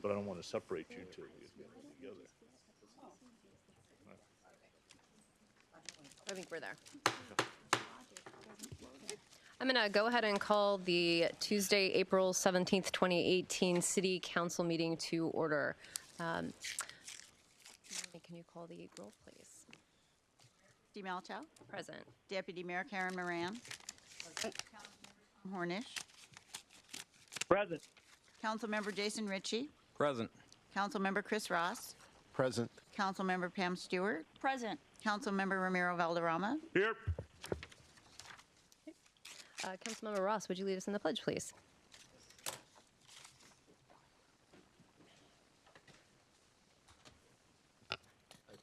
but I don't want to separate you till we get together. I think we're there. I'm going to go ahead and call the Tuesday, April 17th, 2018 City Council meeting to order. Can you call the roll, please? Dee Malchow. Present. Deputy Mayor Karen Moran. Hornish. Present. Councilmember Jason Ritchie. Present. Councilmember Chris Ross. Present. Councilmember Pam Stewart. Present. Councilmember Ramiro Valderrama. Here. Councilmember Ross, would you lead us in the pledge, please? I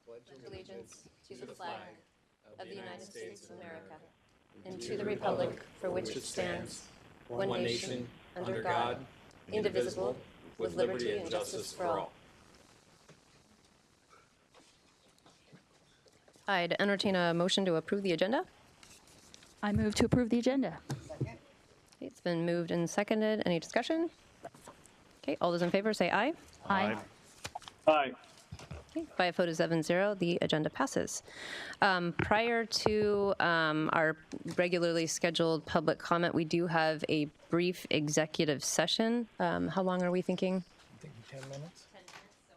pledge allegiance to the flag of the United States of America and to the republic for which it stands, one nation, under God, indivisible, with liberty and justice for all. I'd entertain a motion to approve the agenda. I move to approve the agenda. It's been moved and seconded. Any discussion? Okay, all those in favor say aye. Aye. Aye. Okay, by a vote of 7-0, the agenda passes. Prior to our regularly scheduled public comment, we do have a brief executive session. How long are we thinking? I think 10 minutes.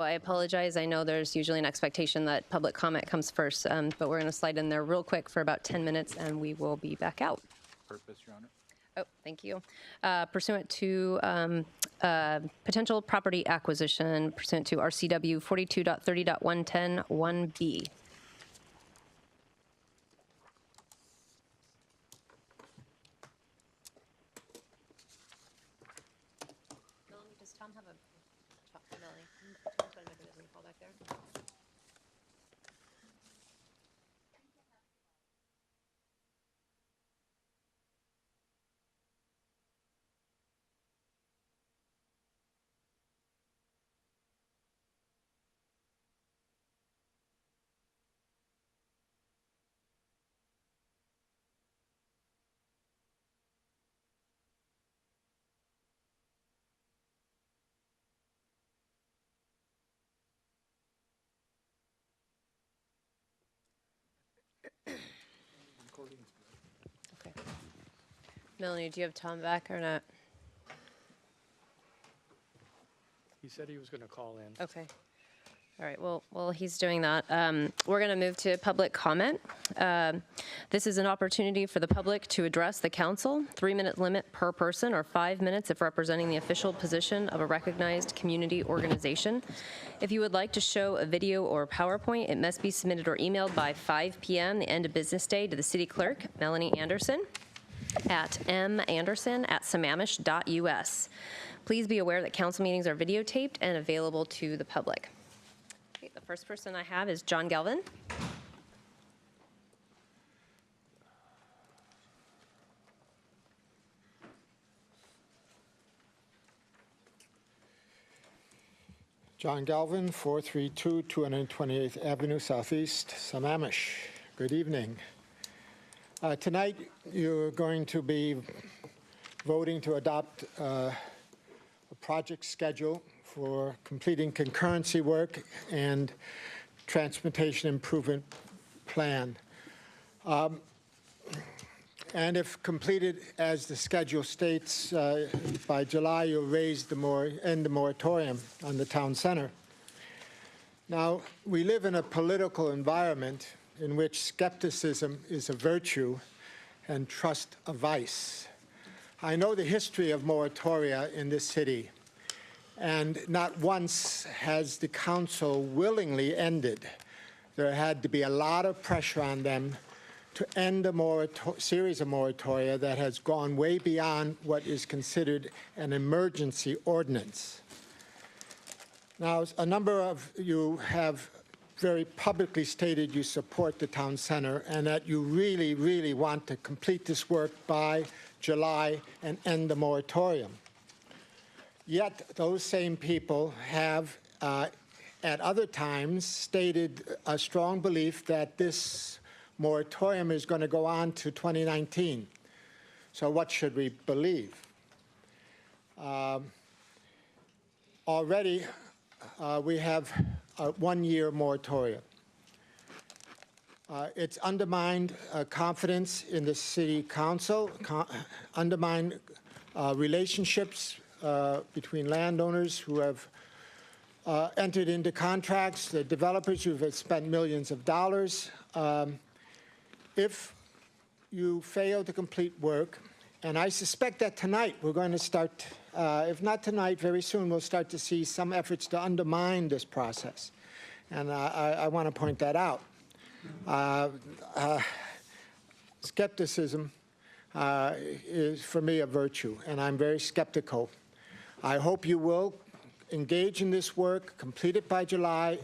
I apologize. I know there's usually an expectation that public comment comes first, but we're going to slide in there real quick for about 10 minutes, and we will be back out. Purpose, Your Honor. Oh, thank you. Pursuant to potential property acquisition, pursuant to RCW 42.30.110 1B. Does Tom have a Melanie? Tom's got to make a call back there. Okay. Melanie, do you have Tom back or not? He said he was going to call in. Okay. All right. Well, while he's doing that, we're going to move to public comment. This is an opportunity for the public to address the council. 3-minute limit per person, or 5 minutes if representing the official position of a recognized community organization. If you would like to show a video or PowerPoint, it must be submitted or emailed by 5 p.m. the end of business day to the city clerk, Melanie Anderson, at manderson@sammamish.us. Please be aware that council meetings are videotaped and available to the public. Okay, the first person I have is John Galvin. John Galvin, 432 228th Avenue Southeast, Sammamish. Good evening. Tonight, you're going to be voting to adopt a project schedule for completing concurrency work and transportation improvement plan. And if completed as the schedule states, by July, you'll end the moratorium on the town center. Now, we live in a political environment in which skepticism is a virtue and trust a vice. I know the history of moratoria in this city, and not once has the council willingly ended. There had to be a lot of pressure on them to end a series of moratoria that has gone way beyond what is considered an emergency ordinance. Now, a number of you have very publicly stated you support the town center and that you really, really want to complete this work by July and end the moratorium. Yet those same people have at other times stated a strong belief that this moratorium is going to go on to 2019. So what should we believe? already we have a one-year moratorium. It's undermined confidence in the city council, undermined relationships between landowners who have entered into contracts, the developers who have spent millions of dollars. If you fail to complete work, and I suspect that tonight we're going to start, if not tonight, very soon we'll start to see some efforts to undermine this process. And I want to point that out. Skepticism is, for me, a virtue, and I'm very skeptical. I hope you will engage in this work, complete it by July,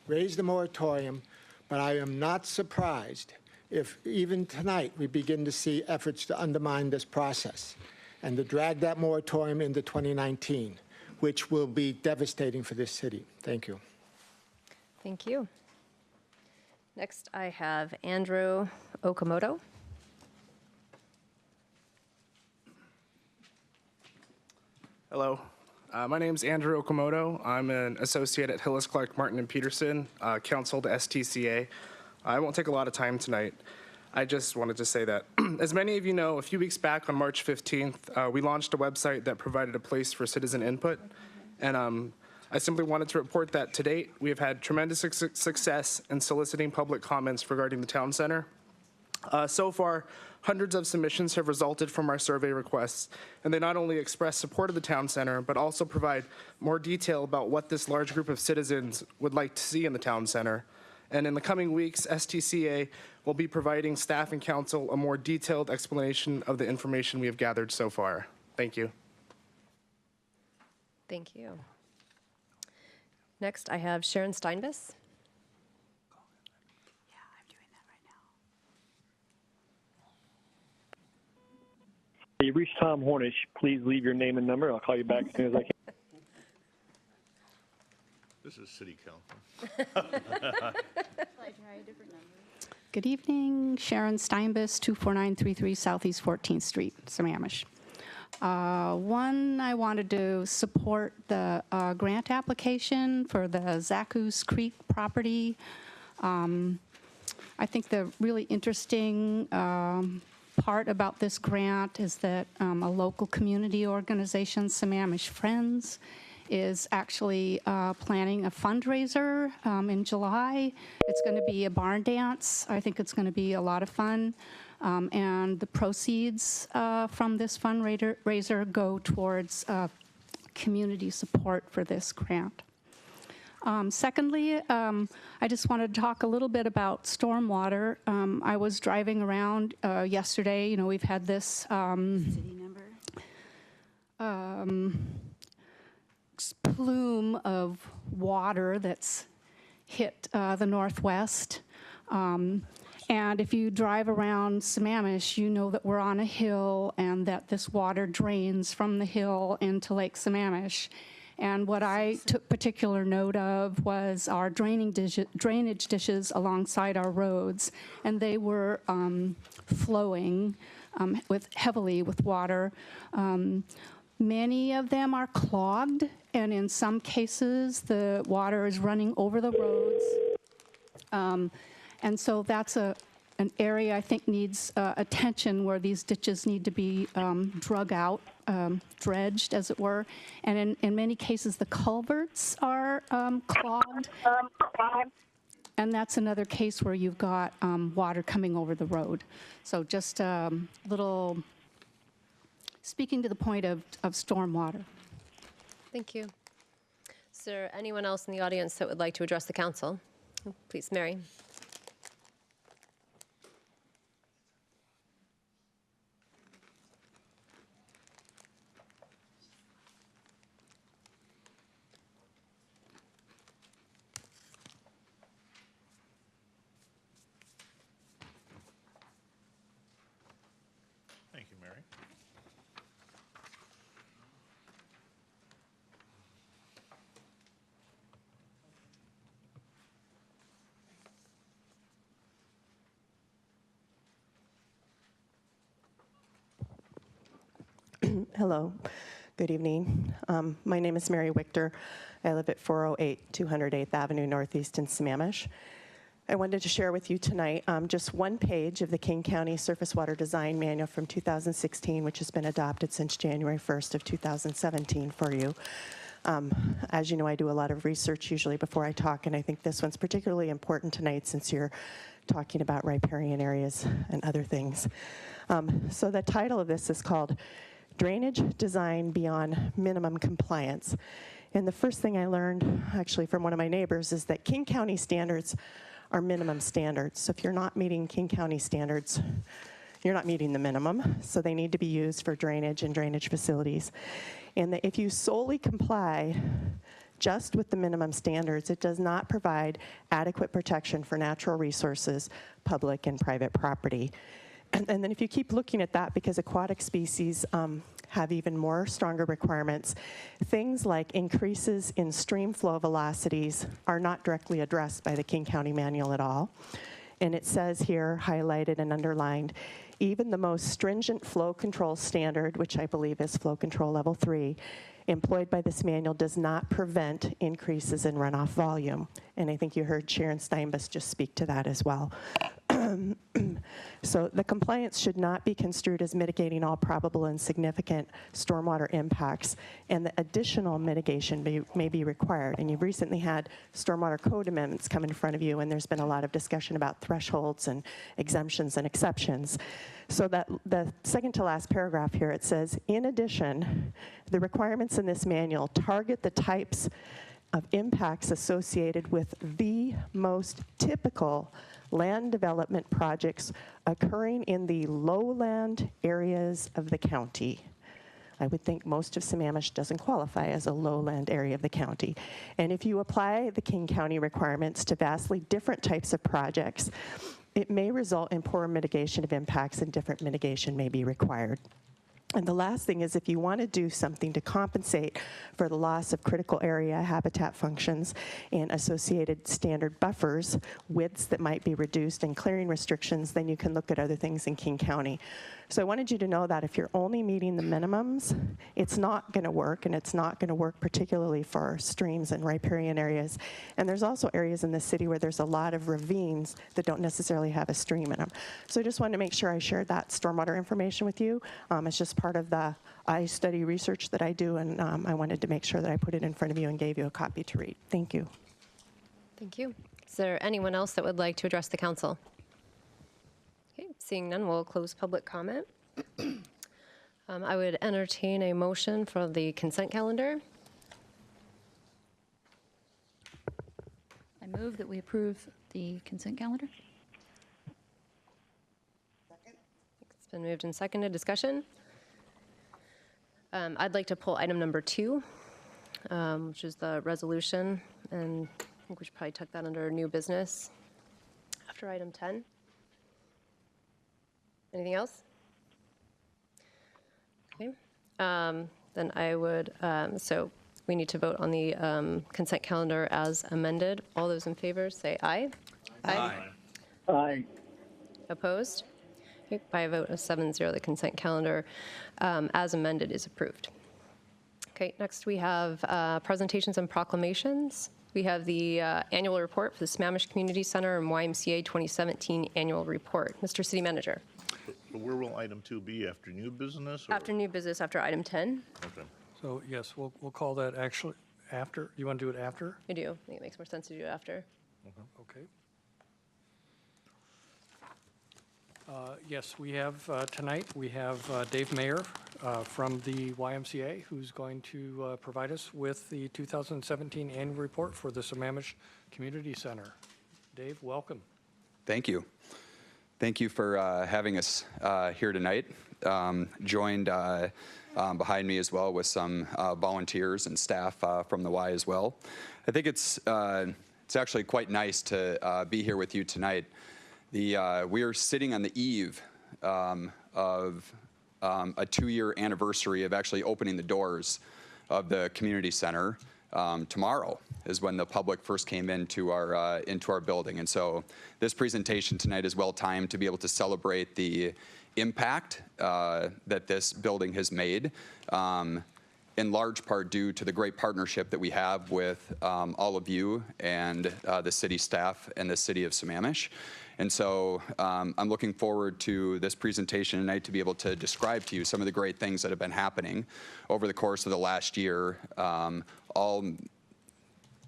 raise the moratorium, but I am not surprised if even tonight we begin to see efforts to undermine this process and to drag that moratorium into 2019, which will be devastating for this city. Thank you. Thank you. Next, I have Andrew Okamoto. Hello. My name is Andrew Okamoto. I'm an associate at Hillis, Clark, Martin, and Peterson, counsel to STCA. I won't take a lot of time tonight. I just wanted to say that, as many of you know, a few weeks back on March 15th, we launched a website that provided a place for citizen input. And I simply wanted to report that to date, we have had tremendous success in soliciting public comments regarding the town center. So far, hundreds of submissions have resulted from our survey requests, and they not only express support of the town center, but also provide more detail about what this large group of citizens would like to see in the town center. And in the coming weeks, STCA will be providing staff and council a more detailed explanation of the information we have gathered so far. Thank you. Thank you. Next, I have Sharon Steinbus. You reached Tom Hornish. Please leave your name and number. I'll call you back as soon as I can. This is city council. Good evening, Sharon Steinbus, 24933 Southeast 14th Street, Sammamish. One, I wanted to support the grant application for the Zaccoos Creek property. I think the really interesting part about this grant is that a local community organization, Sammamish Friends, is actually planning a fundraiser in July. It's going to be a barn dance. I think it's going to be a lot of fun. And the proceeds from this fundraiser go towards community support for this grant. Secondly, I just wanted to talk a little bit about stormwater. I was driving around yesterday. You know, we've had this plume of water that's hit the Northwest. And if you drive around Sammamish, you know that we're on a hill and that this water drains from the hill into Lake Sammamish. And what I took particular note of was our drainage dishes alongside our roads, and they were flowing heavily with water. Many of them are clogged, and in some cases, the water is running over the roads. And so that's an area I think needs attention, where these ditches need to be drug out, dredged, as it were. And in many cases, the culverts are clogged. And that's another case where you've got water coming over the road. So just a little speaking to the point of stormwater. Thank you. Is there anyone else in the audience that would like to address the council? Please, Mary. Thank you, Mary. Hello. Good evening. My name is Mary Wichter. I live at 408 208th Avenue Northeast in Sammamish. I wanted to share with you tonight just one page of the King County Surface Water Design Manual from 2016, which has been adopted since January 1st of 2017 for you. As you know, I do a lot of research usually before I talk, and I think this one's particularly important tonight since you're talking about riparian areas and other things. So the title of this is called Drainage Design Beyond Minimum Compliance. And the first thing I learned actually from one of my neighbors is that King County standards are minimum standards. So if you're not meeting King County standards, you're not meeting the minimum. So they need to be used for drainage and drainage facilities. And that if you solely comply just with the minimum standards, it does not provide adequate protection for natural resources, public and private property. And then if you keep looking at that, because aquatic species have even more stronger requirements, things like increases in stream flow velocities are not directly addressed by the King County Manual at all. And it says here, highlighted and underlined, even the most stringent flow control standard, which I believe is flow control level 3, employed by this manual does not prevent increases in runoff volume. And I think you heard Sharon Steinbus just speak to that as well. So the compliance should not be construed as mitigating all probable and significant stormwater impacts, and the additional mitigation may be required. And you've recently had stormwater code amendments come in front of you, and there's been a lot of discussion about thresholds and exemptions and exceptions. So that the second to last paragraph here, it says, in addition, the requirements in this manual target the types of impacts associated with the most typical land development projects occurring in the lowland areas of the county. I would think most of Sammamish doesn't qualify as a lowland area of the county. And if you apply the King County requirements to vastly different types of projects, it may result in poor mitigation of impacts, and different mitigation may be required. And the last thing is, if you want to do something to compensate for the loss of critical area habitat functions and associated standard buffers, widths that might be reduced, and clearing restrictions, then you can look at other things in King County. So I wanted you to know that if you're only meeting the minimums, it's not going to work, and it's not going to work particularly for streams and riparian areas. And there's also areas in the city where there's a lot of ravines that don't necessarily have a stream in them. So I just wanted to make sure I shared that stormwater information with you. It's just part of the study research that I do, and I wanted to make sure that I put it in front of you and gave you a copy to read. Thank you. Thank you. Is there anyone else that would like to address the council? Okay, seeing none, we'll close public comment. I would entertain a motion for the consent calendar. I move that we approve the consent calendar. It's been moved and seconded. Discussion? I'd like to pull item number 2, which is the resolution, and I think we should probably tuck that under new business after item 10. Anything else? Okay. Then I would, so we need to vote on the consent calendar as amended. All those in favor say aye. Aye. Aye. Opposed? Okay, by a vote of 7-0, the consent calendar as amended is approved. Okay, next we have presentations and proclamations. We have the annual report for the Sammamish Community Center and YMCA 2017 annual report. Mr. City Manager. Where will item 2 be, after new business? Or? After new business, after item 10. Okay. So yes, we'll call that actually after. You want to do it after? I do. I think it makes more sense to do it after. Okay. Yes, we have tonight, we have Dave Mayer from the YMCA, who's going to provide us with the 2017 annual report for the Sammamish Community Center. Dave, welcome. Thank you. Thank you for having us here tonight. Joined behind me as well with some volunteers and staff from the Y as well. I think it's actually quite nice to be here with you tonight. We are sitting on the eve of a 2-year anniversary of actually opening the doors of the community center. Tomorrow is when the public first came into our building, and so this presentation tonight is well timed to be able to celebrate the impact that this building has made. in large part due to the great partnership that we have with all of you and the city staff and the city of Sammamish. And so I'm looking forward to this presentation tonight to be able to describe to you some of the great things that have been happening over the course of the last year, all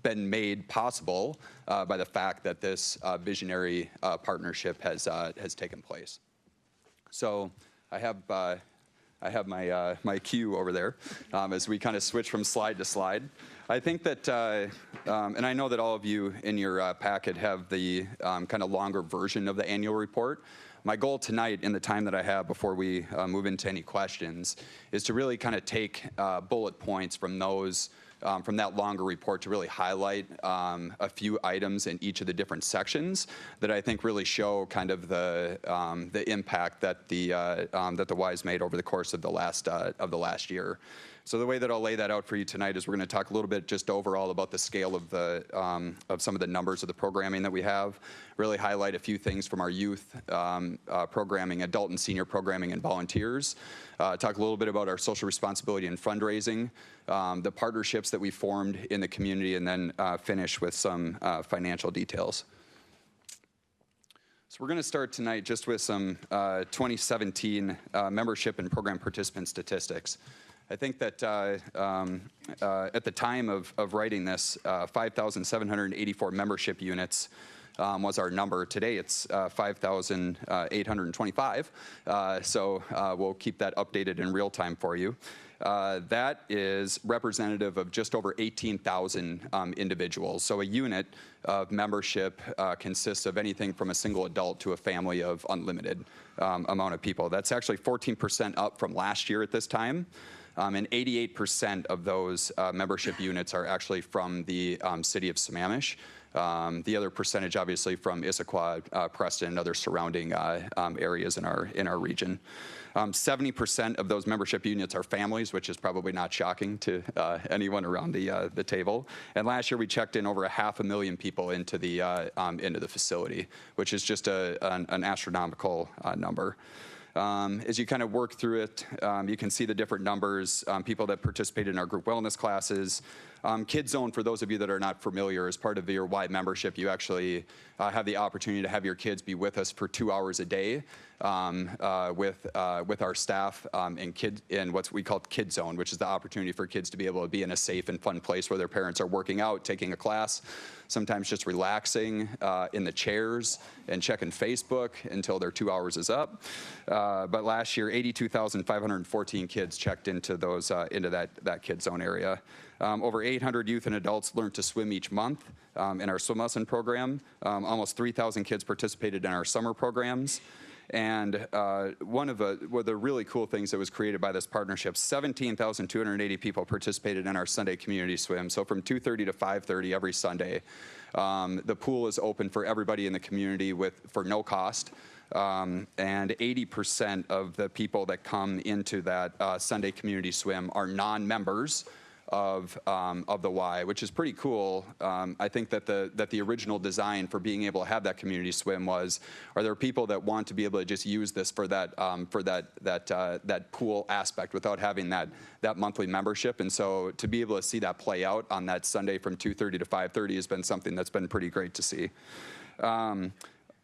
been made possible by the fact that this visionary partnership has taken place. So I have my cue over there as we kind of switch from slide to slide. I think that, and I know that all of you in your packet have the kind of longer version of the annual report. My goal tonight in the time that I have before we move into any questions is to really kind of take bullet points from those from that longer report to really highlight a few items in each of the different sections that I think really show kind of the impact that the Y's made over the course of the last year. So the way that I'll lay that out for you tonight is we're going to talk a little bit just overall about the scale of of some of the numbers of the programming that we have, really highlight a few things from our youth programming, adult and senior programming, and volunteers, talk a little bit about our social responsibility and fundraising, the partnerships that we formed in the community, and then finish with some financial details. So we're going to start tonight just with some 2017 membership and program participant statistics. I think that at the time of writing this, 5,784 membership units was our number. Today it's 5,825, so we'll keep that updated in real time for you. That is representative of just over 18,000 individuals. So a unit of membership consists of anything from a single adult to a family of unlimited amount of people. That's actually 14% up from last year at this time. And 88% of those membership units are actually from the city of Sammamish. The other percentage, obviously, from Issaquah, Preston, and other surrounding areas in our region. 70% of those membership units are families, which is probably not shocking to anyone around the table. And last year, we checked in over 500,000 people into the facility, which is just an astronomical number. As you kind of work through it, you can see the different numbers, people that participated in our group wellness classes. Kids Zone, for those of you that are not familiar, as part of your Y membership, you actually have the opportunity to have your kids be with us for 2 hours a day with our staff in what we call Kid Zone, which is the opportunity for kids to be able to be in a safe and fun place where their parents are working out, taking a class, sometimes just relaxing in the chairs and checking Facebook until their 2 hours is up. But last year, 82,514 kids checked into that Kid Zone area. Over 800 youth and adults learned to swim each month in our swim lesson program. Almost 3,000 kids participated in our summer programs. And one of the really cool things that was created by this partnership, 17,280 people participated in our Sunday community swim. So from 2:30 to 5:30 every Sunday, the pool is open for everybody in the community for no cost. And 80% of the people that come into that Sunday community swim are non-members of the Y, which is pretty cool. I think that the original design for being able to have that community swim was, are there people that want to be able to just use this for that pool aspect without having that monthly membership? And so to be able to see that play out on that Sunday from 2:30 to 5:30 has been something that's been pretty great to see.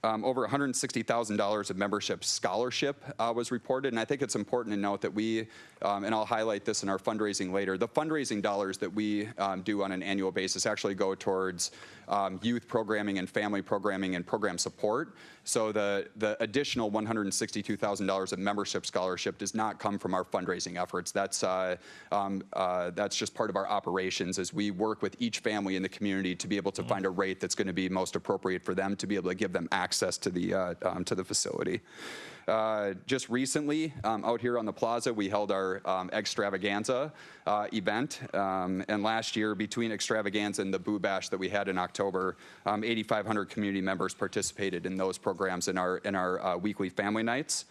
Over $160,000 of membership scholarship was reported, and I think it's important to note that we, and I'll highlight this in our fundraising later, the fundraising dollars that we do on an annual basis actually go towards youth programming and family programming and program support. So the additional $162,000 of membership scholarship does not come from our fundraising efforts. That's just part of our operations as we work with each family in the community to be able to find a rate that's going to be most appropriate for them to be able to give them access to the facility. Just recently, out here on the plaza, we held our extravaganza event. And last year, between extravaganza and the Boo Bash that we had in October, 8,500 community members participated in those programs in our weekly family nights.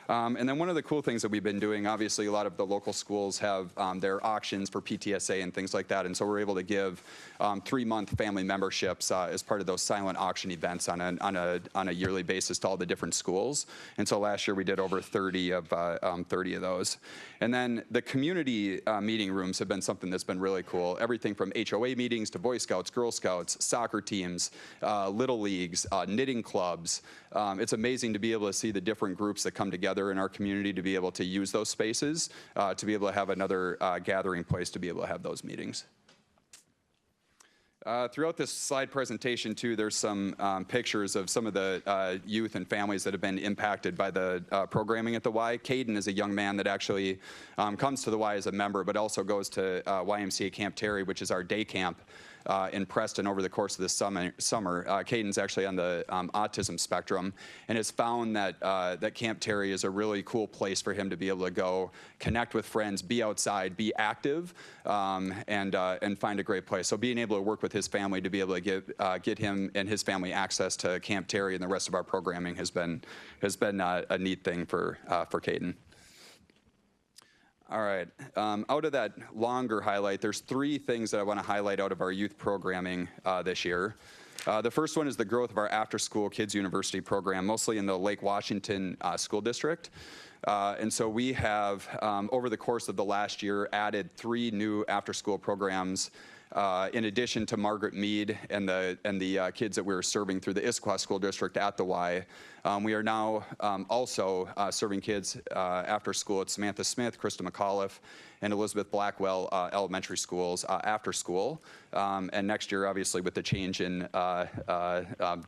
And then one of the cool things that we've been doing, obviously a lot of the local schools have their auctions for PTSA and things like that, and so we're able to give 3-month family memberships as part of those silent auction events on a yearly basis to all the different schools. And so last year we did over 30 of those. And then the community meeting rooms have been something that's been really cool. Everything from HOA meetings to Boy Scouts, Girl Scouts, soccer teams, little leagues, knitting clubs. It's amazing to be able to see the different groups that come together in our community to be able to use those spaces, to be able to have another gathering place to be able to have those meetings. Throughout this slide presentation, too, there's some pictures of some of the youth and families that have been impacted by the programming at the Y. Caden is a young man that actually comes to the Y as a member, but also goes to YMCA Camp Terry, which is our day camp in Preston over the course of the summer. Caden's actually on the autism spectrum and has found that that Camp Terry is a really cool place for him to be able to go connect with friends, be outside, be active, and find a great place. So being able to work with his family to be able to get him and his family access to Camp Terry and the rest of our programming has been a neat thing for Caden. All right, out of that longer highlight, there's 3 things that I want to highlight out of our youth programming this year. The first one is the growth of our after-school Kids University program, mostly in the Lake Washington School District. And so we have, over the course of the last year, added 3 new after-school programs in addition to Margaret Mead and the kids that we were serving through the Issaquah School District at the Y. We are now also serving kids after school at Samantha Smith, Krista McAuliffe, and Elizabeth Blackwell elementary schools after school. And next year, obviously, with the change in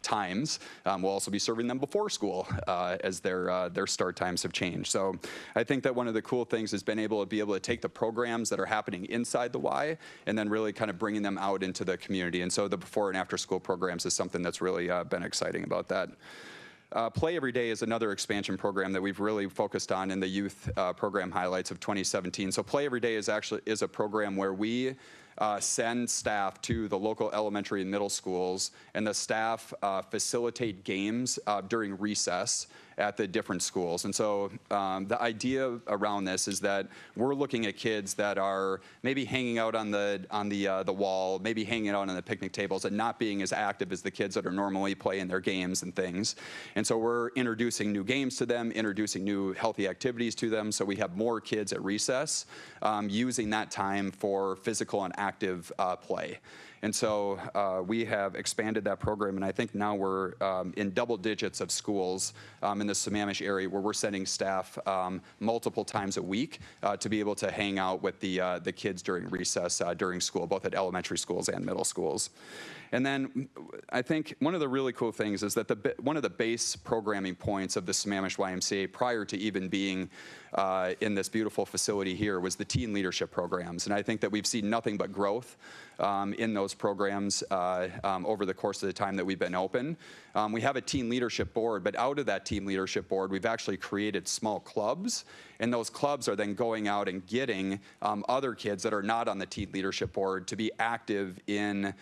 times, we'll also be serving them before school as their start times have changed. So I think that one of the cool things has been able to take the programs that are happening inside the Y and then really kind of bringing them out into the community. And so the before and after school programs is something that's really been exciting about that. Play Every Day is another expansion program that we've really focused on in the youth program highlights of 2017. So Play Every Day is a program where we send staff to the local elementary and middle schools, and the staff facilitate games during recess at the different schools. And so the idea around this is that we're looking at kids that are maybe hanging out on the wall, maybe hanging out on the picnic tables, and not being as active as the kids that are normally playing their games and things. And so we're introducing new games to them, introducing new healthy activities to them, so we have more kids at recess using that time for physical and active play. And so we have expanded that program, and I think now we're in double digits of schools in the Sammamish area where we're sending staff multiple times a week to be able to hang out with the kids during recess during school, both at elementary schools and middle schools. And then I think one of the really cool things is that one of the base programming points of the Sammamish YMCA prior to even being in this beautiful facility here was the teen leadership programs. And I think that we've seen nothing but growth in those programs over the course of the time that we've been open. We have a teen leadership board, but out of that teen leadership board, we've actually created small clubs. And those clubs are then going out and getting other kids that are not on the teen leadership board to be active in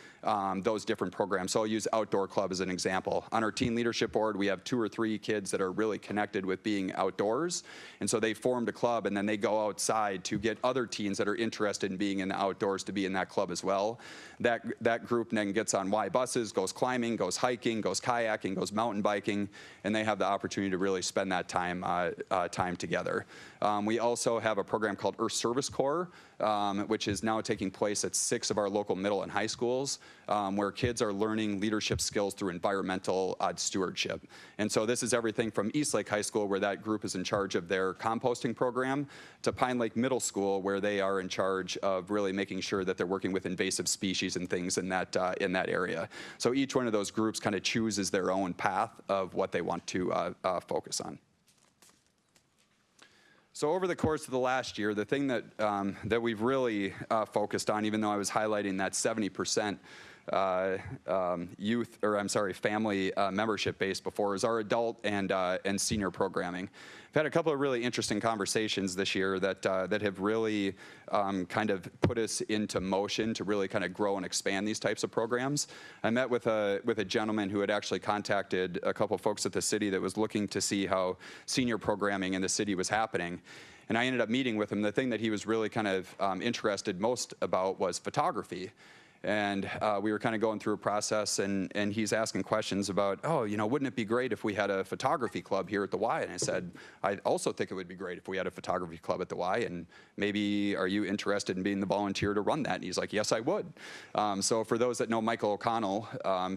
those different programs. So I'll use Outdoor Club as an example. On our teen leadership board, we have 2 or 3 kids that are really connected with being outdoors. And so they formed a club, and then they go outside to get other teens that are interested in being in the outdoors to be in that club as well. That group then gets on Y buses, goes climbing, goes hiking, goes kayaking, goes mountain biking, and they have the opportunity to really spend that time together. We also have a program called Earth Service Corps, which is now taking place at 6 of our local middle and high schools, where kids are learning leadership skills through environmental stewardship. And so this is everything from East Lake High School, where that group is in charge of their composting program, to Pine Lake Middle School, where they are in charge of really making sure that they're working with invasive species and things in that area. So each one of those groups kind of chooses their own path of what they want to focus on. So over the course of the last year, the thing that we've really focused on, even though I was highlighting that 70% family membership base before is our adult and senior programming. I've had a couple of really interesting conversations this year that have really kind of put us into motion to really kind of grow and expand these types of programs. I met with a gentleman who had actually contacted a couple of folks at the city that was looking to see how senior programming in the city was happening. And I ended up meeting with him. The thing that he was really kind of interested most about was photography. And we were kind of going through a process, and he's asking questions about, oh, you know, wouldn't it be great if we had a photography club here at the Y? And I said, I also think it would be great if we had a photography club at the Y, and maybe are you interested in being the volunteer to run that? And he's like, yes, I would. So for those that know Michael O'Connell,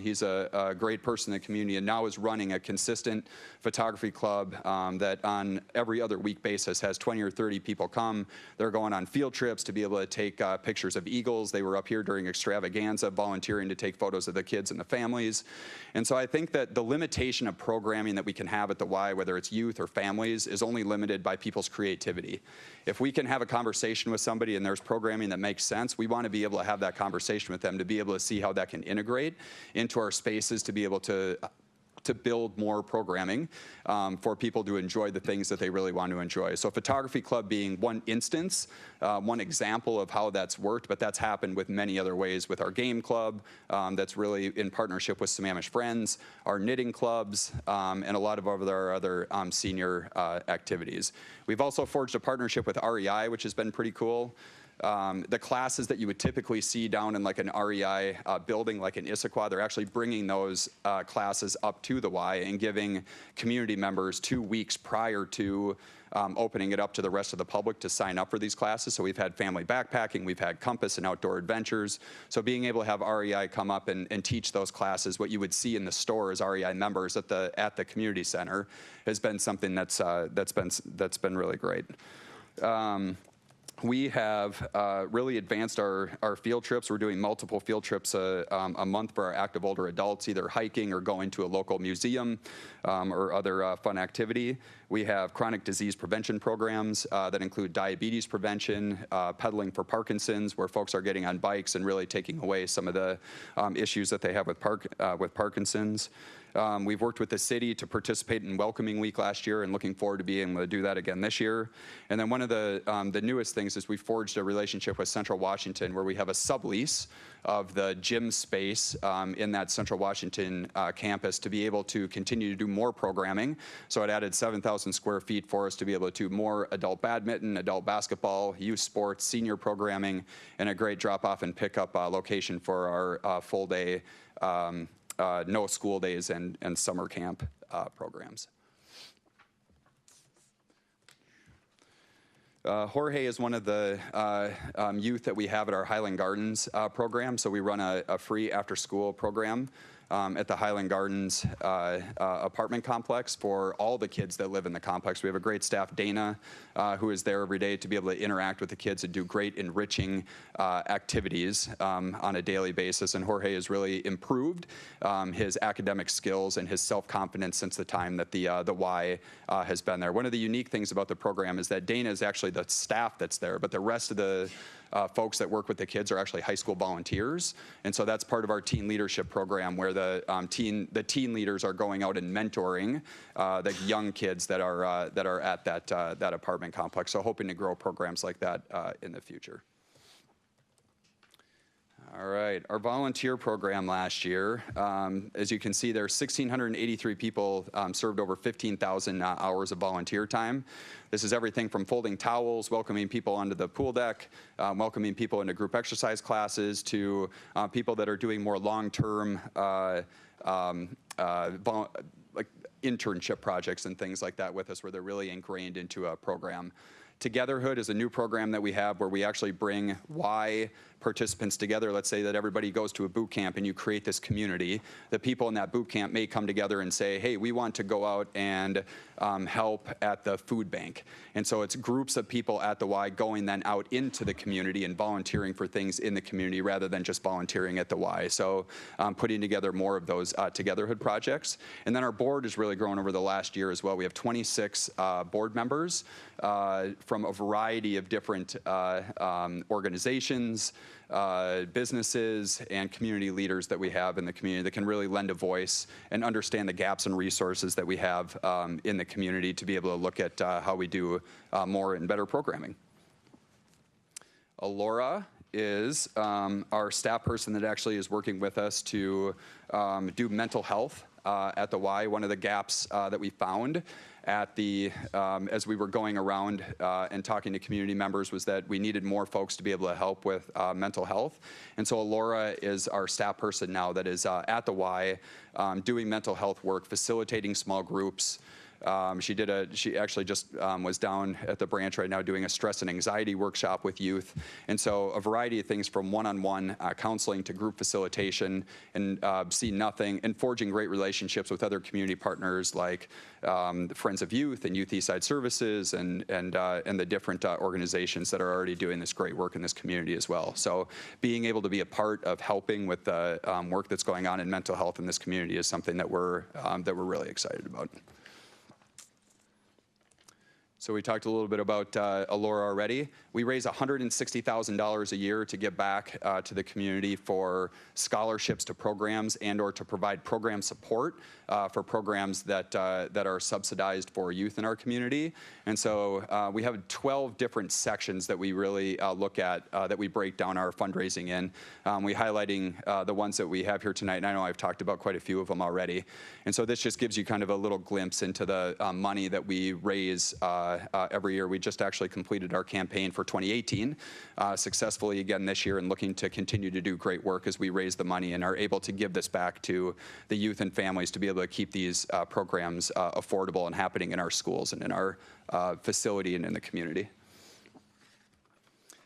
he's a great person in the community and now is running a consistent photography club that on every other week basis has 20 or 30 people come. They're going on field trips to be able to take pictures of eagles. They were up here during extravaganza volunteering to take photos of the kids and the families. And so I think that the limitation of programming that we can have at the Y, whether it's youth or families, is only limited by people's creativity. If we can have a conversation with somebody and there's programming that makes sense, we want to be able to have that conversation with them to be able to see how that can integrate into our spaces, to be able to build more programming for people to enjoy the things that they really want to enjoy. So photography club being one instance, one example of how that's worked, but that's happened with many other ways with our game club that's really in partnership with Sammamish Friends, our knitting clubs, and a lot of our other senior activities. We've also forged a partnership with REI, which has been pretty cool. The classes that you would typically see down in like an REI building like in Issaquah, they're actually bringing those classes up to the Y and giving community members 2 weeks prior to opening it up to the rest of the public to sign up for these classes. So we've had family backpacking, we've had compass and outdoor adventures. So being able to have REI come up and teach those classes, what you would see in the store as REI members at the community center, has been something that's been really great. We have really advanced our field trips. We're doing multiple field trips a month for our active older adults, either hiking or going to a local museum or other fun activity. We have chronic disease prevention programs that include diabetes prevention, pedaling for Parkinson's, where folks are getting on bikes and really taking away some of the issues that they have with Parkinson's. We've worked with the city to participate in Welcoming Week last year and looking forward to being able to do that again this year. And then one of the newest things is we forged a relationship with Central Washington where we have a sublease of the gym space in that Central Washington campus to be able to continue to do more programming. So it added 7,000 square feet for us to be able to do more adult badminton, adult basketball, youth sports, senior programming, and a great drop-off and pickup location for our full day no school days and summer camp programs. Jorge is one of the youth that we have at our Highland Gardens program. So we run a free after-school program at the Highland Gardens apartment complex for all the kids that live in the complex. We have a great staff, Dana, who is there every day to be able to interact with the kids and do great enriching activities on a daily basis. And Jorge has really improved his academic skills and his self-confidence since the time that the Y has been there. One of the unique things about the program is that Dana is actually the staff that's there, but the rest of the folks that work with the kids are actually high school volunteers. And so that's part of our teen leadership program where the teen leaders are going out and mentoring the young kids that are at that apartment complex. So hoping to grow programs like that in the future. All right, our volunteer program last year, as you can see, there are 1,683 people served over 15,000 hours of volunteer time. This is everything from folding towels, welcoming people onto the pool deck, welcoming people into group exercise classes, to people that are doing more long-term like internship projects and things like that with us, where they're really ingrained into a program. Togetherhood is a new program that we have where we actually bring Y participants together. Let's say that everybody goes to a boot camp and you create this community. The people in that boot camp may come together and say, hey, we want to go out and help at the food bank. And so it's groups of people at the Y going then out into the community and volunteering for things in the community rather than just volunteering at the Y. So putting together more of those Togetherhood projects. And then our board has really grown over the last year as well. We have 26 board members from a variety of different organizations, businesses and community leaders that we have in the community that can really lend a voice and understand the gaps and resources that we have in the community to be able to look at how we do more and better programming. Alora is our staff person that actually is working with us to do mental health at the Y. One of the gaps that we found at the as we were going around and talking to community members was that we needed more folks to be able to help with mental health. And so Alora is our staff person now that is at the Y doing mental health work, facilitating small groups. She actually just was down at the branch right now doing a stress and anxiety workshop with youth. And so a variety of things from one-on-one counseling to group facilitation and See Nothing and forging great relationships with other community partners like the Friends of Youth and Youth Eastside Services and the different organizations that are already doing this great work in this community as well. So being able to be a part of helping with the work that's going on in mental health in this community is something that we're really excited about. So we talked a little bit about Alora already. We raise $160,000 a year to give back to the community for scholarships to programs and or to provide program support for programs that are subsidized for youth in our community. And so we have 12 different sections that we really look at that we break down our fundraising in. We highlighting the ones that we have here tonight, and I know I've talked about quite a few of them already. And so this just gives you kind of a little glimpse into the money that we raise every year. We just actually completed our campaign for 2018 successfully again this year and looking to continue to do great work as we raise the money and are able to give this back to the youth and families to be able to keep these programs affordable and happening in our schools and in our facility and in the community.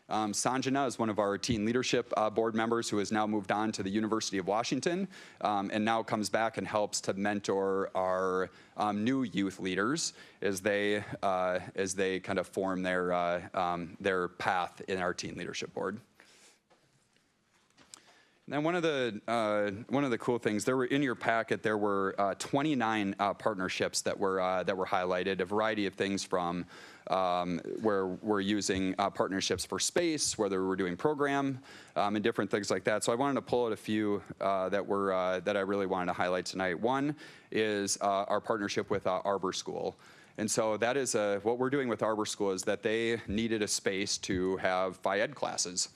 Sanjana is one of our teen leadership board members who has now moved on to the University of Washington and now comes back and helps to mentor our new youth leaders as they kind of form their path in our teen leadership board. And then one of the cool things, there were in your packet, there were 29 partnerships that were highlighted, a variety of things from where we're using partnerships for space, whether we're doing program, and different things like that. So I wanted to pull out a few that I really wanted to highlight tonight. One is our partnership with Arbor School. And so that is what we're doing with Arbor School is that they needed a space to have Phi Ed classes.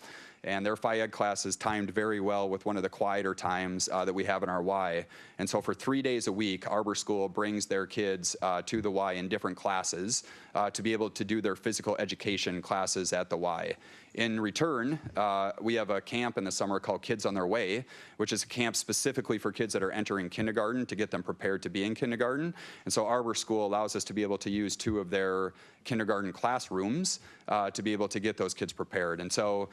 And their Phi Ed class is timed very well with one of the quieter times that we have in our Y. And so for 3 days a week, Arbor School brings their kids to the Y in different classes to be able to do their physical education classes at the Y. In return, we have a camp in the summer called Kids on Their Way, which is a camp specifically for kids that are entering kindergarten to get them prepared to be in kindergarten. And so Arbor School allows us to be able to use 2 of their kindergarten classrooms to be able to get those kids prepared. And so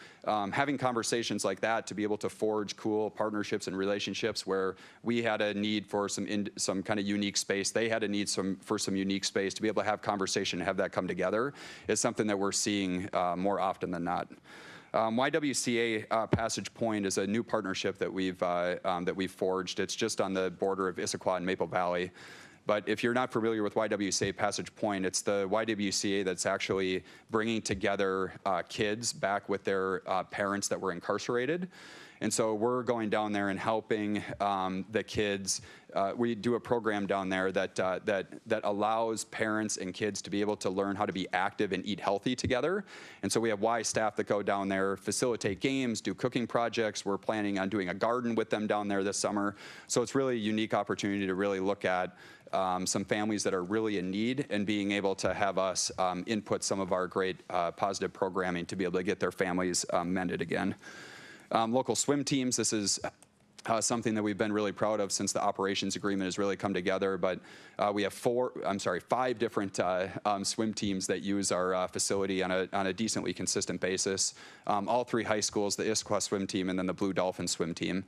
having conversations like that to be able to forge cool partnerships and relationships where we had a need for some kind of unique space, they had a need for some unique space to be able to have conversation and have that come together is something that we're seeing more often than not. YWCA Passage Point is a new partnership that we've forged. It's just on the border of Issaquah and Maple Valley. But if you're not familiar with YWCA Passage Point, it's the YWCA that's actually bringing together kids back with their parents that were incarcerated. And so we're going down there and helping the kids. We do a program down there that allows parents and kids to be able to learn how to be active and eat healthy together. And so we have Y staff that go down there, facilitate games, do cooking projects. We're planning on doing a garden with them down there this summer. So it's really a unique opportunity to really look at some families that are really in need and being able to have us input some of our great positive programming to be able to get their families mended again. Local swim teams, this is something that we've been really proud of since the operations agreement has really come together. But we have 5 different swim teams that use our facility on a decently consistent basis. All 3 high schools, the Issaquah swim team and then the Blue Dolphin swim team.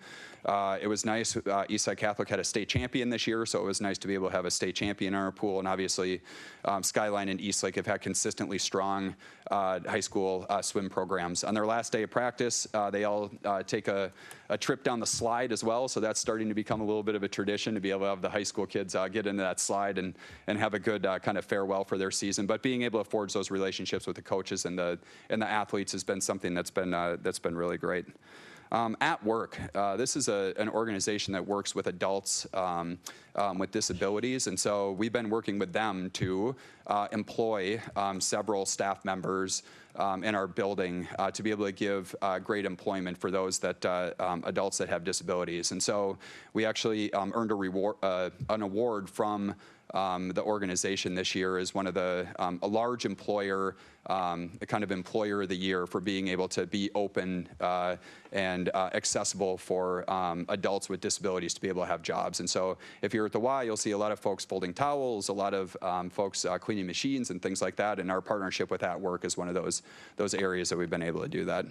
It was nice. Eastside Catholic had a state champion this year, so it was nice to be able to have a state champion in our pool. And obviously, Skyline and Eastlake have had consistently strong high school swim programs. On their last day of practice, they all take a a trip down the slide as well. So that's starting to become a little bit of a tradition to be able to have the high school kids get into that slide and have a good kind of farewell for their season. But being able to forge those relationships with the coaches and the athletes has been something that's been really great. At Work, this is an organization that works with adults with disabilities, and so we've been working with them to employ several staff members in our building to be able to give great employment for those that adults that have disabilities. And so we actually earned an award from the organization this year as one of a large employer, kind of employer of the year for being able to be open and accessible for adults with disabilities to be able to have jobs. And so if you're at the Y, you'll see a lot of folks folding towels, a lot of folks cleaning machines and things like that. And our partnership with At Work is one of those areas that we've been able to do that.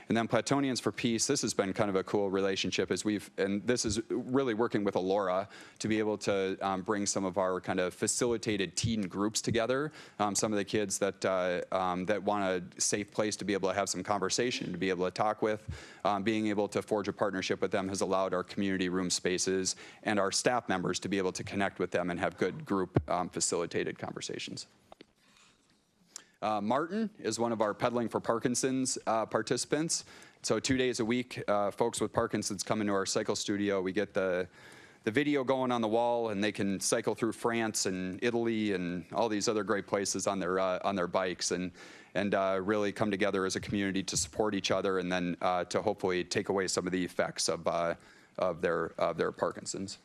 And then Platonians for Peace, this has been kind of a cool relationship and this is really working with Alora to be able to bring some of our kind of facilitated teen groups together. Some of the kids that want a safe place to be able to have some conversation, to be able to talk with. Being able to forge a partnership with them has allowed our community room spaces and our staff members to be able to connect with them and have good group facilitated conversations. Martin is one of our Pedaling for Parkinson's participants. So 2 days a week, folks with Parkinson's come into our cycle studio. We get the video going on the wall, and they can cycle through France and Italy and all these other great places on their bikes, and really come together as a community to support each other, and then to hopefully take away some of the effects of their Parkinson's.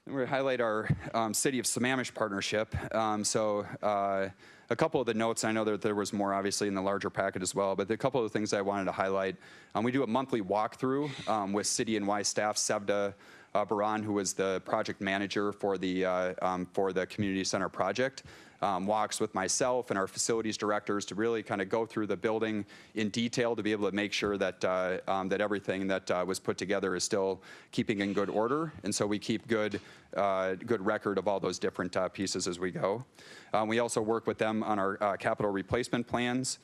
And we highlight our City of Sammamish partnership. A couple of the notes, I know that there was more obviously in the larger packet as well, but a couple of the things I wanted to highlight. We do a monthly walkthrough with City and Y staff. Sevda Baran, who was the project manager for the community center project, walks with myself and our facilities directors to really kind of go through the building in detail to be able to make sure that that everything that was put together is still keeping in good order. And so we keep good record of all those different pieces as we go. We also work with them on our capital replacement plans.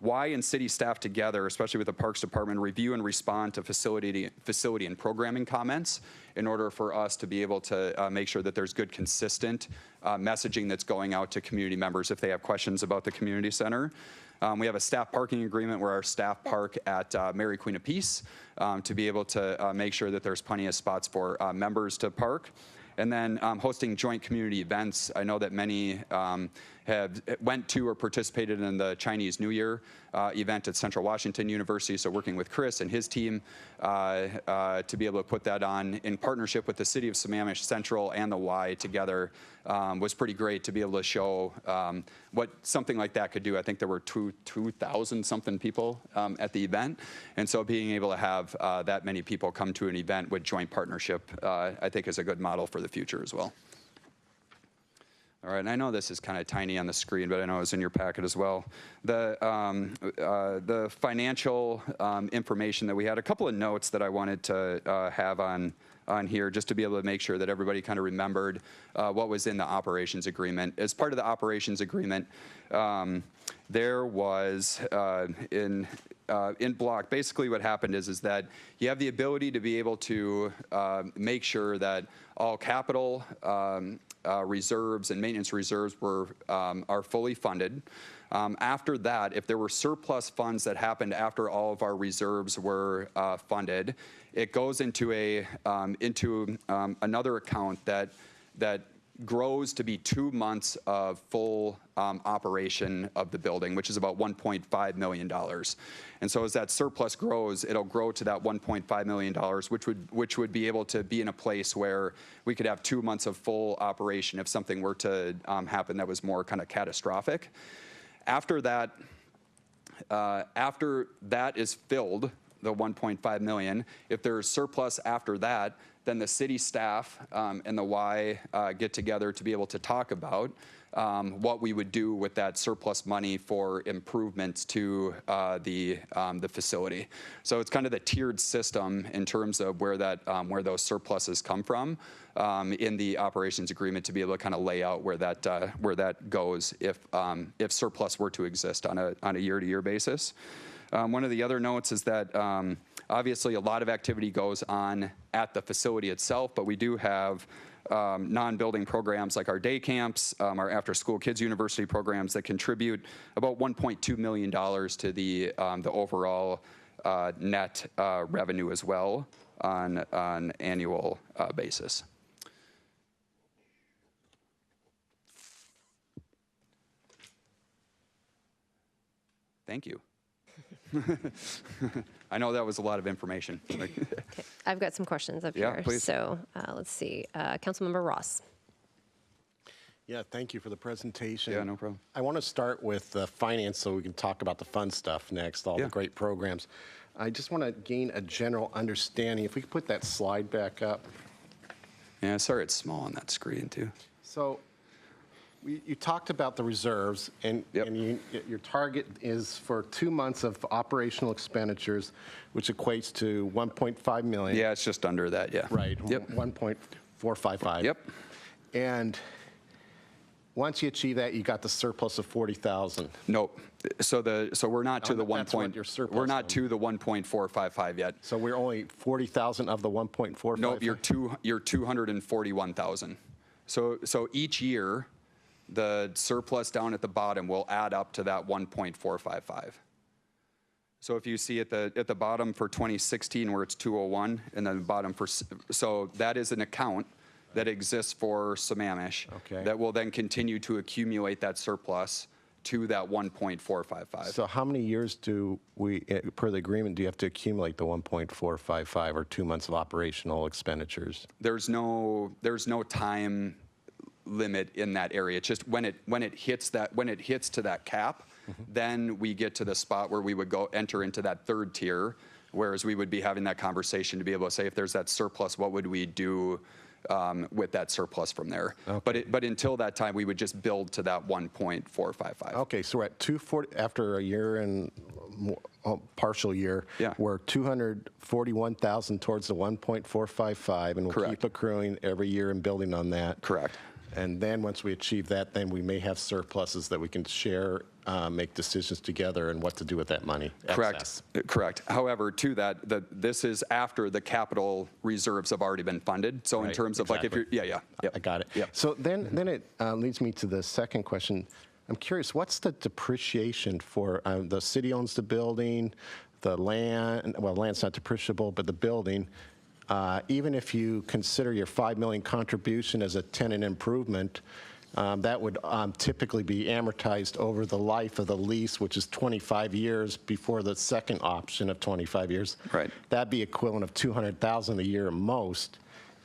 Y and city staff together, especially with the Parks Department, review and respond to facility and programming comments in order for us to be able to make sure that there's good, consistent messaging that's going out to community members if they have questions about the community center. We have a staff parking agreement where our staff park at Mary Queen of Peace to be able to make sure that there's plenty of spots for members to park. And then hosting joint community events. I know that many have went to or participated in the Chinese New Year event at Central Washington University. So working with Chris and his team to be able to put that on in partnership with the City of Sammamish Central and the Y together was pretty great to be able to show what something like that could do. I think there were 2,000 something people at the event. And so being able to have that many people come to an event with joint partnership, I think is a good model for the future as well. All right, and I know this is kind of tiny on the screen, but I know it's in your packet as well. The financial information that we had, a couple of notes that I wanted to have on here just to be able to make sure that everybody kind of remembered what was in the operations agreement. As part of the operations agreement, there was in block, basically what happened is that you have the ability to be able to make sure that all capital reserves and maintenance reserves are fully funded. After that, if there were surplus funds that happened after all of our reserves were funded, it goes into another account that grows to be 2 months of full operation of the building, which is about $1.5 million. And so as that surplus grows, it'll grow to that $1.5 million, which would be able to be in a place where we could have 2 months of full operation if something were to happen that was more kind of catastrophic. After that is filled, the 1.5 million, if there's surplus after that, then the city staff and the Y get together to be able to talk about what we would do with that surplus money for improvements to the facility. So it's kind of the tiered system in terms of where those surpluses come from in the operations agreement to be able to kind of lay out where that goes if surplus were to exist on a year-to-year basis. One of the other notes is that obviously a lot of activity goes on at the facility itself, but we do have non-building programs like our day camps, our after-school kids university programs that contribute about $1.2 million to the overall net revenue as well on an annual basis. Thank you. I know that was a lot of information. Okay, I've got some questions up Yeah, here. please. So let's see. Councilmember Ross. Yeah, thank you for the presentation. Yeah, no problem. I want to start with finance so we can talk about the fun stuff next, all Yeah. the great programs. I just want to gain a general understanding. If we could put that slide back up. Yeah, sorry it's small on that screen too. So you talked about the reserves, and, Yep. and your target is for 2 months of operational expenditures, which equates to 1.5 million. Yeah, it's just under that, yeah. Right. Yep. 1.455. Yep. And once you achieve that, you got the surplus of 40,000. Nope. So we're not to the one That's what point. your surplus We're not is. to the 1.455 yet. So we're only 40,000 of the 1.45. Nope. You're 241,000. So each year, the surplus down at the bottom will add up to that 1.455. So if you see at the bottom for 2016 where it's 201, and then the bottom so that is an account that exists for Sammamish Okay. that will then continue to accumulate that surplus to that 1.455. So how many years do we, per the agreement, do you have to accumulate the 1.455 or 2 months of operational expenditures? There's no time limit in that area. It's just when it hits to that cap, then we get to the spot where we would go enter into that third tier, whereas we would be having that conversation to be able to say, if there's that surplus, what would we do with that surplus from there? Okay. But until that time, we would just build to that 1.455. Okay, so we're at 240 after a year and partial year. Yeah. We're 241,000 towards the 1.455, and we'll Correct. keep accruing every year and building on that. Correct. And then once we achieve that, then we may have surpluses that we can share, make decisions together, and what to do with that money. Excess. Correct. However, to that, this is after the capital reserves have already been funded. So in Right, terms of like if exactly. you're, yeah. I got it. Yep. So then it leads me to the second question. I'm curious, what's the depreciation for, the city owns the building, the land, well, land's not depreciable, but the building, even if you consider your $5 million contribution as a tenant improvement, that would typically be amortized over the life of the lease, which is 25 years before the second option of 25 years. Right. That'd be equivalent of 200,000 a year at most,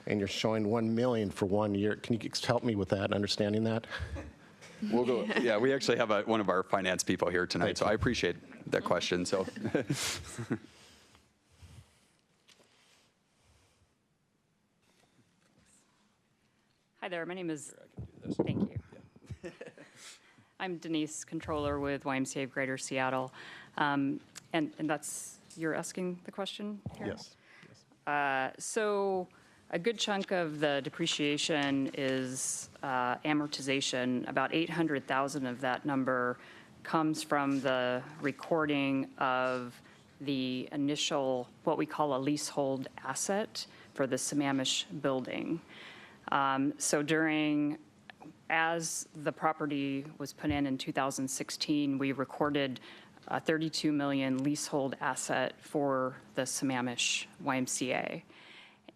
and you're showing 1 million for 1 year. Can you help me with that, understanding that? We'll go. Yeah, we actually have one of our finance people here tonight, Thank so you. I appreciate that question. So. Hi there, my name is, thank you. I'm Denise, controller with YMCA of Greater Seattle. And that's, you're asking the question here? Yes. So a good chunk of the depreciation is amortization. About 800,000 of that number comes from the recording of the initial, what we call a leasehold asset for the Sammamish building. So as the property was put in 2016, we recorded a $32 million leasehold asset for the Sammamish YMCA.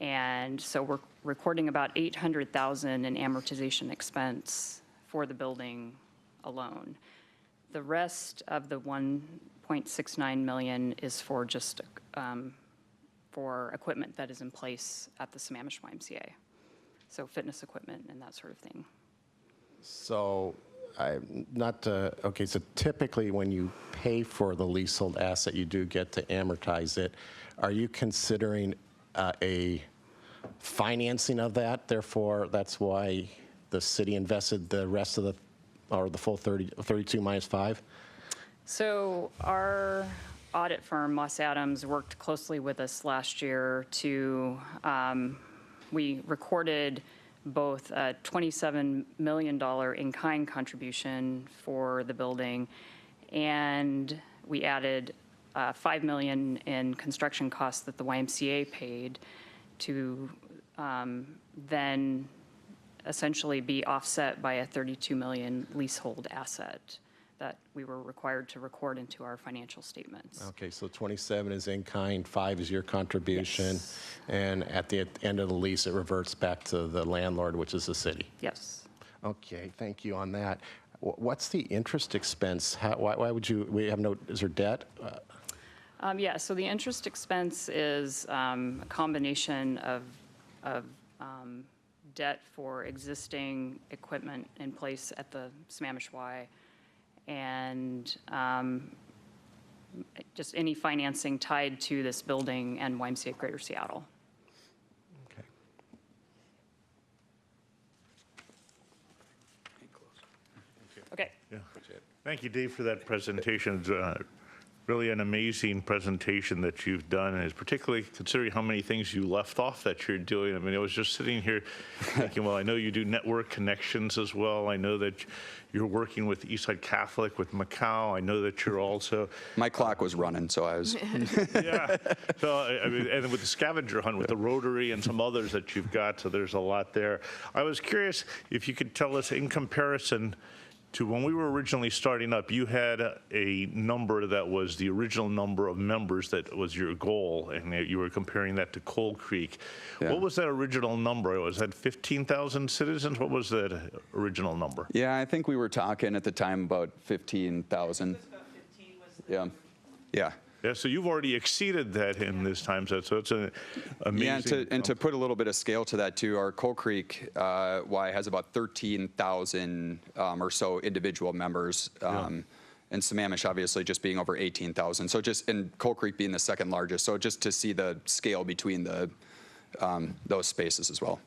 And so we're recording about 800,000 in amortization expense for the building alone. The rest of the 1.69 million is for just for equipment that is in place at the Sammamish YMCA. So fitness equipment and that sort of thing. So, okay, so typically when you pay for the leasehold asset, you do get to amortize it. Are you considering a financing of that? Therefore, that's why the city invested the rest of the full 32 minus 5? So our audit firm, Moss Adams, worked closely with us last year to, we recorded both a $27 million in-kind contribution for the building, and we added $5 million in construction costs that the YMCA paid to then essentially be offset by a $32 million leasehold asset that we were required to record into our financial statements. Okay, so 27 is in kind, 5 is your contribution, and at the end of the lease, it reverts back to the landlord, which is the city. Yes. Okay, thank you on that. What's the interest expense? Why would you, is there debt? Yeah, so the interest expense is a combination of debt for existing equipment in place at the Sammamish Y and just any financing tied to this building and YMCA Greater Seattle. Okay. Okay. Yeah. Thank you, Dave, for that presentation. It's really an amazing presentation that you've done, and it's particularly considering how many things you left off that you're doing. I mean, I was just sitting here thinking, well, I know you do network connections as well. I know that you're working with Eastside Catholic, with Macau. I know that you're also... My clock was running, so I was... Yeah. So, I mean, and with the scavenger hunt, with the Rotary and some others that you've got, so there's a lot there. I was curious if you could tell us, in comparison to when we were originally starting up, you had a number that was the original number of members that was your goal, and you were comparing that to Coal Creek. Yeah. What was that original number? Was that 15,000 citizens? What was that original number? Yeah, I think we were talking at the time about 15,000. Yeah. Yeah. Yeah, so you've already exceeded that in this time, so it's an amazing... Yeah, and to put a little bit of scale to that too, our Coal Creek Y has about 13,000 or so individual members. And Sammamish obviously just being over 18,000. So just, and Coal Creek being the second largest. So just to see the scale between the those spaces as well.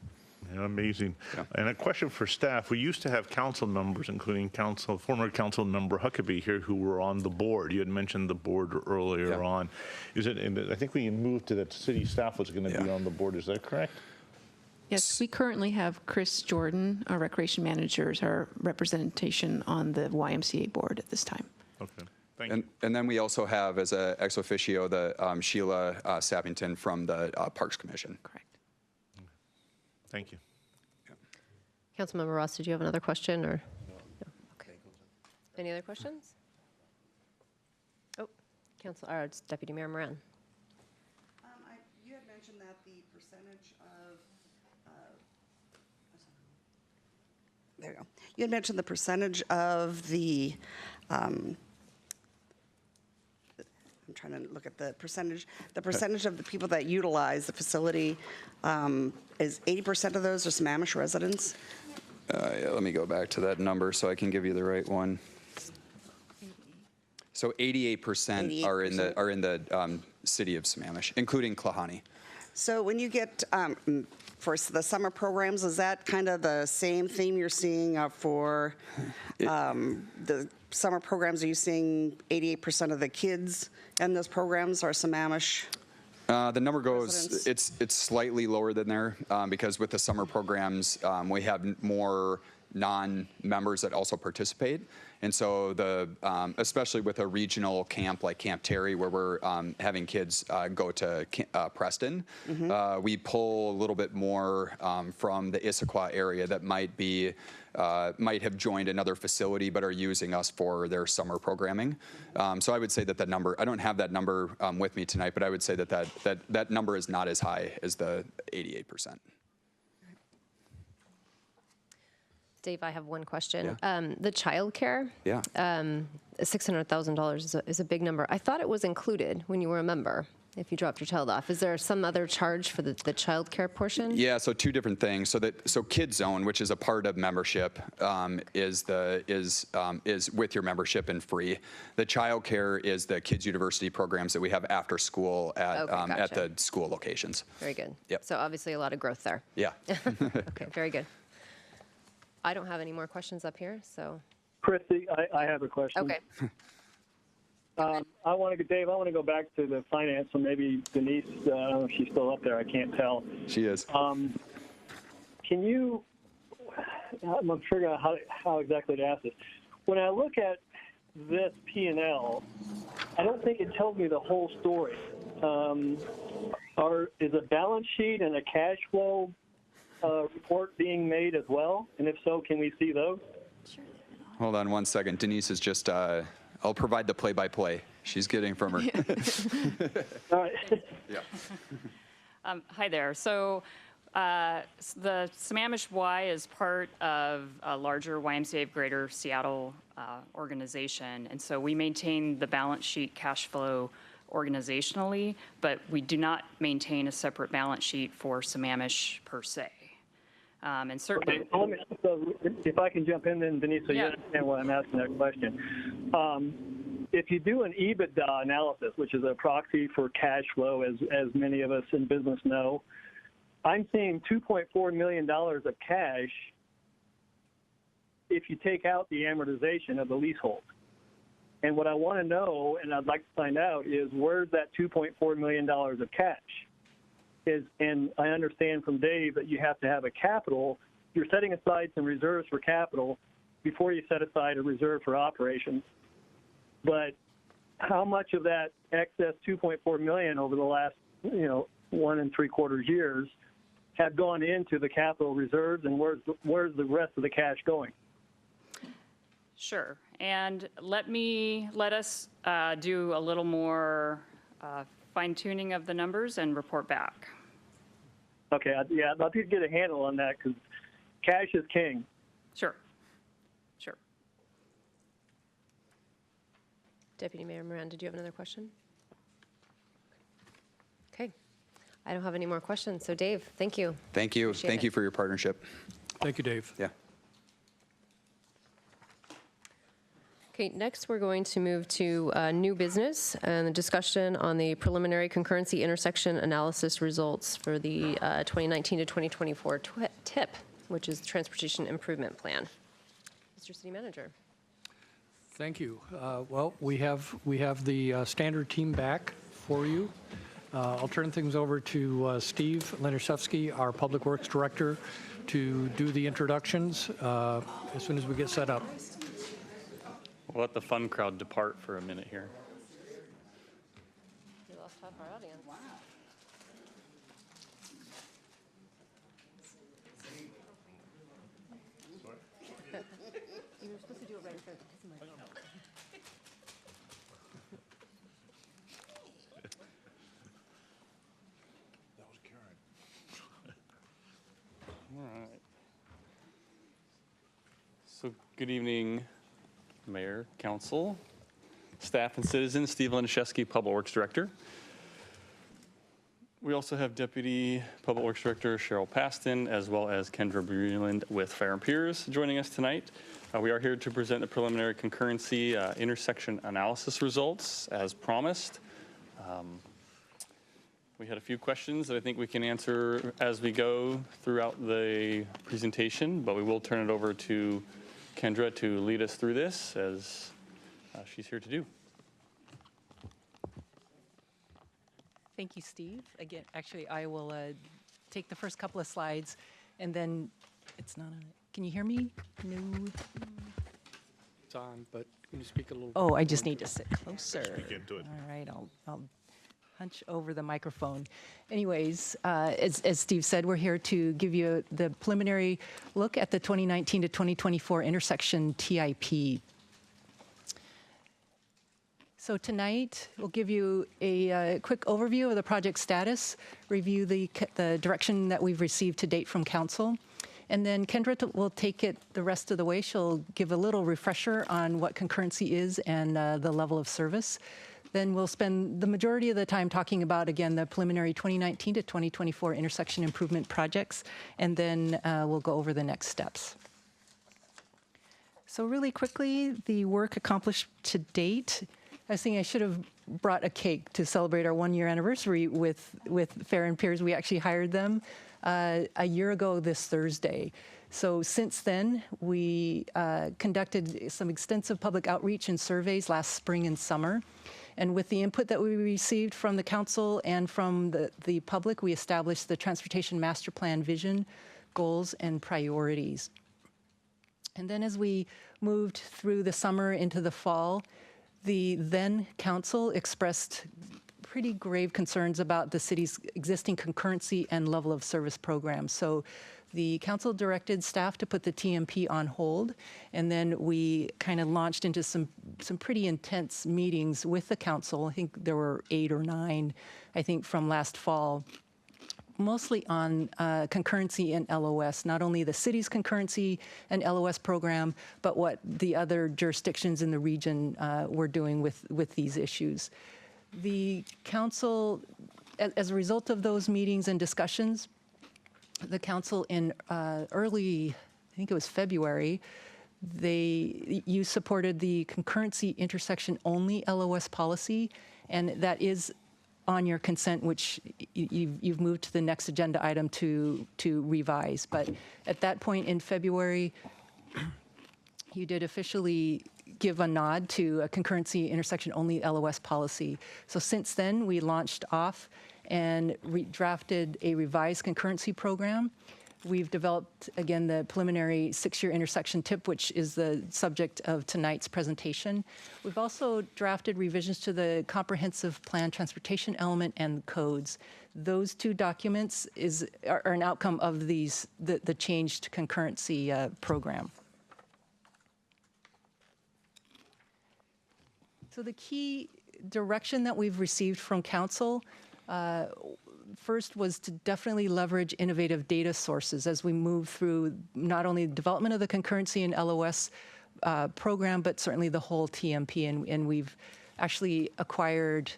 Yeah, amazing. Yeah. And a question for staff. We used to have council members, including former council member Huckabee here, who were on the board. You had mentioned the board earlier on. Is it? And I think we moved to that city staff was going to be on the board. Is that correct? Yes, we currently have Chris Jordan, our recreation manager, as our representation on the YMCA board at this time. Okay. Thank you. And then we also have as a ex officio the Sheila Sappington from the Parks Commission. Correct. Thank you. Councilmember Ross, did you have another question or? No. Okay. Any other questions? Oh, it's Deputy Mayor Moran. You had mentioned that the percentage of, there you go. You had mentioned the percentage of the, I'm trying to look at the percentage of the people that utilize the facility, is 80% of those are Sammamish residents? Yeah, let me go back to that number so I can give you the right one. So 88% are in the city of Sammamish, including Klahani. So when you get for the summer programs, is that kind of the same theme you're seeing for the summer programs? Are you seeing 88% of the kids in those programs are Sammamish? The number goes, it's slightly lower than there because with the summer programs, we have more non-members that also participate. And so especially with a regional camp like Camp Terry, where we're having kids go to Preston, we pull a little bit more from the Issaquah area that might have joined another facility but are using us for their summer programming. So I would say that that number, I don't have that number with me tonight, but I would say that number is not as high as the 88%. Dave, I have one question. Yeah. The childcare, yeah, $600,000 is a big number. I thought it was included when you were a member, if you dropped your child off. Is there some other charge for the childcare portion? Yeah, so two different things. So Kids Zone, which is a part of membership, is with your membership and free. The childcare is the Kids University programs that we have after school at the school locations. Very good. Yep. So obviously a lot of growth there. Yeah. Okay, very good. I don't have any more questions up here, so. Christy, I have a question. Okay. Dave, I want to go back to the finance, so maybe Denise, I don't know if she's still up there, I can't tell. She is. I'm figuring out how exactly to ask this. When I look at this P&L, I don't think it tells me the whole story. Is a balance sheet and a cash flow report being made as well? And if so, can we see those? Hold on one second. Denise is just, I'll provide the play-by-play. She's getting from her. All right. Yeah. Hi there. So the Sammamish Y is part of a larger YMCA of Greater Seattle organization. And so we maintain the balance sheet cash flow organizationally, but we do not maintain a separate balance sheet for Sammamish per se. And certainly. Okay, so if I can jump in then, Denise, so you Yeah. understand why I'm asking that question. If you do an EBITDA analysis, which is a proxy for cash flow, as many of us in business know, I'm seeing $2.4 million of cash if you take out the amortization of the leasehold. And what I want to know, and I'd like to find out, is where's that $2.4 million of cash? And I understand from Dave that you have to have a capital. You're setting aside some reserves for capital before you set aside a reserve for operations. But how much of that excess $2.4 million over the last, 1 3/4 years have gone into the capital reserves, and where's the rest of the cash going? Sure. And let us do a little more fine tuning of the numbers and report back. Okay, I'd love to get a handle on that because cash is king. Sure. Sure. Deputy Mayor Moran, did you have another question? Okay. I don't have any more questions. So Dave, thank you. Thank you. Appreciate Thank it. you for your partnership. Thank you, Dave. Yeah. Okay, next we're going to move to new business and the discussion on the preliminary concurrency intersection analysis results for the 2019 to 2024 TIP, which is the Transportation Improvement Plan. Mr. City Manager. Thank you. Well, we have the standard team back for you. I'll turn things over to Steve Lenishevsky, our Public Works Director, to do the introductions as soon as we get set up. We'll let the fun crowd depart for a minute here. We lost half our audience. Wow. You were supposed to do it right in front of the microphone. That was Karen. All right. So good evening, Mayor, Council, staff, and citizens. Steve Lenishevsky, Public Works Director. We also have Deputy Public Works Director Cheryl Paston, as well as Kendra Breland with Fire and Piers joining us tonight. We are here to present the preliminary concurrency intersection analysis results as promised. We had a few questions that I think we can answer as we go throughout the presentation, but we will turn it over to Kendra to lead us through this, as she's here to do. Thank you, Steve. Again, actually, I will take the first couple of slides, and then it's not on it. Can you hear me? No. It's on, but can you speak a little? Oh, I just need to sit closer. Speak into it. All right, I'll hunch over the microphone. Anyways, as Steve said, we're here to give you the preliminary look at the 2019 to 2024 intersection TIP. So tonight, we'll give you a quick overview of the project status, review the direction that we've received to date from council, and then Kendra will take it the rest of the way. She'll give a little refresher on what concurrency is and the level of service. Then we'll spend the majority of the time talking about, again, the preliminary 2019 to 2024 intersection improvement projects, and then we'll go over the next steps. So really quickly, the work accomplished to date. I was thinking I should have brought a cake to celebrate our 1-year anniversary with Fair and Piers. We actually hired them a year ago this Thursday. So since then, we conducted some extensive public outreach and surveys last spring and summer. And with the input that we received from the council and from the public, we established the Transportation Master Plan vision, goals, and priorities. And then as we moved through the summer into the fall, the then council expressed pretty grave concerns about the city's existing concurrency and level of service programs. So the council directed staff to put the TMP on hold, and then we kind of launched into some pretty intense meetings with the council. I think there were 8 or 9, I think, from last fall, mostly on concurrency and LOS, not only the city's concurrency and LOS program, but what the other jurisdictions in the region were doing with these issues. The council, as a result of those meetings and discussions, the council in early, I think it was February, you supported the concurrency intersection only LOS policy, and that is on your consent, which you've moved to the next agenda item to revise. But at that point in February, you did officially give a nod to a concurrency intersection only LOS policy. So since then, we launched off and drafted a revised concurrency program. We've developed, again, the preliminary 6-year intersection tip, which is the subject of tonight's presentation. We've also drafted revisions to the comprehensive plan transportation element and codes. Those 2 documents are an outcome of the changed concurrency program. So the key direction that we've received from council first was to definitely leverage innovative data sources as we move through not only the development of the concurrency and LOS program, but certainly the whole TMP. And we've actually acquired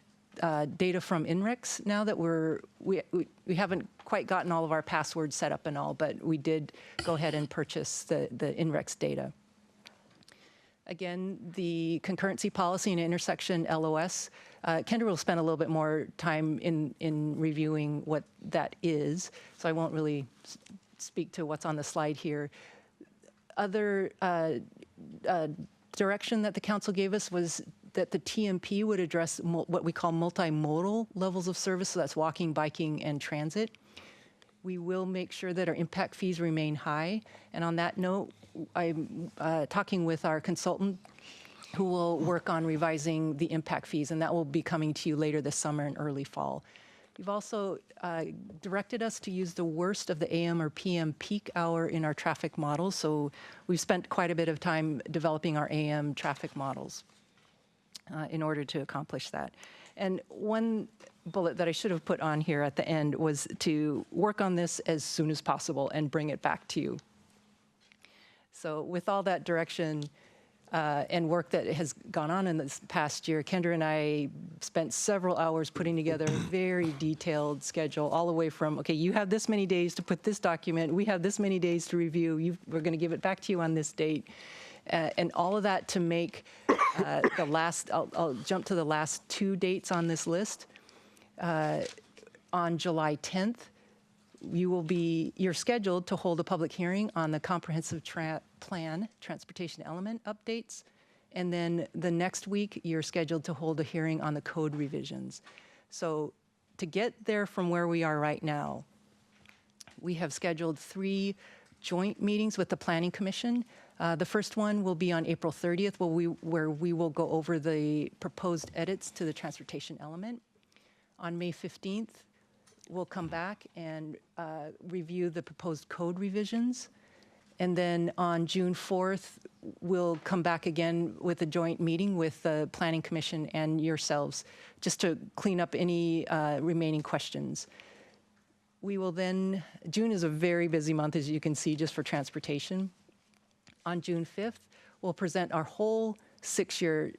data from INRIX now that we haven't quite gotten all of our passwords set up and all, but we did go ahead and purchase the INRIX data. Again, the concurrency policy and intersection LOS, Kendra will spend a little bit more time in reviewing what that is, so I won't really speak to what's on the slide here. Other direction that the council gave us was that the TMP would address what we call multimodal levels of service, so that's walking, biking, and transit. We will make sure that our impact fees remain high, and on that note, I'm talking with our consultant who will work on revising the impact fees, and that will be coming to you later this summer and early fall. You've also directed us to use the worst of the AM or PM peak hour in our traffic models, so we've spent quite a bit of time developing our AM traffic models in order to accomplish that. And one bullet that I should have put on here at the end was to work on this as soon as possible and bring it back to you. So with all that direction and work that has gone on in this past year, Kendra and I spent several hours putting together a very detailed schedule, all the way from, okay, you have this many days to put this document, we have this many days to review, we're going to give it back to you on this date. And all of that to make the last, I'll jump to the last 2 dates on this list. On July 10th, you're scheduled to hold a public hearing on the comprehensive plan transportation element updates. And then the next week, you're scheduled to hold a hearing on the code revisions. So to get there from where we are right now, we have scheduled 3 joint meetings with the Planning Commission. The first one will be on April 30th, where we will go over the proposed edits to the transportation element. On May 15th, we'll come back and review the proposed code revisions. And then on June 4th, we'll come back again with a joint meeting with the Planning Commission and yourselves, just to clean up any remaining questions. We will then, June is a very busy month, as you can see, just for transportation. On June 5th, we'll present our whole 6-year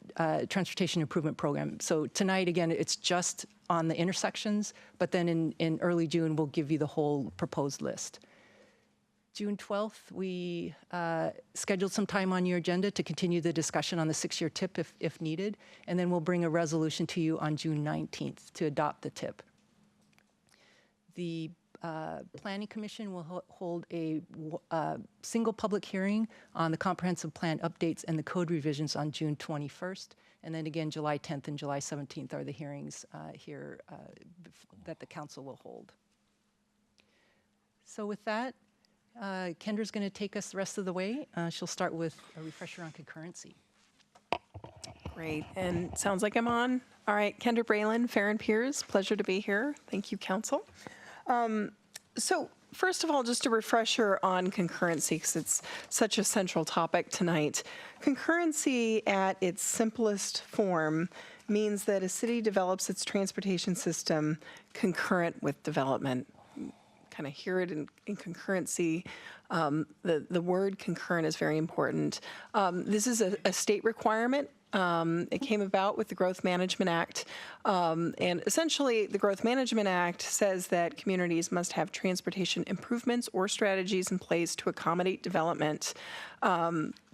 transportation improvement program. So tonight, again, it's just on the intersections, but then in early June, we'll give you the whole proposed list. June 12th, we scheduled some time on your agenda to continue the discussion on the 6-year tip if needed, and then we'll bring a resolution to you on June 19th to adopt the tip. The Planning Commission will hold a single public hearing on the comprehensive plan updates and the code revisions on June 21st. And then again, July 10th and July 17th are the hearings here that the council will hold. So with that, Kendra's going to take us the rest of the way. She'll start with a refresher on concurrency. Great, and sounds like I'm on. All right, Kendra Braylon, Fair and Peers, pleasure to be here. Thank you, Council. So first of all, just a refresher on concurrency, because it's such a central topic tonight. Concurrency at its simplest form means that a city develops its transportation system concurrent with development. Kind of hear it in concurrency. The word concurrent is very important. This is a state requirement. It came about with the Growth Management Act. And essentially, the Growth Management Act says that communities must have transportation improvements or strategies in place to accommodate development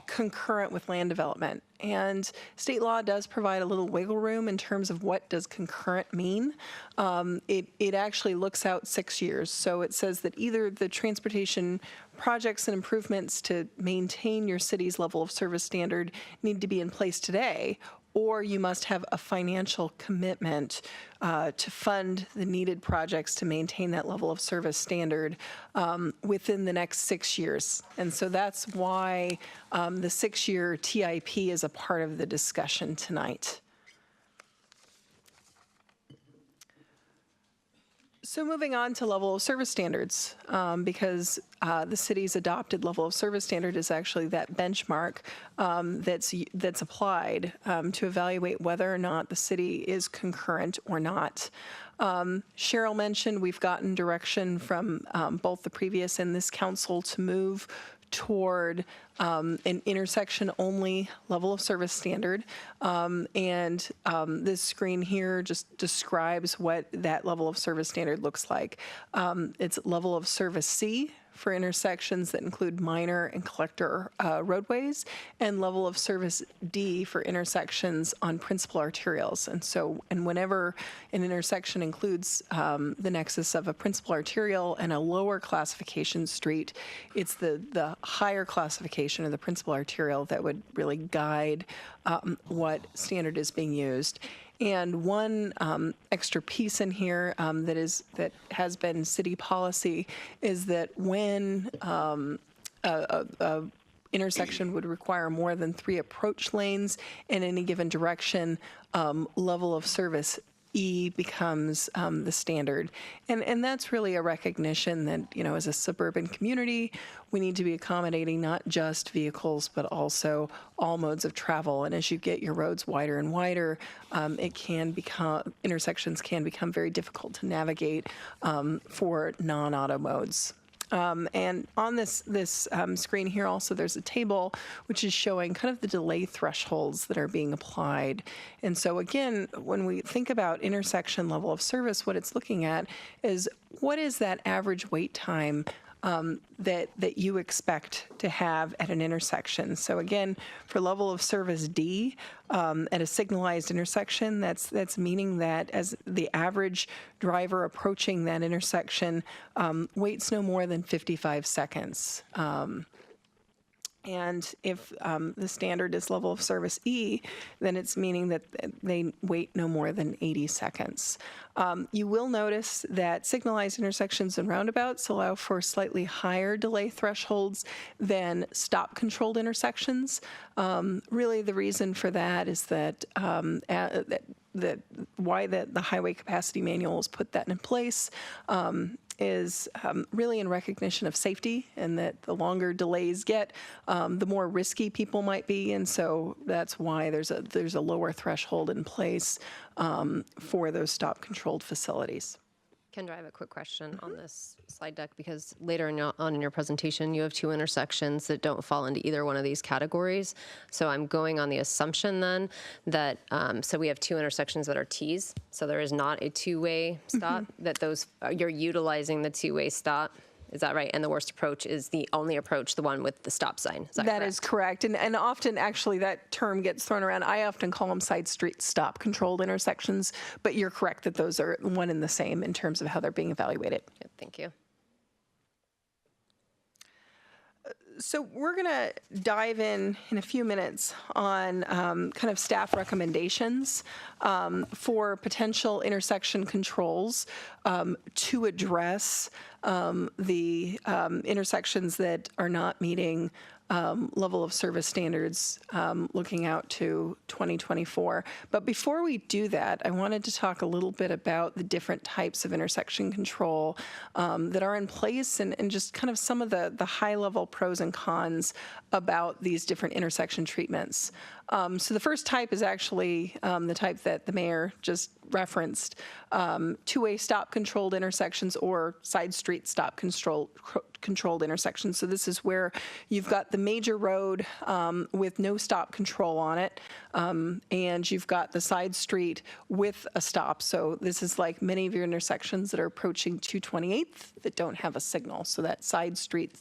concurrent with land development. And state law does provide a little wiggle room in terms of what does concurrent mean. It actually looks out 6 years. So it says that either the transportation projects and improvements to maintain your city's level of service standard need to be in place today, or you must have a financial commitment to fund the needed projects to maintain that level of service standard within the next 6 years. And so that's why the 6-year TIP is a part of the discussion tonight. So moving on to level of service standards, because the city's adopted level of service standard is actually that benchmark that's applied to evaluate whether or not the city is concurrent or not. Cheryl mentioned we've gotten direction from both the previous and this council to move toward an intersection-only level of service standard. This screen here just describes what that level of service standard looks like. It's level of service C for intersections that include minor and collector roadways, and level of service D for intersections on principal arterials. And whenever an intersection includes the nexus of a principal arterial and a lower classification street, it's the higher classification of the principal arterial that would really guide what standard is being used. And one extra piece in here that has been city policy is that when a intersection would require more than 3 approach lanes in any given direction, level of service E becomes the standard. And that's really a recognition that, as a suburban community, we need to be accommodating not just vehicles, but also all modes of travel. And as you get your roads wider and wider, intersections can become very difficult to navigate for non-auto modes. And on this screen here also, there's a table which is showing kind of the delay thresholds that are being applied. And so again, when we think about intersection level of service, what it's looking at is what is that average wait time that you expect to have at an intersection. So again, for level of service D, at a signalized intersection, that's meaning that as the average driver approaching that intersection waits no more than 55 seconds. And if the standard is level of service E, then it's meaning that they wait no more than 80 seconds. You will notice that signalized intersections and roundabouts allow for slightly higher delay thresholds than stop-controlled intersections. Really, the reason for that is that why the highway capacity manual has put that in place is really in recognition of safety, and that the longer delays get, the more risky people might be, and so that's why there's a lower threshold in place for those stop-controlled facilities. Kendra, I have a quick question on this slide deck, because later on in your presentation, you have 2 intersections that don't fall into either one of these categories. So I'm going on the assumption then that, so we have 2 intersections that are Ts, so there is not a 2-way stop, that you're utilizing the 2-way stop. Is that right? And the worst approach is the only approach, the one with the stop sign. Is that correct? That is correct. And often, actually, that term gets thrown around. I often call them side street stop controlled intersections, but you're correct that those are one and the same in terms of how they're being evaluated. Good, thank you. So we're going to dive in a few minutes on kind of staff recommendations for potential intersection controls to address the intersections that are not meeting level of service standards looking out to 2024. But before we do that, I wanted to talk a little bit about the different types of intersection control that are in place and just kind of some of the high-level pros and cons about these different intersection treatments. So the first type is actually the type that the mayor just referenced, two-way stop controlled intersections or side street stop controlled intersections. So this is where you've got the major road with no stop control on it, and you've got the side street with a stop. So this is like many of your intersections that are approaching 228th that don't have a signal. So that side street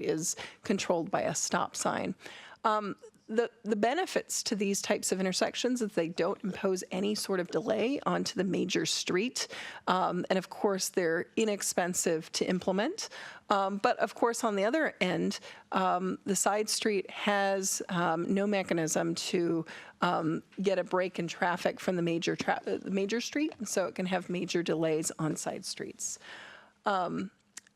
is controlled by a stop sign. The benefits to these types of intersections is they don't impose any sort of delay onto the major street. And of course, they're inexpensive to implement. But of course, on the other end, the side street has no mechanism to get a break in traffic from the major street. So it can have major delays on side streets.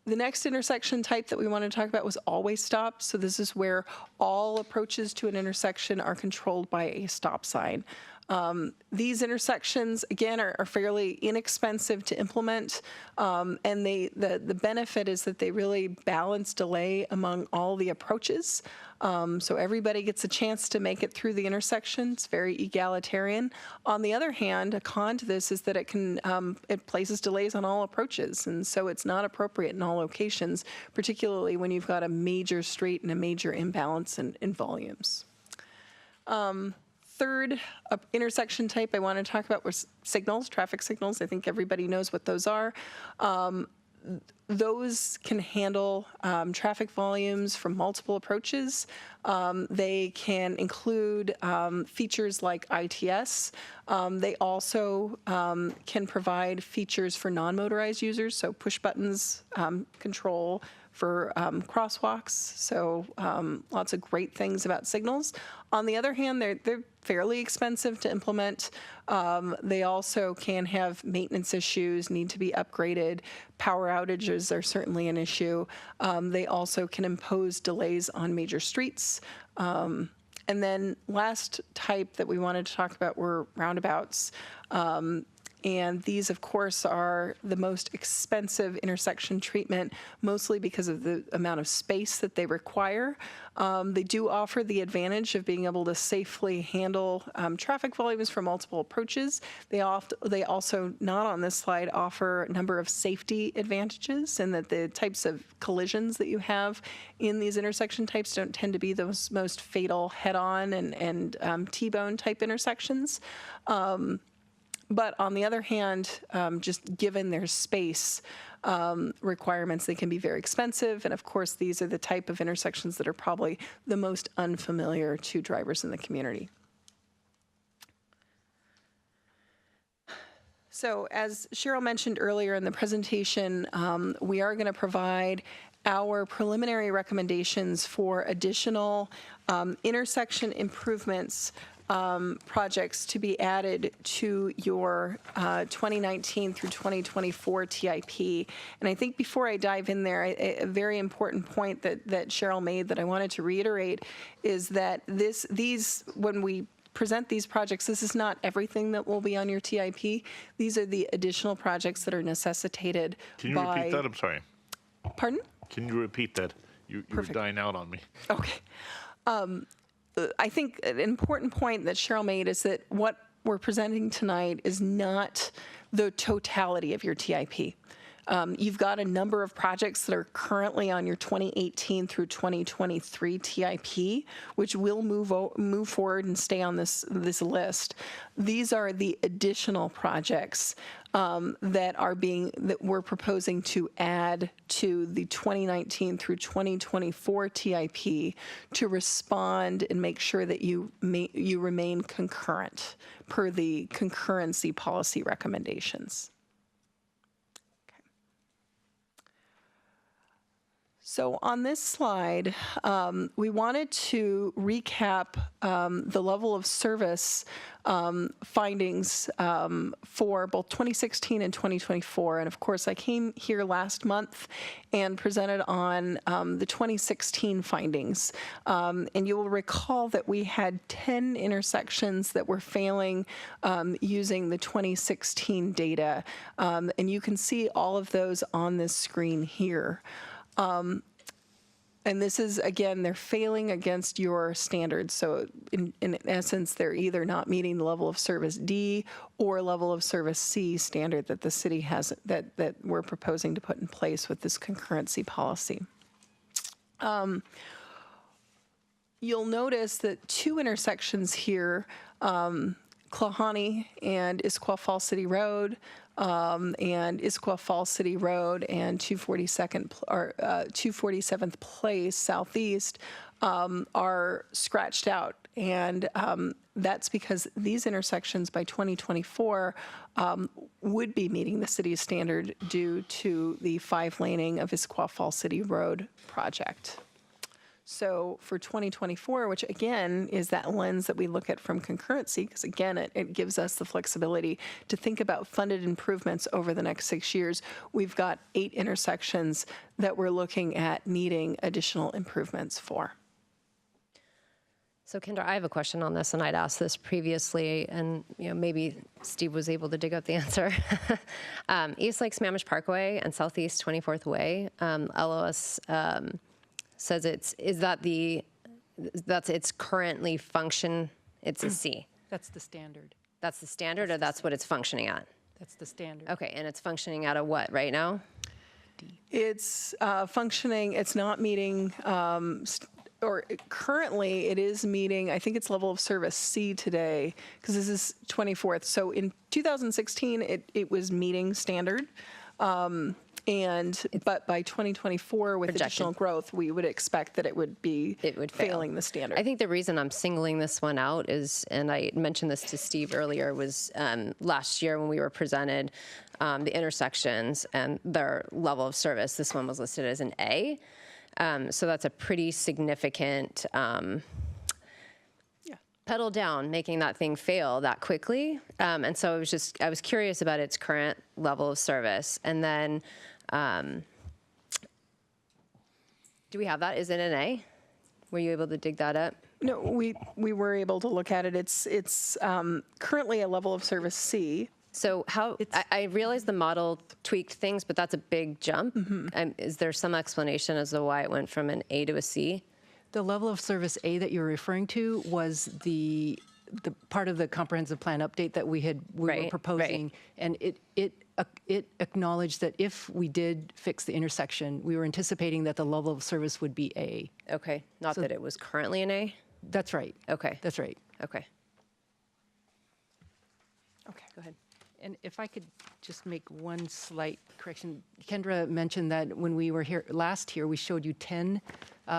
The next intersection type that we want to talk about was always stop. So this is where all approaches to an intersection are controlled by a stop sign. These intersections, again, are fairly inexpensive to implement, and the benefit is that they really balance delay among all the approaches. So everybody gets a chance to make it through the intersection. It's very egalitarian. On the other hand, a con to this is that it places delays on all approaches, and so it's not appropriate in all locations, particularly when you've got a major street and a major imbalance in volumes. Third intersection type I want to talk about was signals, traffic signals. I think everybody knows what those are. Those can handle traffic volumes from multiple approaches. They can include features like ITS. They also can provide features for non-motorized users, so push buttons control for crosswalks. So lots of great things about signals. On the other hand, they're fairly expensive to implement. They also can have maintenance issues, need to be upgraded. Power outages are certainly an issue. They also can impose delays on major streets. And then last type that we wanted to talk about were roundabouts. And these, of course, are the most expensive intersection treatment, mostly because of the amount of space that they require. They do offer the advantage of being able to safely handle traffic volumes from multiple approaches. They also, not on this slide, offer a number of safety advantages, and that the types of collisions that you have in these intersection types don't tend to be those most fatal head-on and T-bone type intersections. But on the other hand, just given their space requirements, they can be very expensive. And of course, these are the type of intersections that are probably the most unfamiliar to drivers in the community. So as Cheryl mentioned earlier in the presentation, we are going to provide our preliminary recommendations for additional intersection improvements projects to be added to your 2019 through 2024 TIP. And I think before I dive in there, a very important point that Cheryl made that I wanted to reiterate is that when we present these projects, this is not everything that will be on your TIP. These are the additional projects that are necessitated by... Can you repeat that? I'm sorry. Pardon? Can you repeat that? You were dying out on me. Okay. I think an important point that Cheryl made is that what we're presenting tonight is not the totality of your TIP. You've got a number of projects that are currently on your 2018 through 2023 TIP, which will move forward and stay on this list. These are the additional projects that we're proposing to add to the 2019 through 2024 TIP to respond and make sure that you remain concurrent per the concurrency policy recommendations. So on this slide, we wanted to recap the level of service findings for both 2016 and 2024. And of course, I came here last month and presented on the 2016 findings. And you will recall that we had 10 intersections that were failing using the 2016 data. And you can see all of those on this screen here. And this is, again, they're failing against your standards. So in essence, they're either not meeting the level of service D or level of service C standard that the city has, that we're proposing to put in place with this concurrency policy. You'll notice that two intersections here, Klahani and Issaquah Falls City Road, and Issaquah Falls City Road and 247th Place Southeast are scratched out. And that's because these intersections by 2024 would be meeting the city's standard due to the 5-laning of Issaquah Falls City Road project. So for 2024, which again is that lens that we look at from concurrency, because again, it gives us the flexibility to think about funded improvements over the next 6 years. We've got 8 intersections that we're looking at needing additional improvements for. So Kendra, I have a question on this, and I'd asked this previously, and maybe Steve was able to dig up the answer. East Lake Sammamish Parkway and Southeast 24th Way, LOS says it's currently function, it's a C. That's the standard. That's the standard, or that's what it's functioning at? That's the standard. Okay, and it's functioning at a what right now? It's functioning, it's not meeting, or currently it is meeting, I think it's level of service C today, because this is 24th. So in 2016, it was meeting standard. But by 2024, with additional growth, we would expect that it would failing the standard. I think the reason I'm singling this one out is, and I mentioned this to Steve earlier, was last year when we were presented the intersections and their level of service. This one was listed as an A. So that's a pretty significant pedal down, making that thing fail that quickly. And so I was curious about its current level of service. And then, do we have that? Is it an A? Were you able to dig that up? No, we were able to look at it. It's currently a level of service C. So I realize the model tweaked things, but that's a big jump. Is there some explanation as to why it went from an A to a C? The level of service A that you're referring to was the part of the comprehensive plan update that we were proposing, and it acknowledged that if we did fix the intersection, we were anticipating that the level of service would be A. Okay, not that it was currently an A? That's right. Okay. That's right. Okay. Okay. Go ahead. And if I could just make one slight correction. Kendra mentioned that when we were here last year, we showed you 10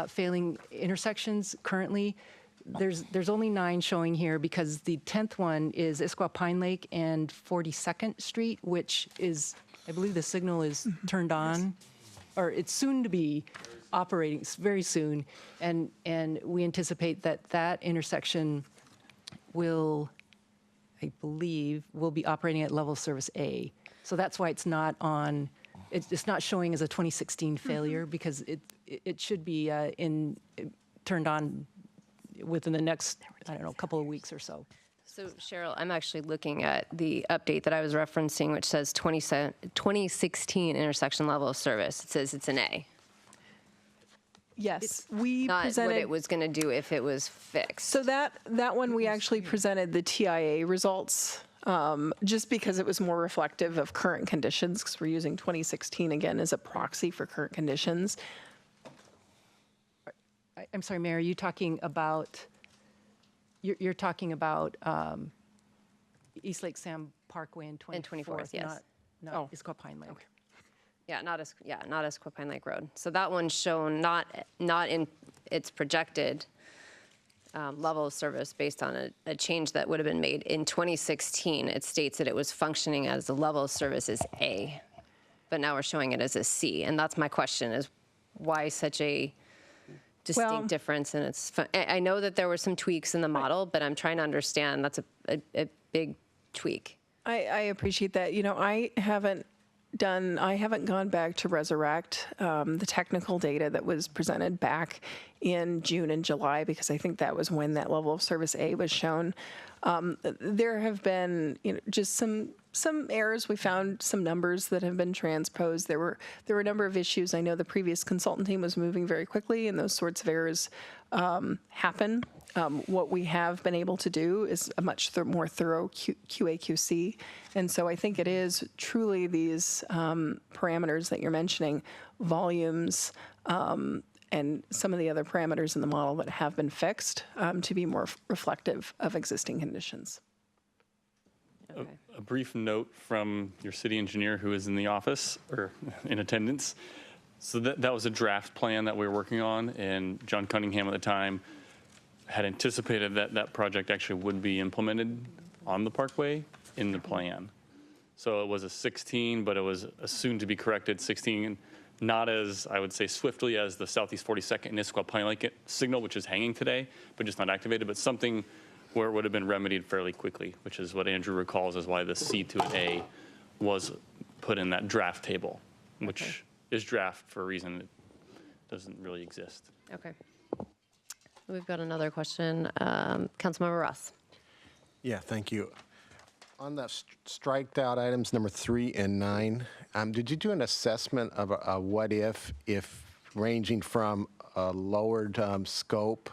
failing intersections. Currently, there's only 9 showing here because the 10th one is Issaquah Pine Lake and 42nd Street, which is, I believe the signal is turned on, or it's soon to be operating very soon. And we anticipate that intersection will, I believe, will be operating at level service A. So that's why it's not on, it's not showing as a 2016 failure because it should be turned on within the next, I don't know, couple of weeks or so. So Cheryl, I'm actually looking at the update that I was referencing, which says 2016 intersection level of service. It says it's an A. Yes, we Not presented what it was going to do if it was fixed. So that one we actually presented the TIA results just because it was more reflective of current conditions, because we're using 2016 again as a proxy for current conditions. I'm sorry, Mayor, are you talking about, you're talking about East Lake Sam Parkway and 24th, yes. not Issaquah Pine Lake. Okay. Yeah, not Issaquah Pine Lake Road. So that one's shown not in its projected level of service based on a change that would have been made in 2016. It states that it was functioning as the level of service is A, but now we're showing it as a C. And that's my question is, why such a distinct difference? And I know that there were some tweaks in the model, but I'm trying to understand. That's a big tweak. I appreciate that. You know, I haven't gone back to resurrect the technical data that was presented back in June and July, because I think that was when that level of service A was shown. There have been, just some errors. We found some numbers that have been transposed. There were a number of issues. I know the previous consultant team was moving very quickly, and those sorts of errors happen. What we have been able to do is a much more thorough QA/QC, and so I think it is truly these parameters that you're mentioning, volumes, and some of the other parameters in the model that have been fixed to be more reflective of existing conditions. Okay. A brief note from your city engineer who is in the office or in attendance. So that was a draft plan that we were working on, and John Cunningham at the time had anticipated that that project actually would be implemented on the Parkway in the plan. So it was a 16, but it was a soon to be corrected 16, not as, I would say, swiftly as the Southeast 42nd and Issaquah Pine Lake signal, which is hanging today, but just not activated, but something where it would have been remedied fairly quickly, which is what Andrew recalls as why the C to an A was put in that draft table, which is draft for a reason it doesn't really exist. Okay. We've got another question. Councilmember Ross. Yeah, thank you. On the striked out items number 3 and 9, did you do an assessment of a what if ranging from a lowered scope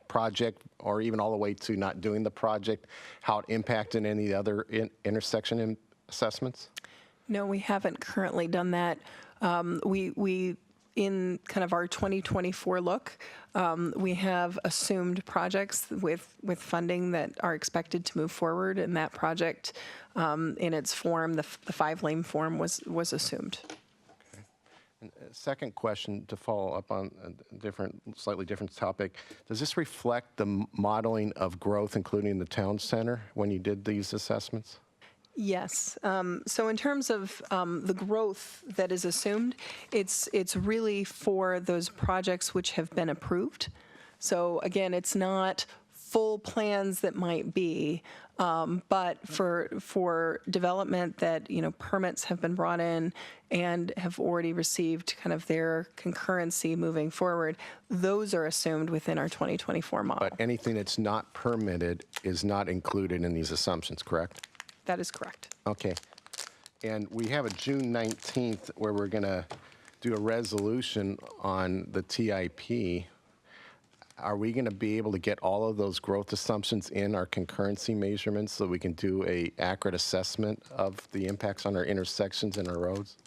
project or even all the way to not doing the project, how it impacted any of the other intersection assessments? No, we haven't currently done that. We in kind of our 2024 look, we have assumed projects with funding that are expected to move forward, and that project in its form, the 5-lane form, was assumed. Okay. And second question to follow up on a slightly different topic. Does this reflect the modeling of growth, including the town center, when you did these assessments? Yes. So in terms of the growth that is assumed, it's really for those projects which have been approved. So again, it's not full plans that might be, but for development that, permits have been brought in and have already received kind of their concurrency moving forward, those are assumed within our 2024 model. But anything that's not permitted is not included in these assumptions, correct? That is correct. Okay. And we have a June 19th where we're going to do a resolution on the TIP. Are we going to be able to get all of those growth assumptions in our concurrency measurements so we can do a accurate assessment of the impacts on our intersections and our roads?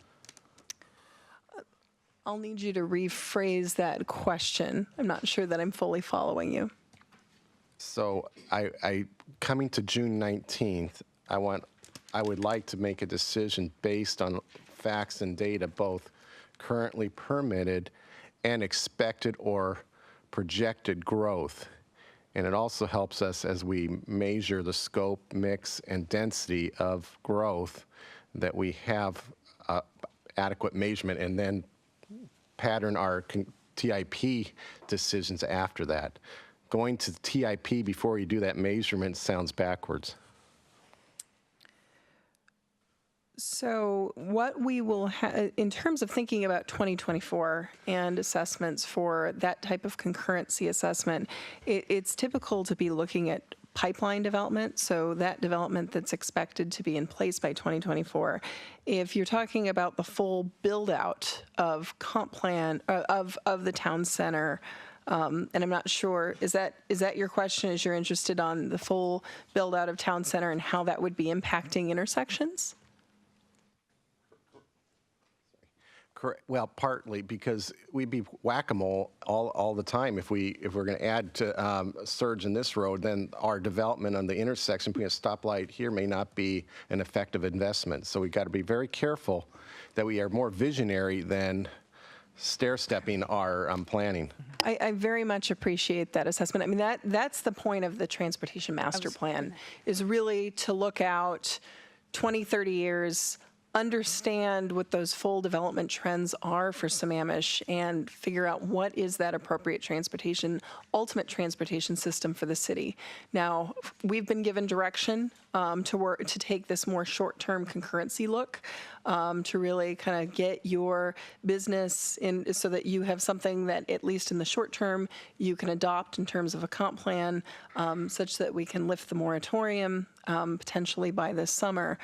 I'll need you to rephrase that question. I'm not sure that I'm fully following you. So I coming to June 19th, I would like to make a decision based on facts and data, both currently permitted and expected or projected growth. And it also helps us as we measure the scope, mix, and density of growth that we have adequate measurement and then pattern our TIP decisions after that. Going to TIP before you do that measurement sounds backwards. So what we will have, in terms of thinking about 2024 and assessments for that type of concurrency assessment, it's typical to be looking at pipeline development, so that development that's expected to be in place by 2024. If you're talking about the full build-out of comp plan, of the town center, and I'm not sure, is that your question, is you're interested on the full build-out of town center and how that would be impacting intersections? Correct. Well, partly because we'd be whack-a-mole all the time. If we're going to add to a surge in this road, then our development on the intersection, putting a stoplight here may not be an effective investment. So we've got to be very careful that we are more visionary than stair-stepping our planning. I very much appreciate that assessment. I mean, that's the point of the Transportation Master Plan, is really to look out 20, 30 years, understand what those full development trends are for Sammamish and figure out what is that appropriate transportation, ultimate transportation system for the city. Now, we've been given direction to take this more short-term concurrency look, to really kind of get your business in so that you have something that, at least in the short term, you can adopt in terms of a comp plan, such that we can lift the moratorium potentially by this summer.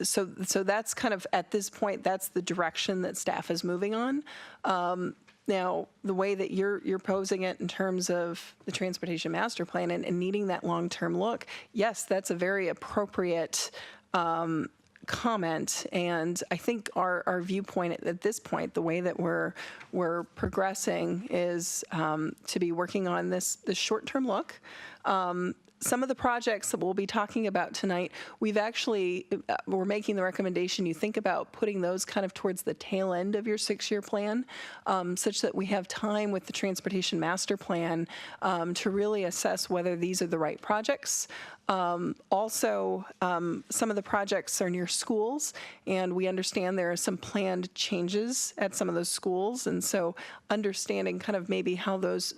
So that's kind of, at this point, that's the direction that staff is moving on. Now, the way that you're posing it in terms of the transportation master plan and needing that long-term look, yes, that's a very appropriate comment. And I think our viewpoint at this point, the way that we're progressing, is to be working on this short-term look. Some of the projects that we'll be talking about tonight, we're making the recommendation you think about putting those kind of towards the tail end of your 6-year plan, such that we have time with the transportation master plan to really assess whether these are the right projects. Also, some of the projects are near schools, and we understand there are some planned changes at some of those schools, and so understanding kind of maybe how those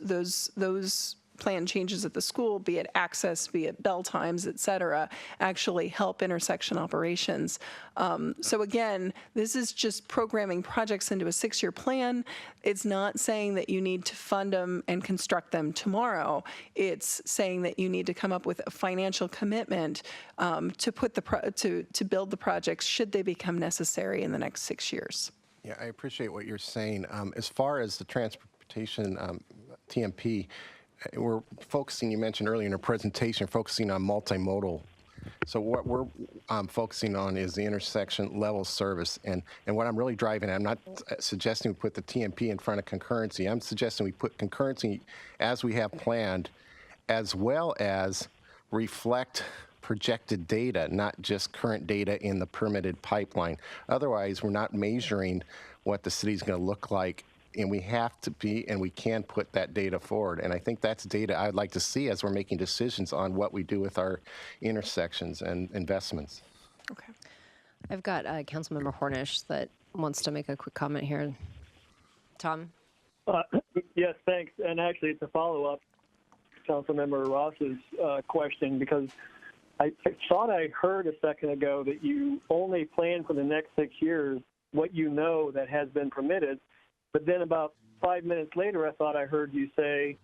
plan changes at the school, be it access, be it bell times, et cetera, actually help intersection operations. So again, this is just programming projects into a 6-year plan. It's not saying that you need to fund them and construct them tomorrow. It's saying that you need to come up with a financial commitment to put to build the projects should they become necessary in the next 6 years. Yeah, I appreciate what you're saying. As far as the transportation TMP, we're focusing, you mentioned earlier in your presentation, focusing on multimodal. So what we're focusing on is the intersection level service. And what I'm really driving at, I'm not suggesting we put the TMP in front of concurrency. I'm suggesting we put concurrency as we have planned, as well as reflect projected data, not just current data in the permitted pipeline. Otherwise, we're not measuring what the city's going to look like. And we have to be, and we can put that data forward. And I think that's data I'd like to see as we're making decisions on what we do with our intersections and investments. Okay. I've got Councilmember Hornish that wants to make a quick comment here. Tom? Yes, thanks. And actually, it's a follow-up to Councilmember Ross's question, because I thought I heard a second ago that you only plan for the next 6 years what you know that has been permitted. But then about 5 minutes later, I thought I heard you say,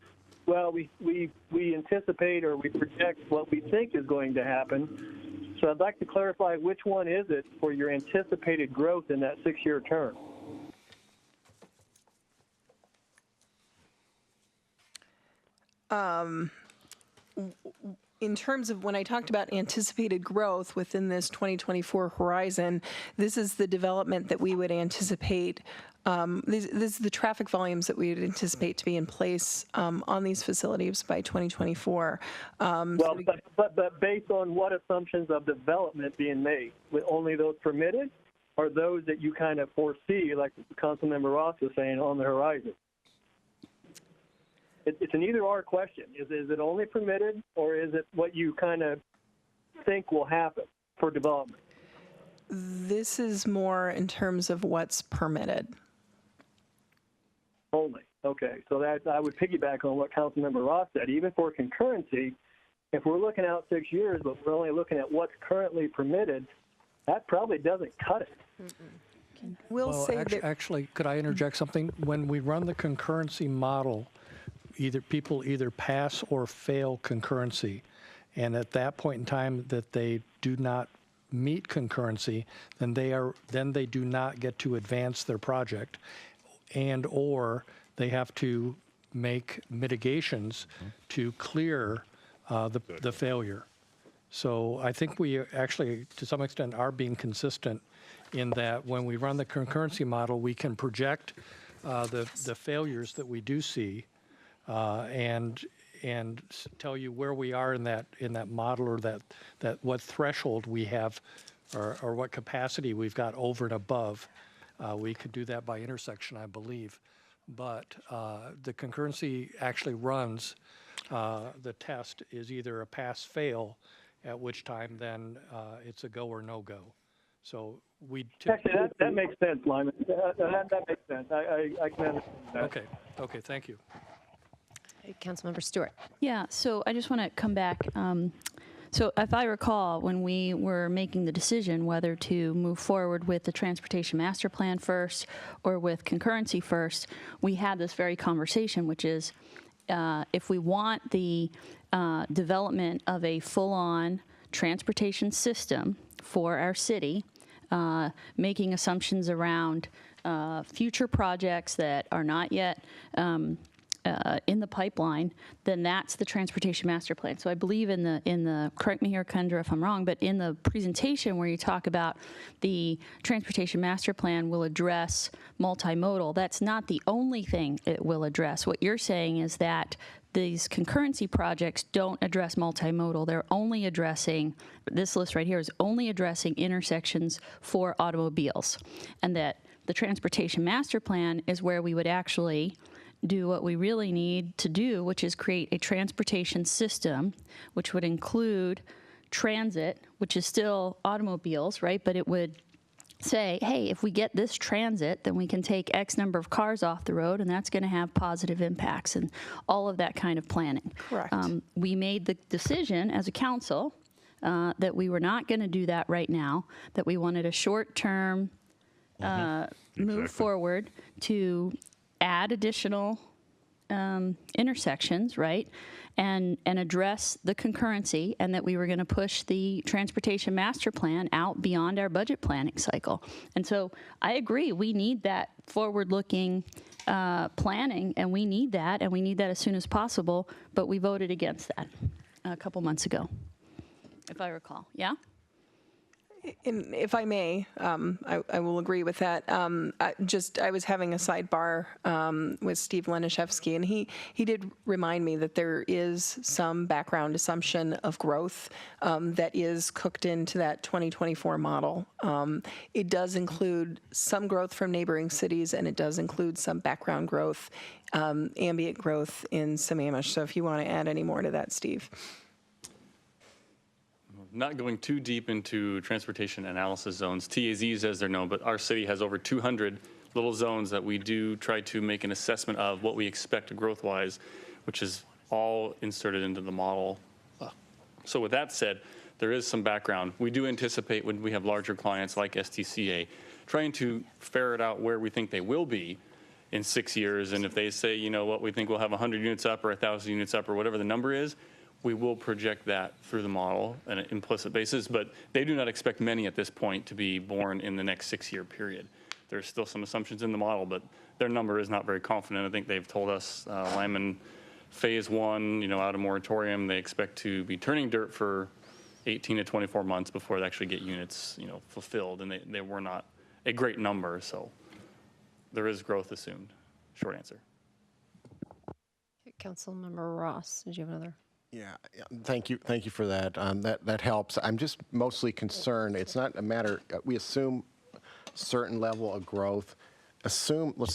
well, we anticipate or we project what we think is going to happen. So I'd like to clarify, which one is it for your anticipated growth in that 6-year term? In terms of when I talked about anticipated growth within this 2024 horizon, this is the development that we would anticipate. This is the traffic volumes that we would anticipate to be in place on these facilities by 2024. But based on what assumptions of development being made? With only those permitted, or those that you kind of foresee, like Councilmember Ross was saying, on the horizon? It's an either-or question. Is it only permitted, or is it what you kind of think will happen for development? This is more in terms of what's permitted. Only. Okay. So that I would piggyback on what Councilmember Ross said. Even for concurrency, if we're looking out 6 years, but we're only looking at what's currently permitted, that probably doesn't cut it. Actually, could I interject something? When we run the concurrency model, people either pass or fail concurrency, and at that point in time that they do not meet concurrency, then they do not get to advance their project, and or they have to make mitigations to clear the failure. So I think we actually, to some extent, are being consistent in that when we run the concurrency model, we can project the failures that we do see, and tell you where we are in that model, or that what threshold we have, or what capacity we've got over and above. We could do that by intersection, I believe, but the concurrency actually runs. The test is either a pass-fail, at which time then it's a go or no go. So we Actually, that makes sense, Lyman. That makes sense. I can understand that. Okay, thank you. Councilmember Stewart. Yeah, so I just want to come back. So if I recall, when we were making the decision whether to move forward with the Transportation Master Plan first or with concurrency first, we had this very conversation, which is if we want the development of a full-on transportation system for our city, making assumptions around future projects that are not yet in the pipeline, then that's the Transportation Master Plan. So I believe in the correct me here, Kendra, if I'm wrong, but in the presentation where you talk about the Transportation Master Plan will address multimodal, that's not the only thing it will address. What you're saying is that these concurrency projects don't address multimodal. They're only addressing, this list right here is only addressing intersections for automobiles. And that the Transportation Master Plan is where we would actually do what we really need to do, which is create a transportation system, which would include transit, which is still automobiles, right? But it would say, hey, if we get this transit, then we can take X number of cars off the road, and that's going to have positive impacts and all of that kind of planning. Correct. We made the decision as a council that we were not going to do that right now, that we wanted a short-term move forward to add additional intersections, right, and address the concurrency, and that we were going to push the Transportation Master Plan out beyond our budget planning cycle. And so I agree, we need that forward-looking planning, and we need that as soon as possible, but we voted against that a couple months ago, if I recall. Yeah? And if I may, I will agree with that. I was having a sidebar with Steve Lenishevsky, and he did remind me that there is some background assumption of growth that is cooked into that 2024 model. It does include some growth from neighboring cities, and it does include some background growth, ambient growth in Sammamish. So if you want to add any more to that, Steve. Not going too deep into transportation analysis zones, TAZs as they're known, but our city has over 200 little zones that we do try to make an assessment of what we expect growth-wise, which is all inserted into the model. So with that said, there is some background. We do anticipate when we have larger clients like STCA, trying to ferret out where we think they will be in 6 years. And if they say, you know what, we think we'll have 100 units up or 1,000 units up or whatever the number is, we will project that through the model on an implicit basis, but they do not expect many at this point to be born in the next 6-year period. There's still some assumptions in the model, but their number is not very confident. I think they've told us Lyman phase 1, out of moratorium, they expect to be turning dirt for 18 to 24 months before they actually get units, fulfilled, and they were not a great number, so there is growth assumed. Short answer. Councilmember Ross, did you have another? Yeah, thank you for that. That helps. I'm just mostly concerned. It's not a matter. We assume a certain level of growth. Let's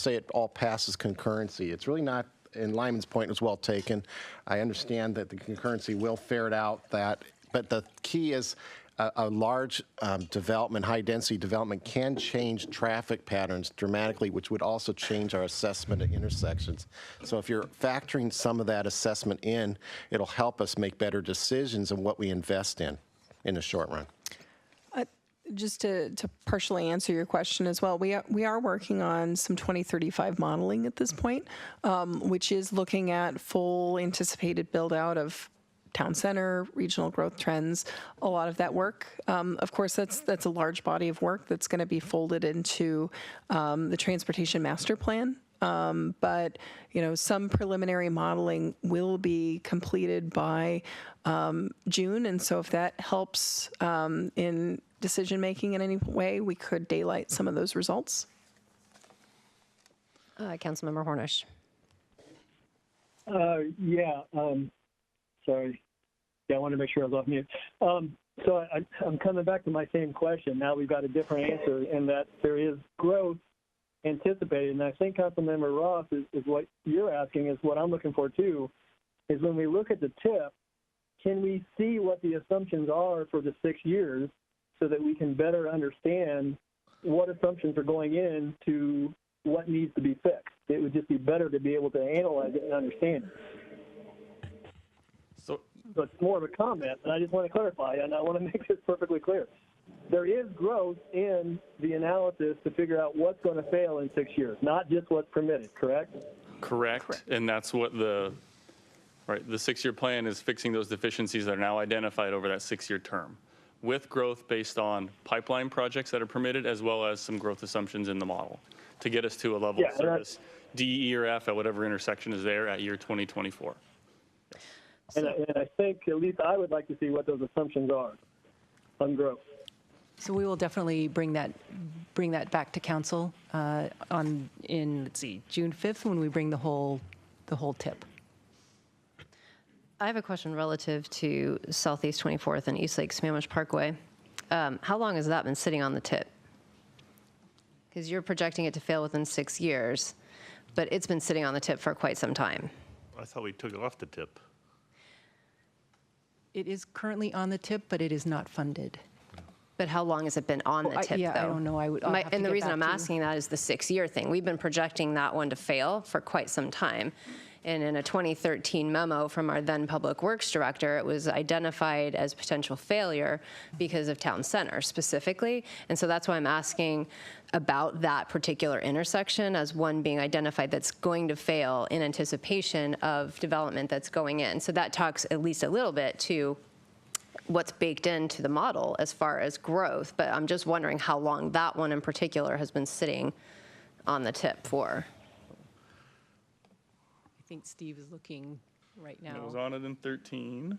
say it all passes concurrency. It's really not. And Lyman's point was well taken. I understand that the concurrency will ferret out that, but the key is a large development, high-density development, can change traffic patterns dramatically, which would also change our assessment at intersections. So if you're factoring some of that assessment in, it'll help us make better decisions on what we invest in the short run. Just to partially answer your question as well, we are working on some 2035 modeling at this point, which is looking at full anticipated build-out of town center, regional growth trends, a lot of that work. Of course, that's a large body of work that's going to be folded into the Transportation Master Plan. But some preliminary modeling will be completed by June, and so if that helps in decision making in any way, we could daylight some of those results. Councilmember Hornish. Sorry. Yeah, I want to make sure I was off mute. So I'm coming back to my same question. Now we've got a different answer in that there is growth anticipated. And I think Councilmember Ross is what you're asking is what I'm looking for too, is when we look at the TIP, can we see what the assumptions are for the 6 years so that we can better understand what assumptions are going into what needs to be fixed. It would just be better to be able to analyze it and understand it. So it's more of a comment, and I just want to clarify, and I want to make this perfectly clear. There is growth in the analysis to figure out what's going to fail in 6 years, not just what's permitted, correct? Correct. And that's what the 6-year plan is, fixing those deficiencies that are now identified over that 6-year term, with growth based on pipeline projects that are permitted, as well as some growth assumptions in the model to get us to a level of service D, E, or F at whatever intersection is there at year 2024. And I think, at least I would like to see what those assumptions are on growth. So we will definitely bring that back to council in June 5th when we bring the whole tip. I have a question relative to Southeast 24th and East Lake Sammamish Parkway. How long has that been sitting on the tip? Because you're projecting it to fail within 6 years, but it's been sitting on the tip for quite some time. I thought we took it off the tip. It is currently on the tip, but it is not funded. But how long has it been on the tip, though? I don't know. And the reason I'm asking that is the 6-year thing. We've been projecting that one to fail for quite some time. And in a 2013 memo from our then Public Works Director, it was identified as potential failure because of town center specifically. And so that's why I'm asking about that particular intersection as one being identified that's going to fail in anticipation of development that's going in. So that talks at least a little bit to what's baked into the model as far as growth. But I'm just wondering how long that one in particular has been sitting on the tip for. I think Steve is looking right now. And it was on it in 13.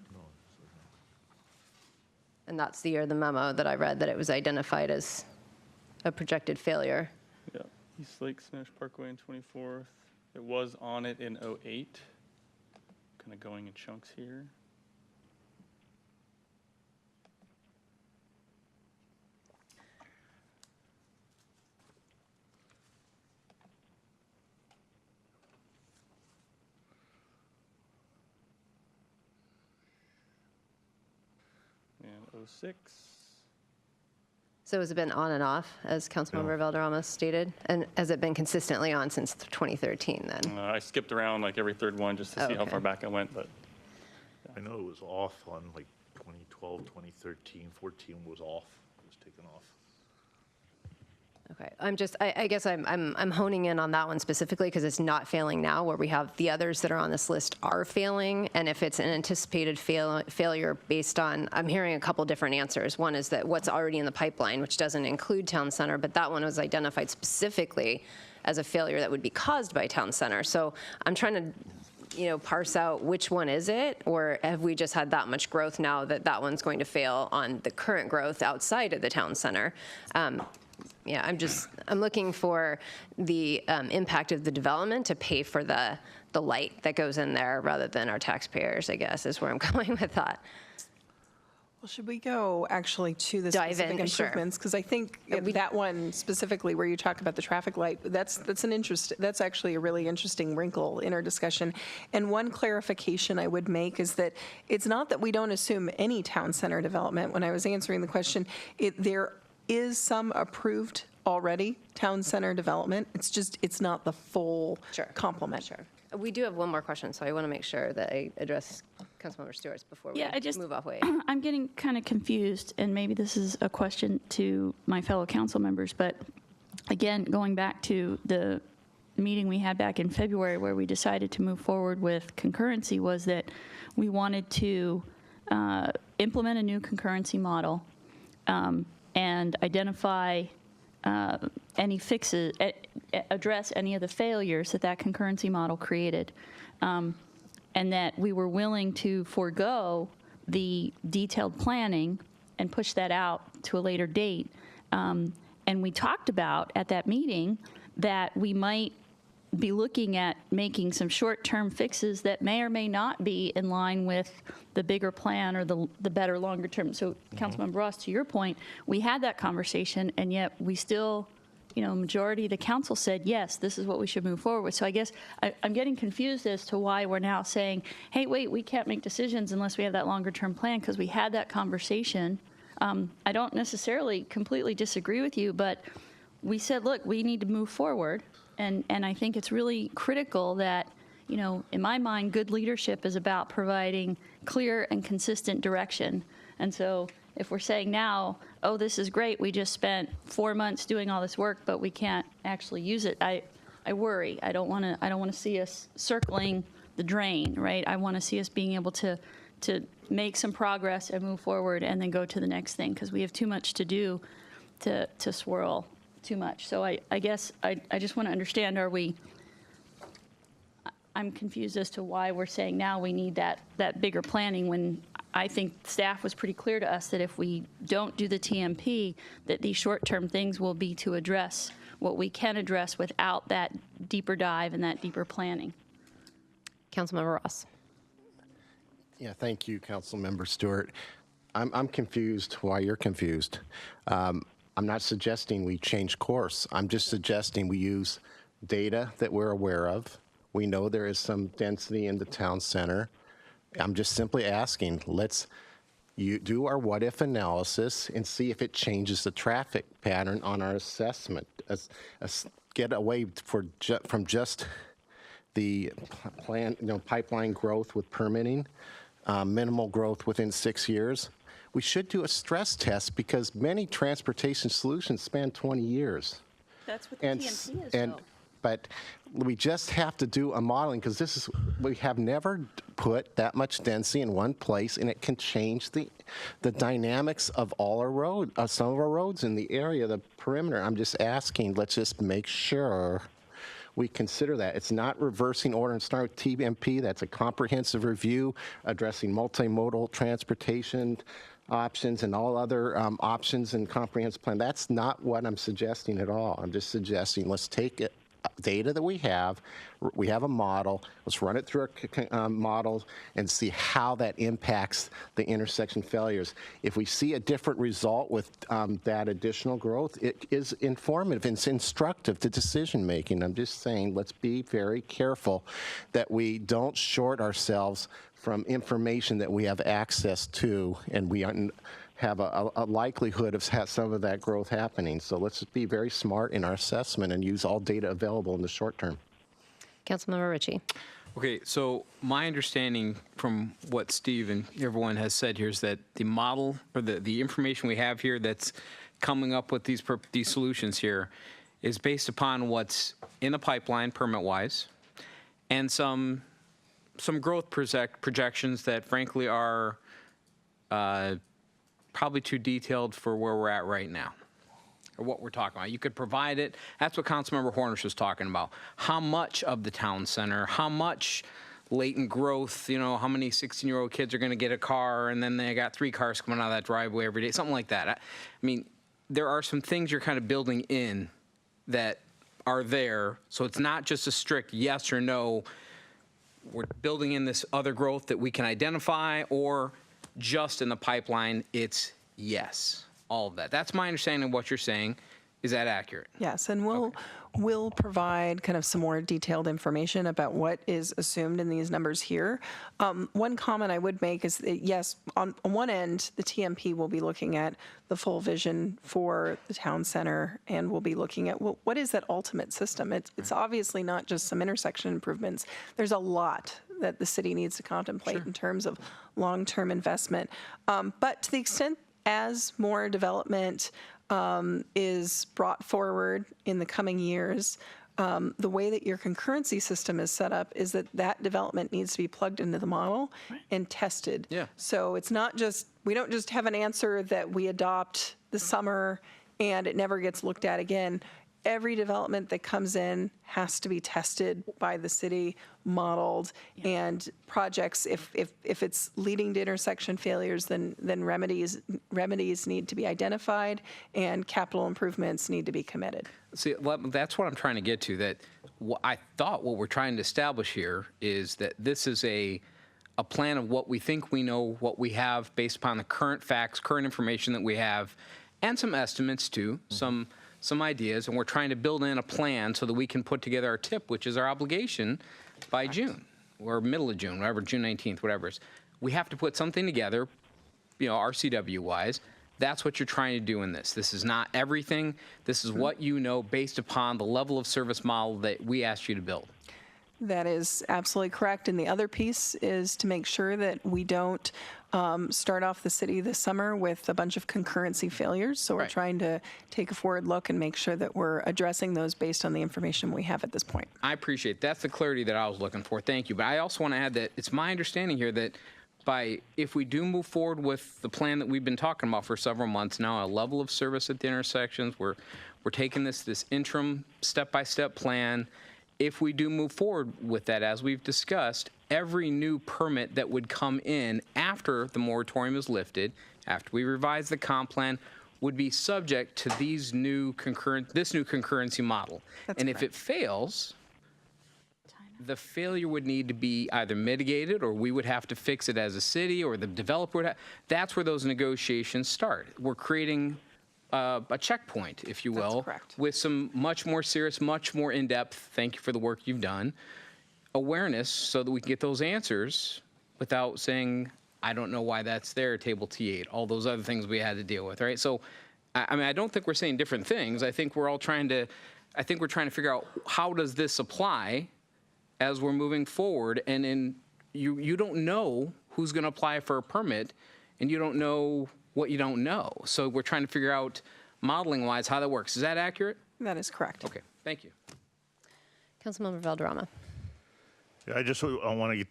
And that's the year of the memo that I read that it was identified as a projected failure. Yeah, East Lake Sammamish Parkway in 24th. It was on it in 08. Kind of going in chunks here. And 06. So has it been on and off, as Councilmember Valderrama stated? And has it been consistently on since 2013 then? I skipped around like every third one just to see how far back I went, but. I know it was off on like 2012, 2013, 14 was off. It was taken off. Okay, I guess I'm honing in on that one specifically because it's not failing now, where we have the others that are on this list are failing. And if it's an anticipated failure based on, I'm hearing a couple different answers. One is that what's already in the pipeline, which doesn't include town center, but that one was identified specifically as a failure that would be caused by town center. So I'm trying to parse out which one is it, or have we just had that much growth now that that one's going to fail on the current growth outside of the town center? Yeah, I'm looking for the impact of the development to pay for the light that goes in there rather than our taxpayers, I guess, is where I'm going with that. Well, should we go actually to the Dive specific in, sure. improvements? Because I think that one specifically where you talk about the traffic light, that's actually a really interesting wrinkle in our discussion. And one clarification I would make is that it's not that we don't assume any town center development. When I was answering the question, there is some approved already town center development. It's not the full complement. Sure. We do have one more question, so I want to make sure that I address Councilmember Stewart's before we move off way. I'm getting kind of confused, and maybe this is a question to my fellow council members, but again, going back to the meeting we had back in February where we decided to move forward with concurrency, was that we wanted to implement a new concurrency model and identify any fixes, address any of the failures that concurrency model created, and that we were willing to forego the detailed planning and push that out to a later date. And we talked about at that meeting that we might be looking at making some short-term fixes that may or may not be in line with the bigger plan or the better longer term. So Councilmember Ross, to your point, we had that conversation, and yet we still, majority of the council said, yes, this is what we should move forward with. So I guess I'm getting confused as to why we're now saying, hey, wait, we can't make decisions unless we have that longer term plan, because we had that conversation I don't necessarily completely disagree with you, but we said, look, we need to move forward. And I think it's really critical that, you know, in my mind, good leadership is about providing clear and consistent direction. And so if we're saying now, oh, this is great, we just spent 4 months doing all this work, but we can't actually use it, I worry. I don't want to see us circling the drain, right? I want to see us being able to make some progress and move forward and then go to the next thing, because we have too much to do to swirl too much. So I guess I just want to understand, I'm confused as to why we're saying now we need that bigger planning, when I think staff was pretty clear to us that if we don't do the TMP, that these short-term things will be to address what we can address without that deeper dive and that deeper planning. Councilmember Ross. Yeah, thank you, Councilmember Stewart. I'm confused why you're confused. I'm not suggesting we change course. I'm just suggesting we use data that we're aware of. We know there is some density in the town center. I'm just simply asking, let's do our what-if analysis and see if it changes the traffic pattern on our assessment. Get away from just the pipeline growth with permitting, minimal growth within 6 years. We should do a stress test, because many transportation solutions span 20 years. That's what the TMP is, though. But we just have to do a modeling, because we have never put that much density in one place, and it can change the dynamics of all our some of our roads in the area, the perimeter. I'm just asking, let's just make sure we consider that. It's not reversing order and start with TMP. That's a comprehensive review addressing multimodal transportation options and all other options in comprehensive plan. That's not what I'm suggesting at all. I'm just suggesting let's take it. Data that we have a model, let's run it through our models and see how that impacts the intersection failures. If we see a different result with that additional growth, it is informative, it's instructive to decision making. I'm just saying, let's be very careful that we don't short ourselves from information that we have access to, and we have a likelihood of some of that growth happening. So let's be very smart in our assessment and use all data available in the short term. Councilmember Ritchie. Okay, so my understanding from what Steve and everyone has said here is that the model, or the information we have here that's coming up with these solutions here, is based upon what's in the pipeline permit-wise, and some growth projections that frankly are probably too detailed for where we're at right now, or what we're talking about. You could provide it. That's what Councilmember Hornish was talking about. How much of the town center, how much latent growth, how many 16-year-old kids are going to get a car, and then they got 3 cars coming out of that driveway every day, something like that. I mean, there are some things you're kind of building in that are there, so it's not just a strict yes or no. We're building in this other growth that we can identify, or just in the pipeline, it's yes, all of that. That's my understanding of what you're saying. Is that accurate? Yes, and we'll provide kind of some more detailed information about what is assumed in these numbers here. One comment I would make is that, yes, on one end, the TMP will be looking at the full vision for the town center, and we'll be looking at, well, what is that ultimate system? It's obviously not just some intersection improvements. There's a lot that the city needs to contemplate in terms of long-term investment. But to the extent as more development is brought forward in the coming years, the way that your concurrency system is set up is that development needs to be plugged into the model and tested. Yeah. So it's not just, we don't just have an answer that we adopt this summer and it never gets looked at again. Every development that comes in has to be tested by the city, modeled, and projects, if it's leading to intersection failures, then remedies need to be identified and capital improvements need to be committed. See, that's what I'm trying to get to, that I thought what we're trying to establish here is that this is a plan of what we think we know, what we have based upon the current facts, current information that we have, and some estimates too, some ideas, and we're trying to build in a plan so that we can put together our TIP, which is our obligation, by June, or middle of June, whatever, June 19th, whatever it is. We have to put something together, RCW-wise, That's what you're trying to do in this. This is not everything. This is what you know based upon the level of service model that we asked you to build. That is absolutely correct. And the other piece is to make sure that we don't start off the city this summer with a bunch of concurrency failures. So we're trying to take a forward look and make sure that we're addressing those based on the information we have at this point. I appreciate that's the clarity that I was looking for. Thank you. But I also want to add that it's my understanding here that if we do move forward with the plan that we've been talking about for several months now, a level of service at the intersections, we're taking this interim step-by-step plan. If we do move forward with that, as we've discussed, every new permit that would come in after the moratorium is lifted, after we revise the comp plan, would be subject to this new concurrency model. And if it fails, the failure would need to be either mitigated, or we would have to fix it as a city, or the developer would have. That's where those negotiations start. We're creating a checkpoint, if you will, with some much more serious, much more in-depth, thank you for the work you've done, awareness so that we can get those answers without saying, I don't know why that's there, table T8, all those other things we had to deal with, right? So, I mean, I don't think we're saying different things. I think we're trying to figure out how does this apply as we're moving forward, and then you don't know who's going to apply for a permit, and you don't know what you don't know. So we're trying to figure out modeling-wise how that works. Is that accurate? That is correct. Okay, thank you. Councilmember Valderrama. Yeah, I want to get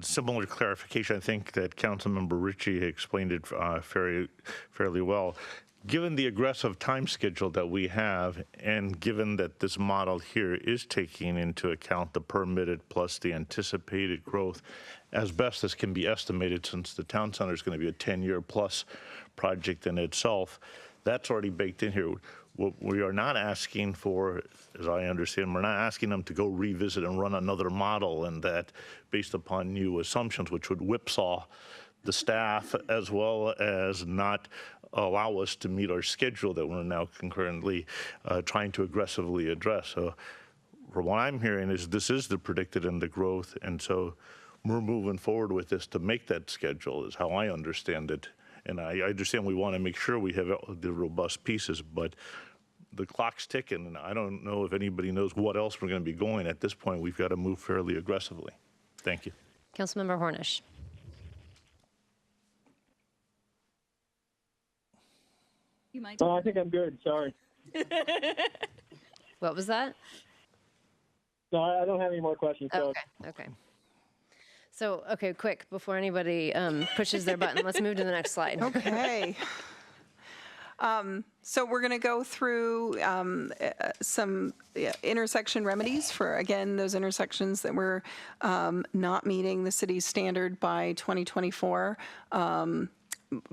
similar clarification. I think that Councilmember Ritchie explained it fairly well. Given the aggressive time schedule that we have, and given that this model here is taking into account the permitted plus the anticipated growth as best as can be estimated, since the town center is going to be a 10-year plus project in itself, that's already baked in here. What we are not asking for, as I understand, we're not asking them to go revisit and run another model, and that based upon new assumptions, which would whipsaw the staff as well as not allow us to meet our schedule that we're now concurrently trying to aggressively address. So from what I'm hearing is this is the predicted and the growth, and so we're moving forward with this to make that schedule is how I understand it. And I understand we want to make sure we have the robust pieces, but the clock's ticking, and I don't know if anybody knows what else we're going to be going. At this point, we've got to move fairly aggressively. Thank you. Councilmember Hornish. Oh, I think I'm good. Sorry. What was that? No, I don't have any more questions. So. Okay. So, okay, quick, before anybody pushes their button, let's move to the next slide. Okay. So we're going to go through some intersection remedies for, again, those intersections that were not meeting the city's standard by 2024.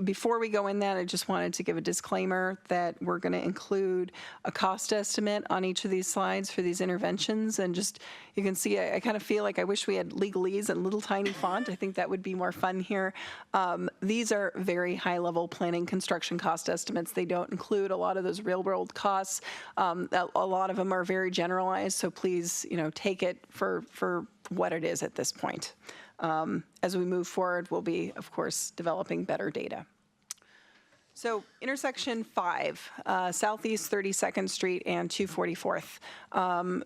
Before we go in that, I just wanted to give a disclaimer that we're going to include a cost estimate on each of these slides for these interventions. And just, you can see, I kind of feel like I wish we had legalese and little tiny font. I think that would be more fun here. These are very high-level planning construction cost estimates. They don't include a lot of those real-world costs. A lot of them are very generalized, so please, take it for what it is at this point. As we move forward, we'll be, of course, developing better data. So intersection 5, Southeast 32nd Street and 244th.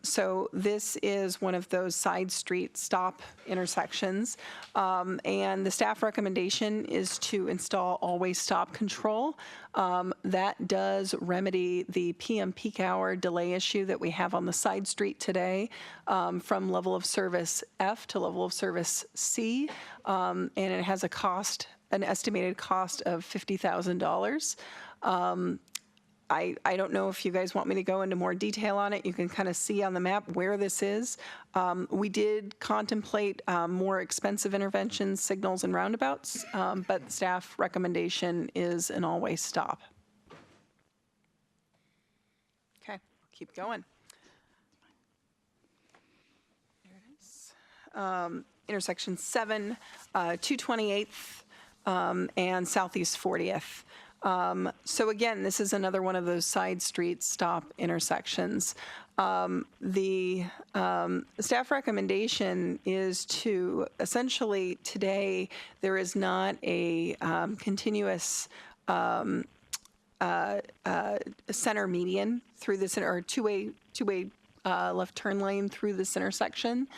So this is one of those side street stop intersections. And the staff recommendation is to install always stop control. That does remedy the PM peak hour delay issue that we have on the side street today, from level of service F to level of service C. And it has an estimated cost of $50,000. I don't know if you guys want me to go into more detail on it. You can kind of see on the map where this is. We did contemplate more expensive interventions, signals, and roundabouts, but the staff recommendation is an always stop. Okay, keep going. There it is. Intersection 7, 228th. And Southeast 40th. So again, this is another one of those side street stop intersections. The staff recommendation is to essentially today there is not a continuous center median through this, or two-way left turn lane through this intersection.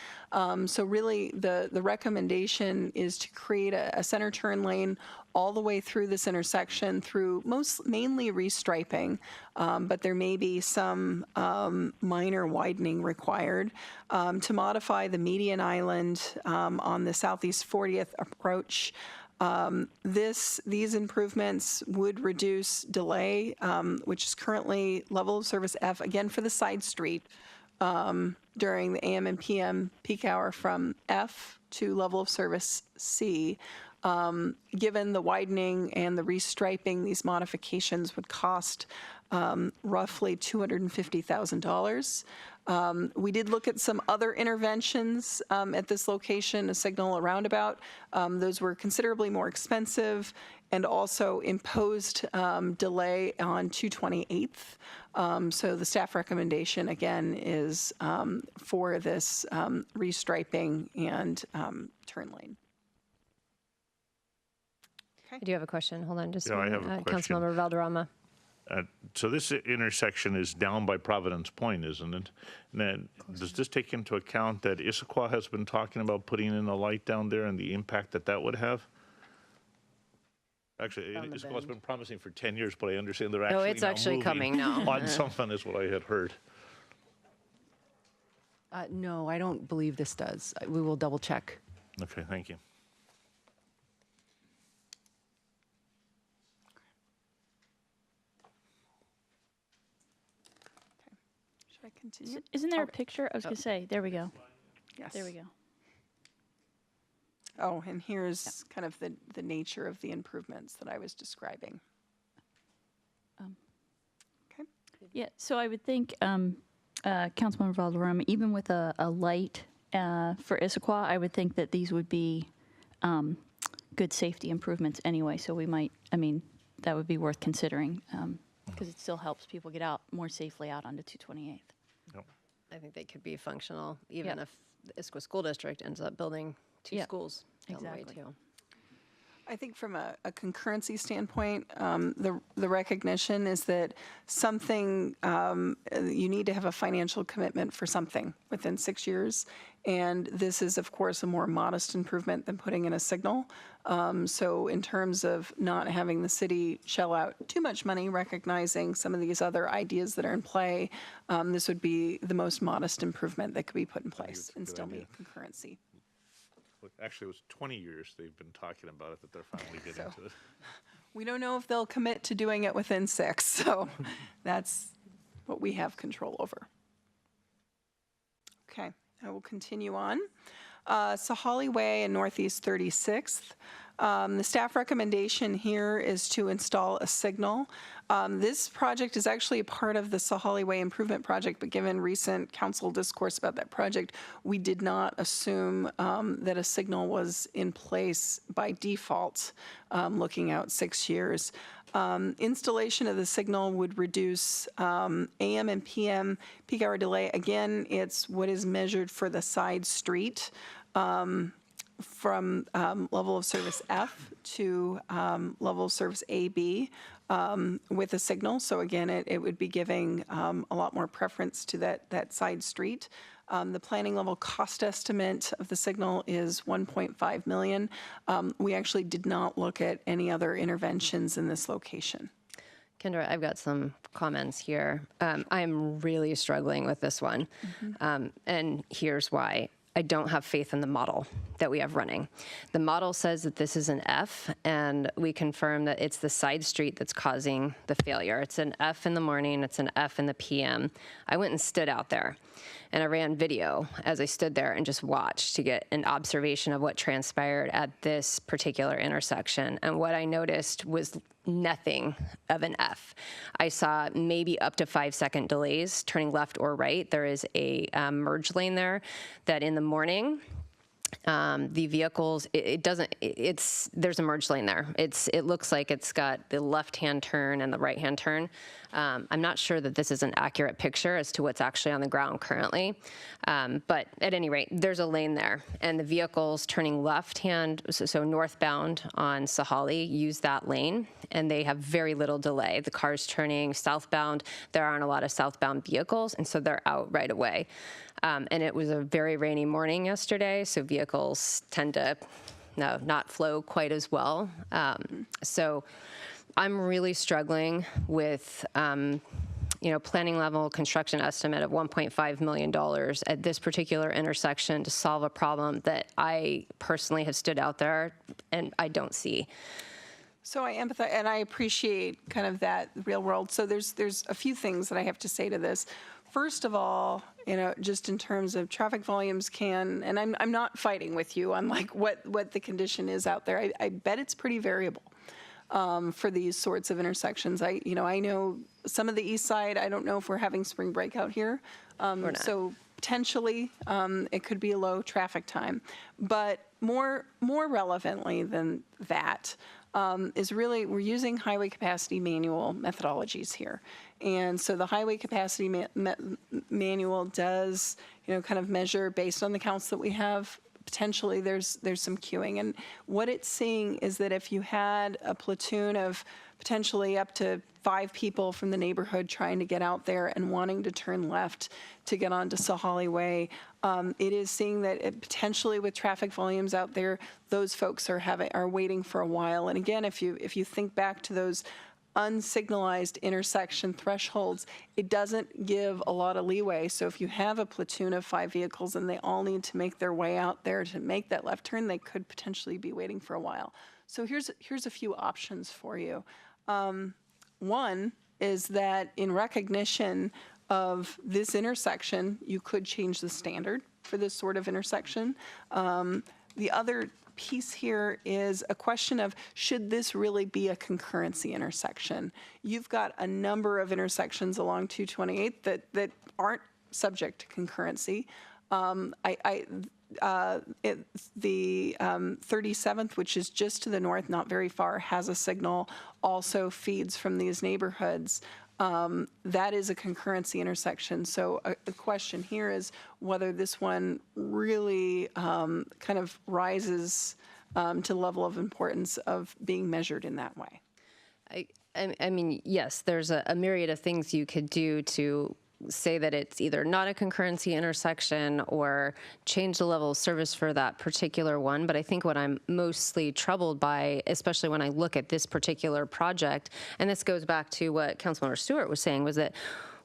So really, the recommendation is to create a center turn lane all the way through this intersection through mainly restriping, but there may be some minor widening required to modify the median island on the Southeast 40th approach. These improvements would reduce delay, which is currently level of service F, again for the side street, during the AM and PM peak hour from F to level of service C. Given the widening and the restriping, these modifications would cost roughly $250,000. We did look at some other interventions at this location, a signal, a roundabout. Those were considerably more expensive and also imposed delay on 228th. So the staff recommendation, again, is for this restriping and turn lane. I do have a question. Hold on just Yeah, a I minute. have a question. Councilmember Valderrama. So this intersection is down by Providence Point, isn't it? And then, does this take into account that Issaquah has been talking about putting in a light down there and the impact that that would have? Actually, Issaquah's been promising for 10 years, but I understand they're actually it's actually moving coming now. on something is what I had heard. No, I don't believe this does. We will double check. Okay, thank you. Should I continue? Isn't there a picture? I was going to say, there we go. Yes. There we go. Oh, and here's kind of the nature of the improvements that I was describing. Okay. Yeah, so I would think, Councilmember Valderrama, even with a light for Issaquah, I would think that these would be good safety improvements anyway. So we might, that would be worth considering because it still helps people get out more safely out onto 228th. Yep. I think they could be functional, even if the Issaquah School District ends up building two schools down the way too. I think from a concurrency standpoint, the recognition is that something, you need to have a financial commitment for something within 6 years. And this is, of course, a more modest improvement than putting in a signal. So in terms of not having the city shell out too much money, recognizing some of these other ideas that are in play, this would be the most modest improvement that could be put in place and still meet concurrency. Actually, it was 20 years they've been talking about it, that they're finally getting to it. We don't know if they'll commit to doing it within 6, so that's what we have control over. Okay, I will continue on. Sahalee Way and Northeast 36th. The staff recommendation here is to install a signal. This project is actually a part of the Sahalee Way Improvement Project, but given recent council discourse about that project, we did not assume that a signal was in place by default, looking out 6 years. Installation of the signal would reduce AM and PM peak hour delay. Again, it's what is measured for the side street. From level of service F to level of service AB with a signal. So again, it would be giving a lot more preference to that side street. The planning level cost estimate of the signal is $1.5 million. We actually did not look at any other interventions in this location. Kendra, I've got some comments here. I'm really struggling with this one, and here's why. I don't have faith in the model that we have running. The model says that this is an F, and we confirm that it's the side street that's causing the failure. It's an F in the morning, it's an F in the PM. I went and stood out there, and I ran video as I stood there and just watched to get an observation of what transpired at this particular intersection. And what I noticed was nothing of an F. I saw maybe up to 5-second delays turning left or right. There is a merge lane there that in the morning The vehicles, there's a merge lane there. It looks like it's got the left-hand turn and the right-hand turn. I'm not sure that this is an accurate picture as to what's actually on the ground currently. But at any rate, there's a lane there. And the vehicles turning left-hand, so northbound on Sahalli, use that lane, and they have very little delay. The cars turning southbound, there aren't a lot of southbound vehicles, and so they're out right away. And it was a very rainy morning yesterday, so vehicles tend to not flow quite as well. So I'm really struggling with, planning level construction estimate of $1.5 million at this particular intersection to solve a problem that I personally have stood out there and I don't see. So I empathize, and I appreciate kind of that real world. So there's a few things that I have to say to this. First of all, just in terms of traffic volumes and I'm not fighting with you on like what the condition is out there. I bet it's pretty variable for these sorts of intersections. I know some of the east side, I don't know if we're having spring break out here. So potentially it could be a low traffic time. But more relevantly than that, is really we're using highway capacity manual methodologies here. And so the highway capacity manual does, kind of measure based on the counts that we have. Potentially there's some queuing. And what it's seeing is that if you had a platoon of potentially up to 5 people from the neighborhood trying to get out there and wanting to turn left to get onto Sahalli Way, it is seeing that potentially with traffic volumes out there, those folks are waiting for a while. And again, if you think back to those unsignalized intersection thresholds, it doesn't give a lot of leeway. So if you have a platoon of 5 vehicles and they all need to make their way out there to make that left turn, they could potentially be waiting for a while. So here's a few options for you. One is that in recognition of this intersection, you could change the standard for this sort of intersection. The other piece here is a question of, should this really be a concurrency intersection? You've got a number of intersections along 228 that aren't subject to concurrency. The 37th, which is just to the north, not very far, has a signal, also feeds from these neighborhoods. That is a concurrency intersection. So the question here is whether this one really kind of rises to the level of importance of being measured in that way. I mean, yes, there's a myriad of things you could do to say that it's either not a concurrency intersection or change the level of service for that particular one. But I think what I'm mostly troubled by, especially when I look at this particular project, and this goes back to what Councilmember Stewart was saying, was that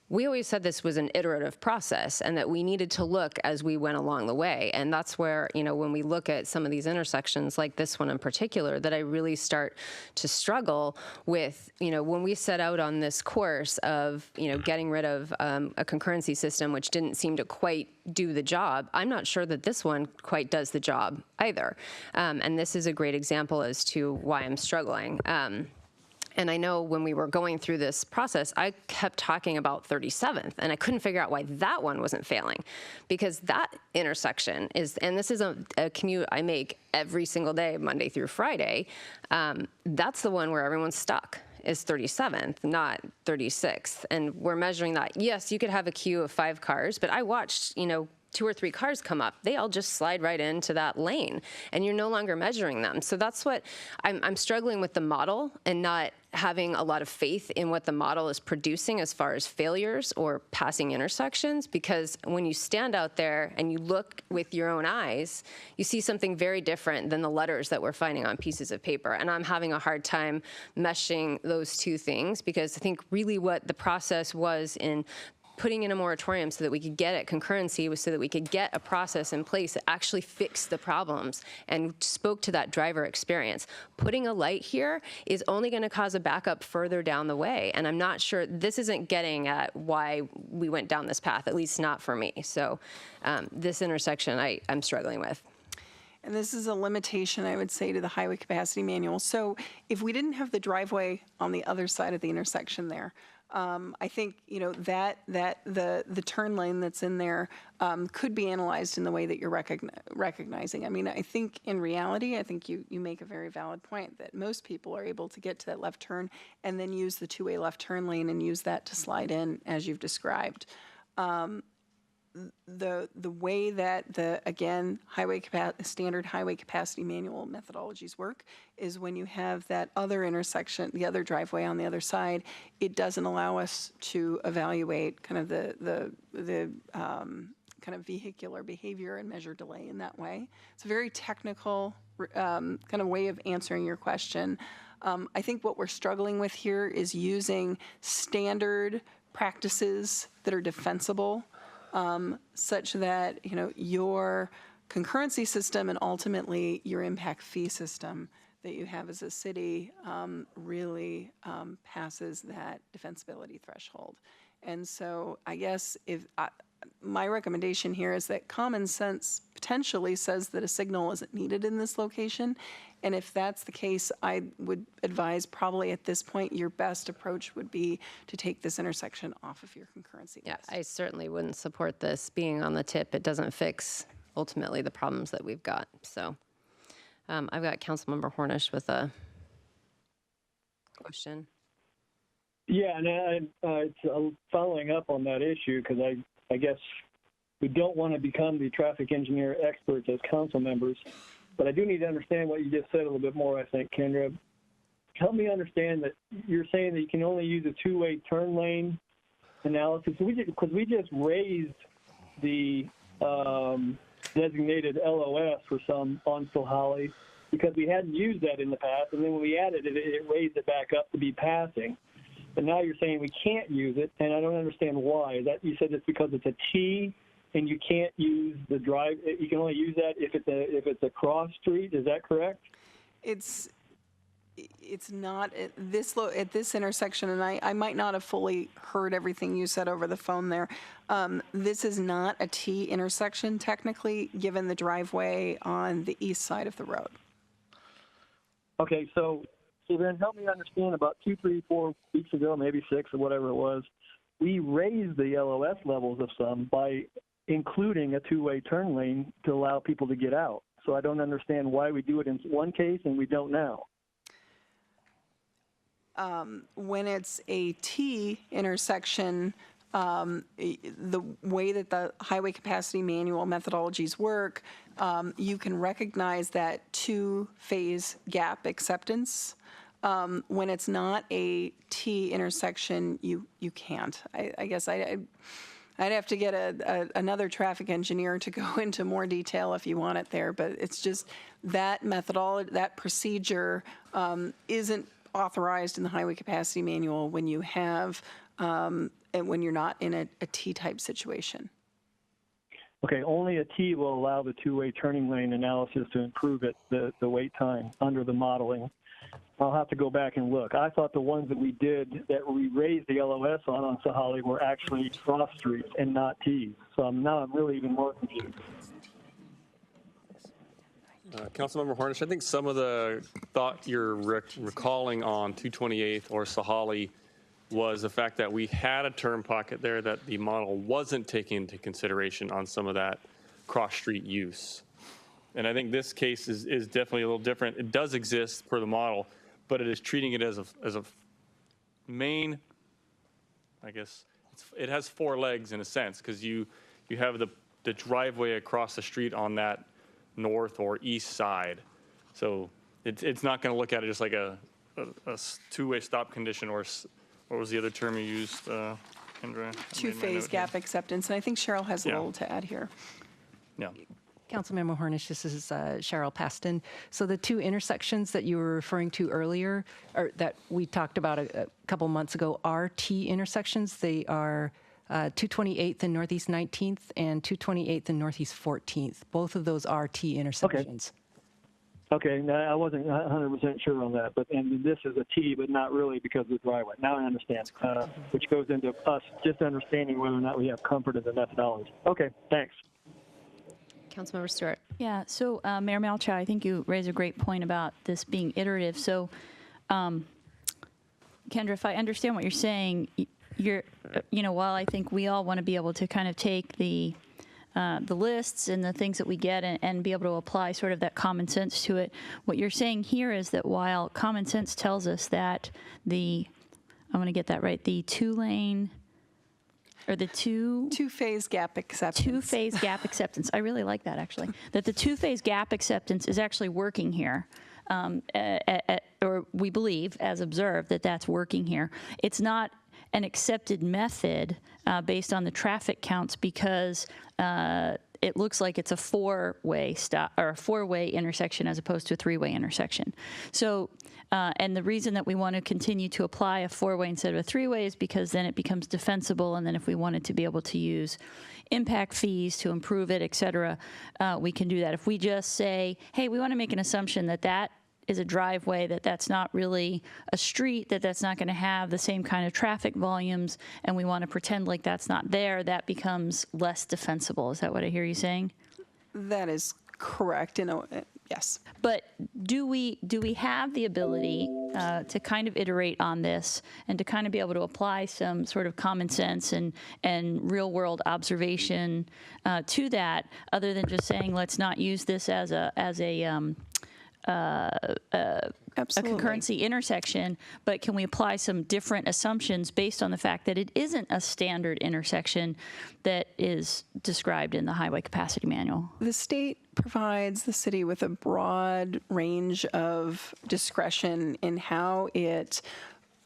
we always said this was an iterative process and that we needed to look as we went along the way. And that's where, when we look at some of these intersections, like this one in particular, that I really start to struggle with, when we set out on this course of, getting rid of a concurrency system, which didn't seem to quite do the job. I'm not sure that this one quite does the job either. And this is a great example as to why I'm struggling. And I know when we were going through this process, I kept talking about 37th, and I couldn't figure out why that one wasn't failing. Because that intersection is, and this is a commute I make every single day, Monday through Friday, that's the one where everyone's stuck, is 37th, not 36th. And we're measuring that. Yes, you could have a queue of 5 cars, but I watched, 2 or 3 cars come up, they all just slide right into that lane, and you're no longer measuring them. So that's what I'm struggling with, the model, and not having a lot of faith in what the model is producing as far as failures or passing intersections, because when you stand out there and you look with your own eyes, you see something very different than the letters that we're finding on pieces of paper. And I'm having a hard time meshing those two things, because I think really what the process was in putting in a moratorium so that we could get at concurrency was so that we could get a process in place that actually fixed the problems and spoke to that driver experience. Putting a light here is only going to cause a backup further down the way, and I'm not sure, this isn't getting at why we went down this path, at least not for me. So this intersection I'm struggling with. And this is a limitation, I would say, to the highway capacity manual. So if we didn't have the driveway on the other side of the intersection there, I think, that the turn lane that's in there could be analyzed in the way that you're recognizing. I mean, I think in reality, I think you make a very valid point that most people are able to get to that left turn and then use the two-way left turn lane and use that to slide in as you've described. The way that again, standard highway capacity manual methodologies work is when you have that other intersection, the other driveway on the other side, it doesn't allow us to evaluate kind of the kind of vehicular behavior and measure delay in that way. It's a very technical kind of way of answering your question. I think what we're struggling with here is using standard practices that are defensible, such that your concurrency system and ultimately your impact fee system that you have as a city really passes that defensibility threshold. And so I guess my recommendation here is that common sense potentially says that a signal isn't needed in this location. And if that's the case, I would advise probably at this point your best approach would be to take this intersection off of your concurrency list. Yeah, I certainly wouldn't support this being on the tip. It doesn't fix ultimately the problems that we've got. So I've got Councilmember Hornish with a question. Yeah, and it's following up on that issue because I guess we don't want to become the traffic engineer experts as council members, but I do need to understand what you just said a little bit more, I think, Kendra. Help me understand that you're saying that you can only use a two-way turn lane analysis. Because we just raised the designated LOS for some on Sammamish because we hadn't used that in the past, and then when we added it, it raised it back up to be passing. But now you're saying we can't use it, and I don't understand why. You said it's because it's a T, and you can't use the drive. You can only use that if it's a cross street. Is that correct? It's not at this intersection, and I might not have fully heard everything you said over the phone there. This is not a T intersection technically, given the driveway on the east side of the road. Okay, so then help me understand. About 2, 3, 4 weeks ago, maybe 6 or whatever it was, we raised the LOS levels of some by including a two-way turn lane to allow people to get out. So I don't understand why we do it in one case and we don't now. When it's a T intersection, the way that the highway capacity manual methodologies work, you can recognize that two-phase gap acceptance. When it's not a T intersection, you can't. I guess I'd have to get another traffic engineer to go into more detail if you want it there, but it's just that methodology, that procedure isn't authorized in the highway capacity manual when you have, and when you're not in a T-type situation. Okay, only a T will allow the two-way turning lane analysis to improve it, the wait time under the modeling. I'll have to go back and look. I thought the ones that we did, that we raised the LOS on Sammamish were actually cross streets and not T's. So now I'm really even more confused. Councilmember Hornish, I think some of the thought you're recalling on 228th or Sammamish was the fact that we had a turn pocket there that the model wasn't taking into consideration on some of that cross-street use. And I think this case is definitely a little different. It does exist per the model, but it is treating it as a main, I guess, it has four legs in a sense, because you have the driveway across the street on that north or east side. So it's not going to look at it just like a two-way stop condition, or what was the other term you used, Kendra? Two-phase gap acceptance, and I think Cheryl has a little to add here. Yeah. Councilmember Hornish, this is Cheryl Paston. So the two intersections that you were referring to earlier, or that we talked about a couple months ago, are T intersections. They are 228th and Northeast 19th and 228th and Northeast 14th. Both of those are T intersections. Okay, now I wasn't 100% sure on that, and this is a T, but not really because of the driveway. Now I understand, which goes into us just understanding whether or not we have comfort in the methodology. Okay, thanks. Councilmember Stewart. Yeah, so Mayor Malchow, I think you raise a great point about this being iterative. So, Kendra, if I understand what you're saying, while I think we all want to be able to kind of take the lists and the things that we get and be able to apply sort of that common sense to it, what you're saying here is that while common sense tells us that I want to get that right, the two-phase gap acceptance. Two-phase gap acceptance. I really like that, actually. That the two-phase gap acceptance is actually working here. Or we believe, as observed, that that's working here. It's not an accepted method based on the traffic counts because it looks like it's a four-way stop or a four-way intersection as opposed to a three-way intersection. So, and the reason that we want to continue to apply a four-way instead of a three-way is because then it becomes defensible, and then if we wanted to be able to use impact fees to improve it, et cetera, we can do that. If we just say, hey, we want to make an assumption that that is a driveway, that's not really a street, that's not going to have the same kind of traffic volumes, and we want to pretend like that's not there, that becomes less defensible. Is that what I hear you saying? That is correct. Yes. But do we have the ability to kind of iterate on this and to kind of be able to apply some sort of common sense and real world observation to that, other than just saying let's not use this as a concurrency intersection, but can we apply some different assumptions based on the fact that it isn't a standard intersection that is described in the highway capacity manual? The state provides the city with a broad range of discretion in how it,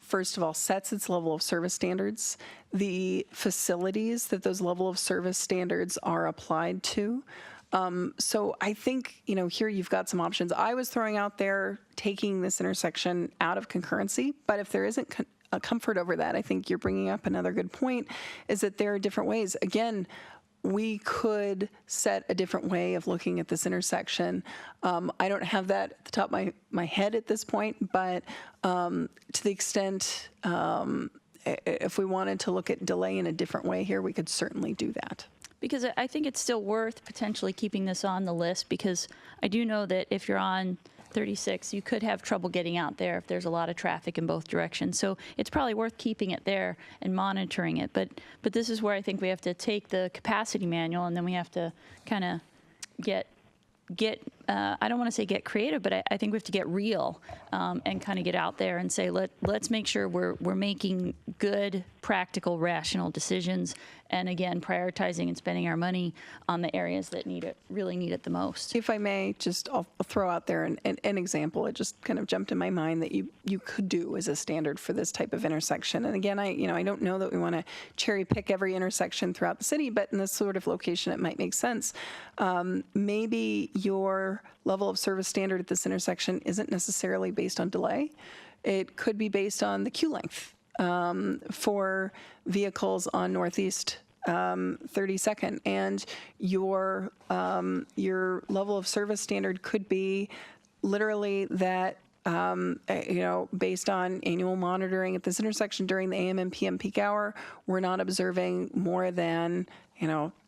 first of all, sets its level of service standards, the facilities that those level of service standards are applied to. So I think, here you've got some options. I was throwing out there taking this intersection out of concurrency, but if there isn't a comfort over that, I think you're bringing up another good point, is that there are different ways. Again, we could set a different way of looking at this intersection. I don't have that at the top of my head at this point, but to the extent if we wanted to look at delay in a different way here, we could certainly do that. Because I think it's still worth potentially keeping this on the list, because I do know that if you're on 36, you could have trouble getting out there if there's a lot of traffic in both directions. So it's probably worth keeping it there and monitoring it. But this is where I think we have to take the capacity manual, and then we have to kind of get I don't want to say get creative, but I think we have to get real and kind of get out there and say, let's make sure we're making good, practical, rational decisions, and again, prioritizing and spending our money on the areas that really need it the most. If I may, I'll throw out there an example. It just kind of jumped in my mind that you could do as a standard for this type of intersection. And again, I don't know that we want to cherry pick every intersection throughout the city, but in this sort of location, it might make sense. Maybe your level of service standard at this intersection isn't necessarily based on delay. It could be based on the queue length for vehicles on Northeast 32nd, and your level of service standard could be literally that based on annual monitoring at this intersection during the AM and PM peak hour, we're not observing more than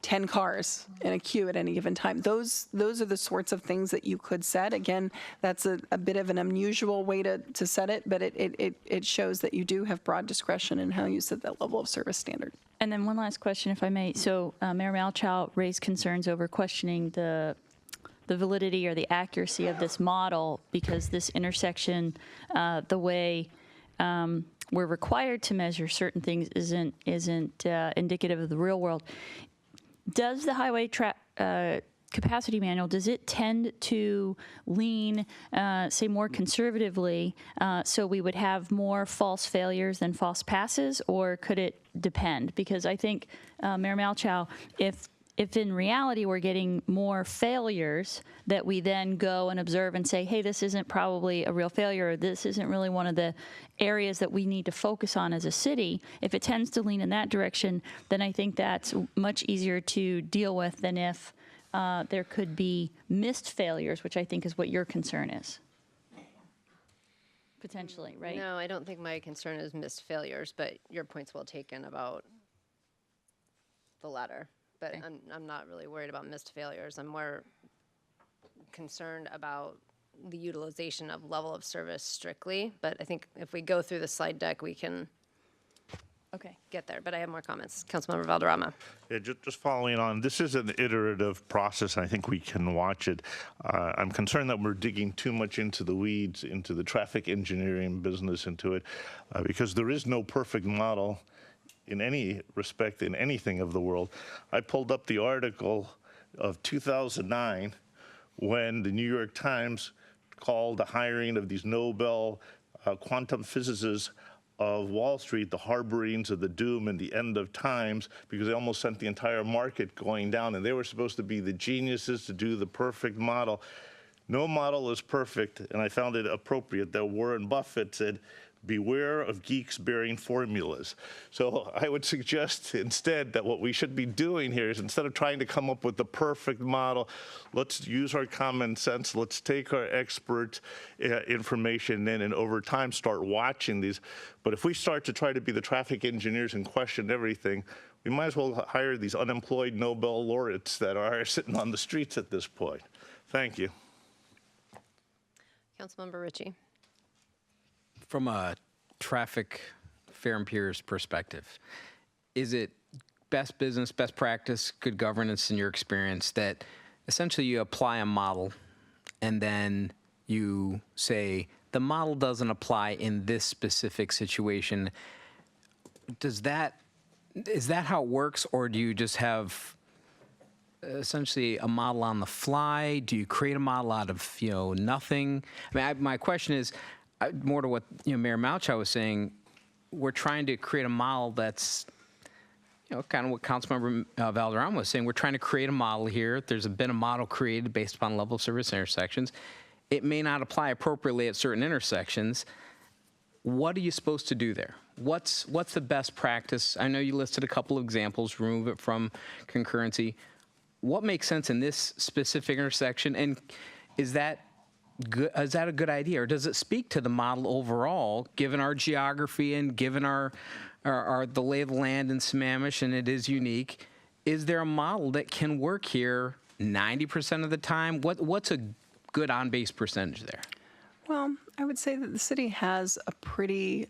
10 cars in a queue at any given time. Those are the sorts of things that you could set. Again, that's a bit of an unusual way to set it, but it shows that you do have broad discretion in how you set that level of service standard. And then one last question, if I may. So Mayor Malchow raised concerns over questioning the validity or the accuracy of this model, because this intersection, the way we're required to measure certain things isn't indicative of the real world. Does the highway capacity manual, does it tend to lean, say, more conservatively, so we would have more false failures than false passes, or could it depend? Because I think, Mayor Malchow, if in reality we're getting more failures that we then go and observe and say, hey, this isn't probably a real failure, or this isn't really one of the areas that we need to focus on as a city, if it tends to lean in that direction, then I think that's much easier to deal with than if there could be missed failures, which I think is what your concern is. Potentially, right? No, I don't think my concern is missed failures, but your point's well taken about the latter. But okay. I'm not really worried about missed failures. I'm more concerned about the utilization of level of service strictly. But I think if we go through the slide deck, we can Okay. get there, but I have more comments. Councilmember Valderrama. Yeah, just following on, this is an iterative process. I think we can watch it. I'm concerned that we're digging too much into the weeds, into the traffic engineering business, into it, because there is no perfect model in any respect in anything of the world. I pulled up the article of 2009 when the New York Times called the hiring of these Nobel quantum physicists of Wall Street the harborings of the doom and the end of times, because they almost sent the entire market going down, and they were supposed to be the geniuses to do the perfect model. No model is perfect, and I found it appropriate that Warren Buffett said, beware of geeks bearing formulas. So I would suggest instead that what we should be doing here is, instead of trying to come up with the perfect model, let's use our common sense. Let's take our expert information in, and over time start watching these. But if we start to try to be the traffic engineers and question everything, we might as well hire these unemployed Nobel laureates that are sitting on the streets at this point. Thank you. Councilmember Ritchie. From a traffic fair and peers perspective, is it best business, best practice, good governance in your experience that essentially you apply a model and then you say the model doesn't apply in this specific situation? Is that how it works, or do you just have essentially a model on the fly? Do you create a model out of nothing? I mean, my question is more to what Mayor Malchow was saying. We're trying to create a model that's kind of what Councilmember Valderrama was saying. We're trying to create a model here. There's been a model created based upon level of service intersections. It may not apply appropriately at certain intersections. What are you supposed to do there? What's the best practice? I know you listed a couple of examples. Remove it from concurrency. What makes sense in this specific intersection, and is that a good idea, or does it speak to the model overall, given our geography and given our the lay of the land in Sammamish, and it is unique? Is there a model that can work here 90% of the time? What's a good on-base percentage there? Well, I would say that the city has a pretty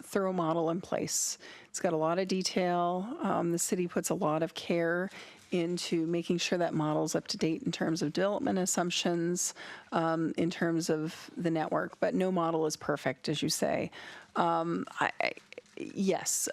thorough model in place. It's got a lot of detail. The city puts a lot of care into making sure that model's up to date in terms of development assumptions, in terms of the network, but no model is perfect, as you say. Yes,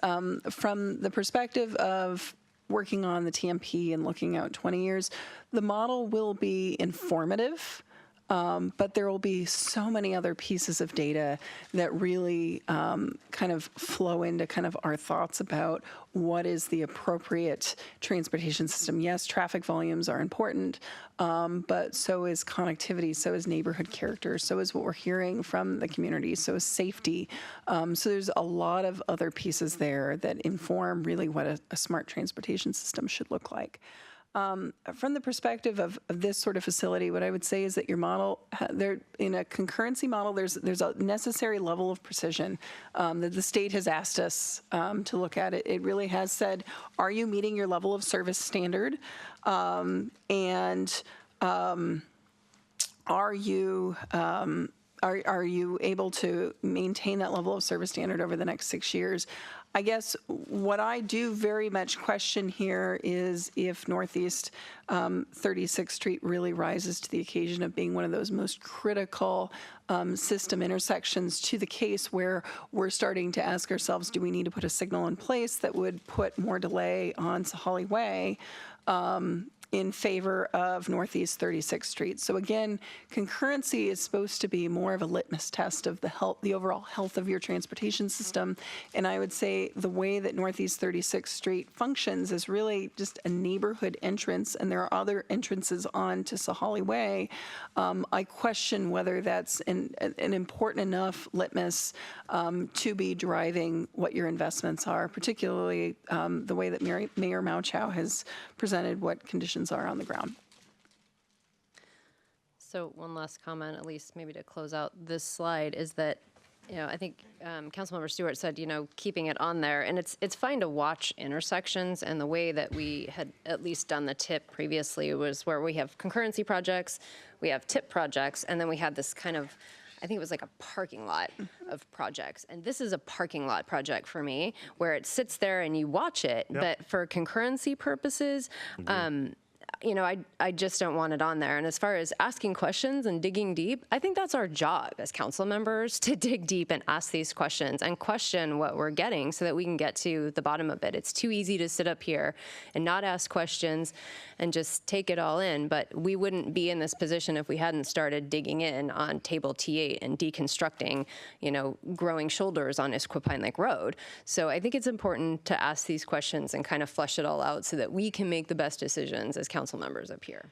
from the perspective of working on the TMP and looking out 20 years, the model will be informative. But there will be so many other pieces of data that really kind of flow into kind of our thoughts about what is the appropriate transportation system. Yes, traffic volumes are important, but so is connectivity, so is neighborhood character, so is what we're hearing from the community, so is safety. So there's a lot of other pieces there that inform really what a smart transportation system should look like. From the perspective of this sort of facility, what I would say is that your model, in a concurrency model, there's a necessary level of precision that the state has asked us to look at. It really has said, are you meeting your level of service standard? And are you able to maintain that level of service standard over the next 6 years? I guess what I do very much question here is if Northeast 36th Street really rises to the occasion of being one of those most critical system intersections, to the case where we're starting to ask ourselves, do we need to put a signal in place that would put more delay on Sahalee Way in favor of Northeast 36th Street. So again, concurrency is supposed to be more of a litmus test of the overall health of your transportation system. And I would say the way that Northeast 36th Street functions is really just a neighborhood entrance, and there are other entrances onto Sahalee Way. I question whether that's an important enough litmus to be driving what your investments are, particularly the way that Mayor Malchow has presented what conditions are on the ground. So one last comment, at least maybe to close out this slide, is that, I think Councilmember Stewart said, keeping it on there, and it's fine to watch intersections, and the way that we had at least done the TIP previously was where we have concurrency projects, we have TIP projects, and then we had this kind of I think it was like a parking lot of projects. And this is a parking lot project for me, where it sits there and you watch it. Yep. But for concurrency purposes, you know, I just don't want it on there. And as far as asking questions and digging deep, I think that's our job as council members, to dig deep and ask these questions and question what we're getting so that we can get to the bottom of it. It's too easy to sit up here and not ask questions and just take it all in. But we wouldn't be in this position if we hadn't started digging in on table T8 and deconstructing, you know, growing shoulders on Isquipine Lake Road. So I think it's important to ask these questions and kind of flesh it all out so that we can make the best decisions as council members up here.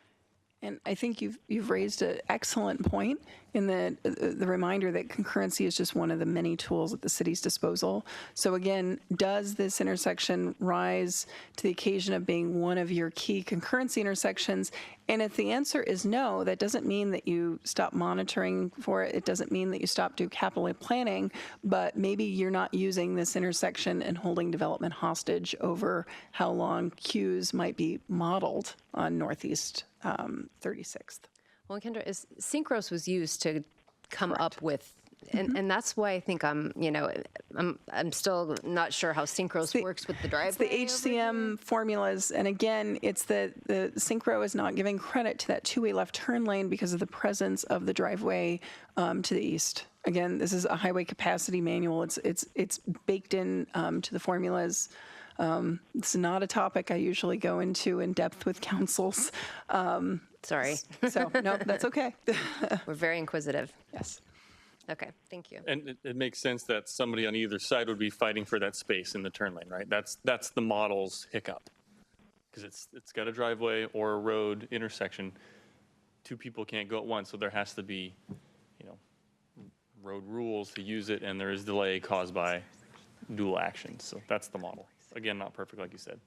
And I think you've raised an excellent point in the reminder that concurrency is just one of the many tools at the city's disposal. So again, does this intersection rise to the occasion of being one of your key concurrency intersections? And if the answer is no, that doesn't mean that you stop monitoring for it. It doesn't mean that you stop doing capital planning, but maybe you're not using this intersection and holding development hostage over how long queues might be modeled on Northeast 36th. Well, Kendra, Synchros was used to come up with, and that's why I think I'm still not sure how Synchros works with the driveway. It's the HCM formulas, and again, it's the Synchro is not giving credit to that two-way left turn lane because of the presence of the driveway to the east. Again, this is a highway capacity manual. It's baked in to the formulas. It's not a topic I usually go into in depth with councils. Sorry. So, no, that's okay. We're very inquisitive. Yes. Okay, thank you. And it makes sense that somebody on either side would be fighting for that space in the turn lane, right? That's the model's hiccup. Because it's got a driveway or a road intersection. Two people can't go at once, so there has to be, road rules to use it, and there is delay caused by dual actions. So that's the model. Again, not perfect, like you said.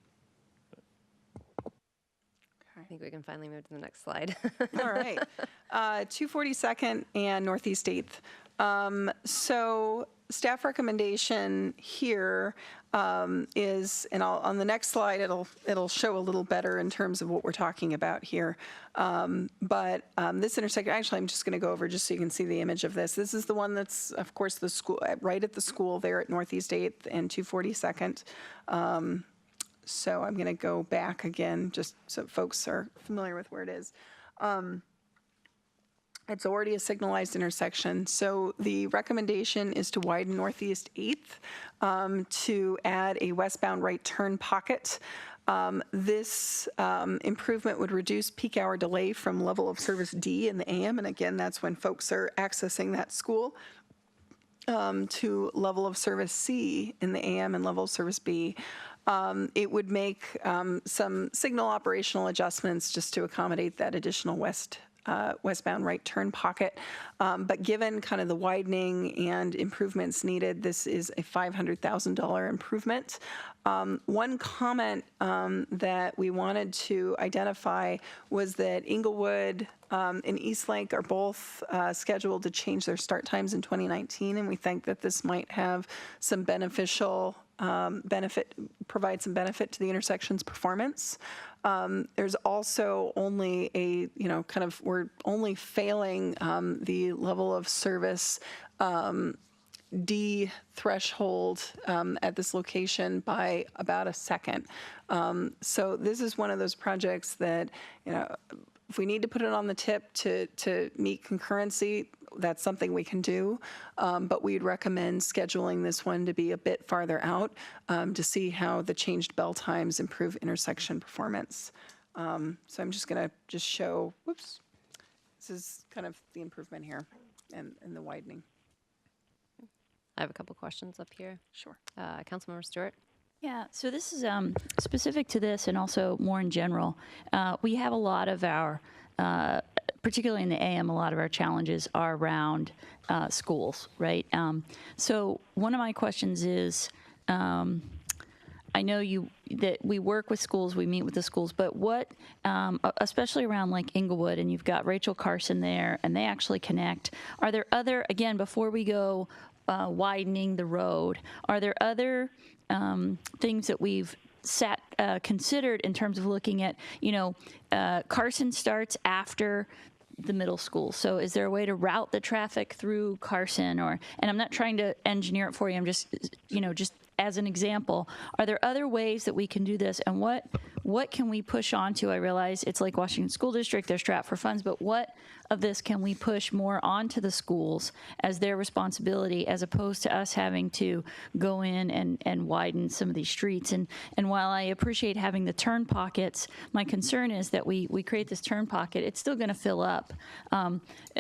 I think we can finally move to the next slide. All right. 242nd and Northeast 8th. So staff recommendation here is, and on the next slide, it'll show a little better in terms of what we're talking about here. But this intersection, actually, I'm just going to go over just so you can see the image of this. This is the one that's, of course, the school, right at the school there at Northeast 8th and 242nd. So I'm going to go back again, just so folks are familiar with where it is. It's already a signalized intersection. So the recommendation is to widen Northeast 8th to add a westbound right turn pocket. This improvement would reduce peak hour delay from level of service D in the AM. And again, that's when folks are accessing that school. To level of service C in the AM and level of service B. It would make some signal operational adjustments just to accommodate that additional westbound right turn pocket. But given kind of the widening and improvements needed, this is a $500,000 improvement. One comment that we wanted to identify was that Inglewood and Eastlake are both scheduled to change their start times in 2019, and we think that this might have some beneficial provide some benefit to the intersection's performance. There's also only we're only failing the level of service D threshold at this location by about a second. So this is one of those projects that, if we need to put it on the tip to meet concurrency, that's something we can do. But we'd recommend scheduling this one to be a bit farther out to see how the changed bell times improve intersection performance. So I'm just going to show, whoops, this is kind of the improvement here and the widening. I have a couple questions up here. Sure. Councilmember Stewart. Yeah, so this is specific to this and also more in general. We have a lot of our, particularly in the AM, a lot of our challenges are around schools, right? So one of my questions is, I know that we work with schools, we meet with the schools, but what, especially around like Inglewood, and you've got Rachel Carson there, and they actually connect. Are there other, again, before we go widening the road, are there other things that we've considered in terms of looking at, Carson starts after the middle school. So is there a way to route the traffic through Carson, and I'm not trying to engineer it for you, I'm just, just as an example, are there other ways that we can do this, and what can we push onto? I realize it's like Washington School District, they're strapped for funds, but what of this can we push more onto the schools as their responsibility, as opposed to us having to go in and widen some of these streets? And while I appreciate having the turn pockets, my concern is that we create this turn pocket, it's still going to fill up.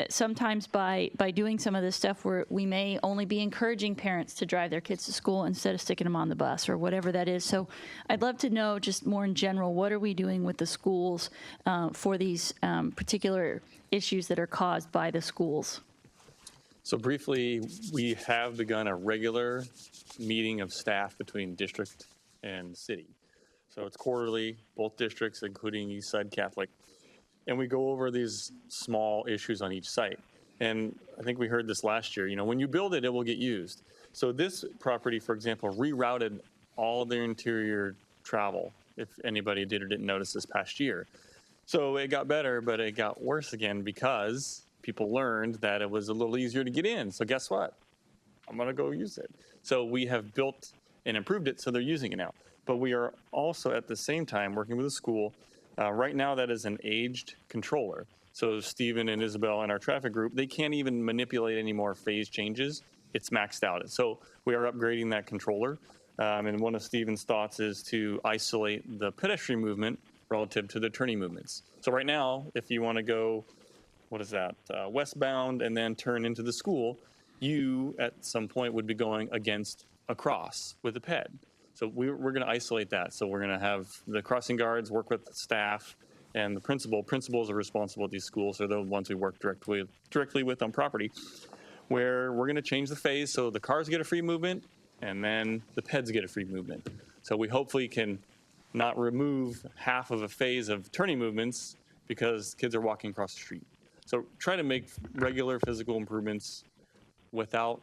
Sometimes by doing some of this stuff, we may only be encouraging parents to drive their kids to school instead of sticking them on the bus or whatever that is. So I'd love to know, just more in general, what are we doing with the schools for these particular issues that are caused by the schools? So briefly, we have begun a regular meeting of staff between district and city. So it's quarterly, both districts, including Eastside Catholic, and we go over these small issues on each site. And I think we heard this last year, when you build it, it will get used. So this property, for example, rerouted all their interior travel, if anybody did or didn't notice this past year. So it got better, but it got worse again because people learned that it was a little easier to get in. So guess what? I'm going to go use it. So we have built and improved it, so they're using it now. But we are also at the same time working with the school. Right now, that is an aged controller. So Stephen and Isabel and our traffic group, they can't even manipulate any more phase changes. It's maxed out. So we are upgrading that controller. And one of Stephen's thoughts is to isolate the pedestrian movement relative to the turning movements. So right now, if you want to go, westbound and then turn into the school, you at some point would be going against a cross with a ped. So we're going to isolate that. So we're going to have the crossing guards work with the staff and the principal. Principals are responsible at these schools. They're the ones we work directly with on property, where we're going to change the phase so the cars get a free movement and then the peds get a free movement. So we hopefully can not remove half of a phase of turning movements because kids are walking across the street. So try to make regular physical improvements without,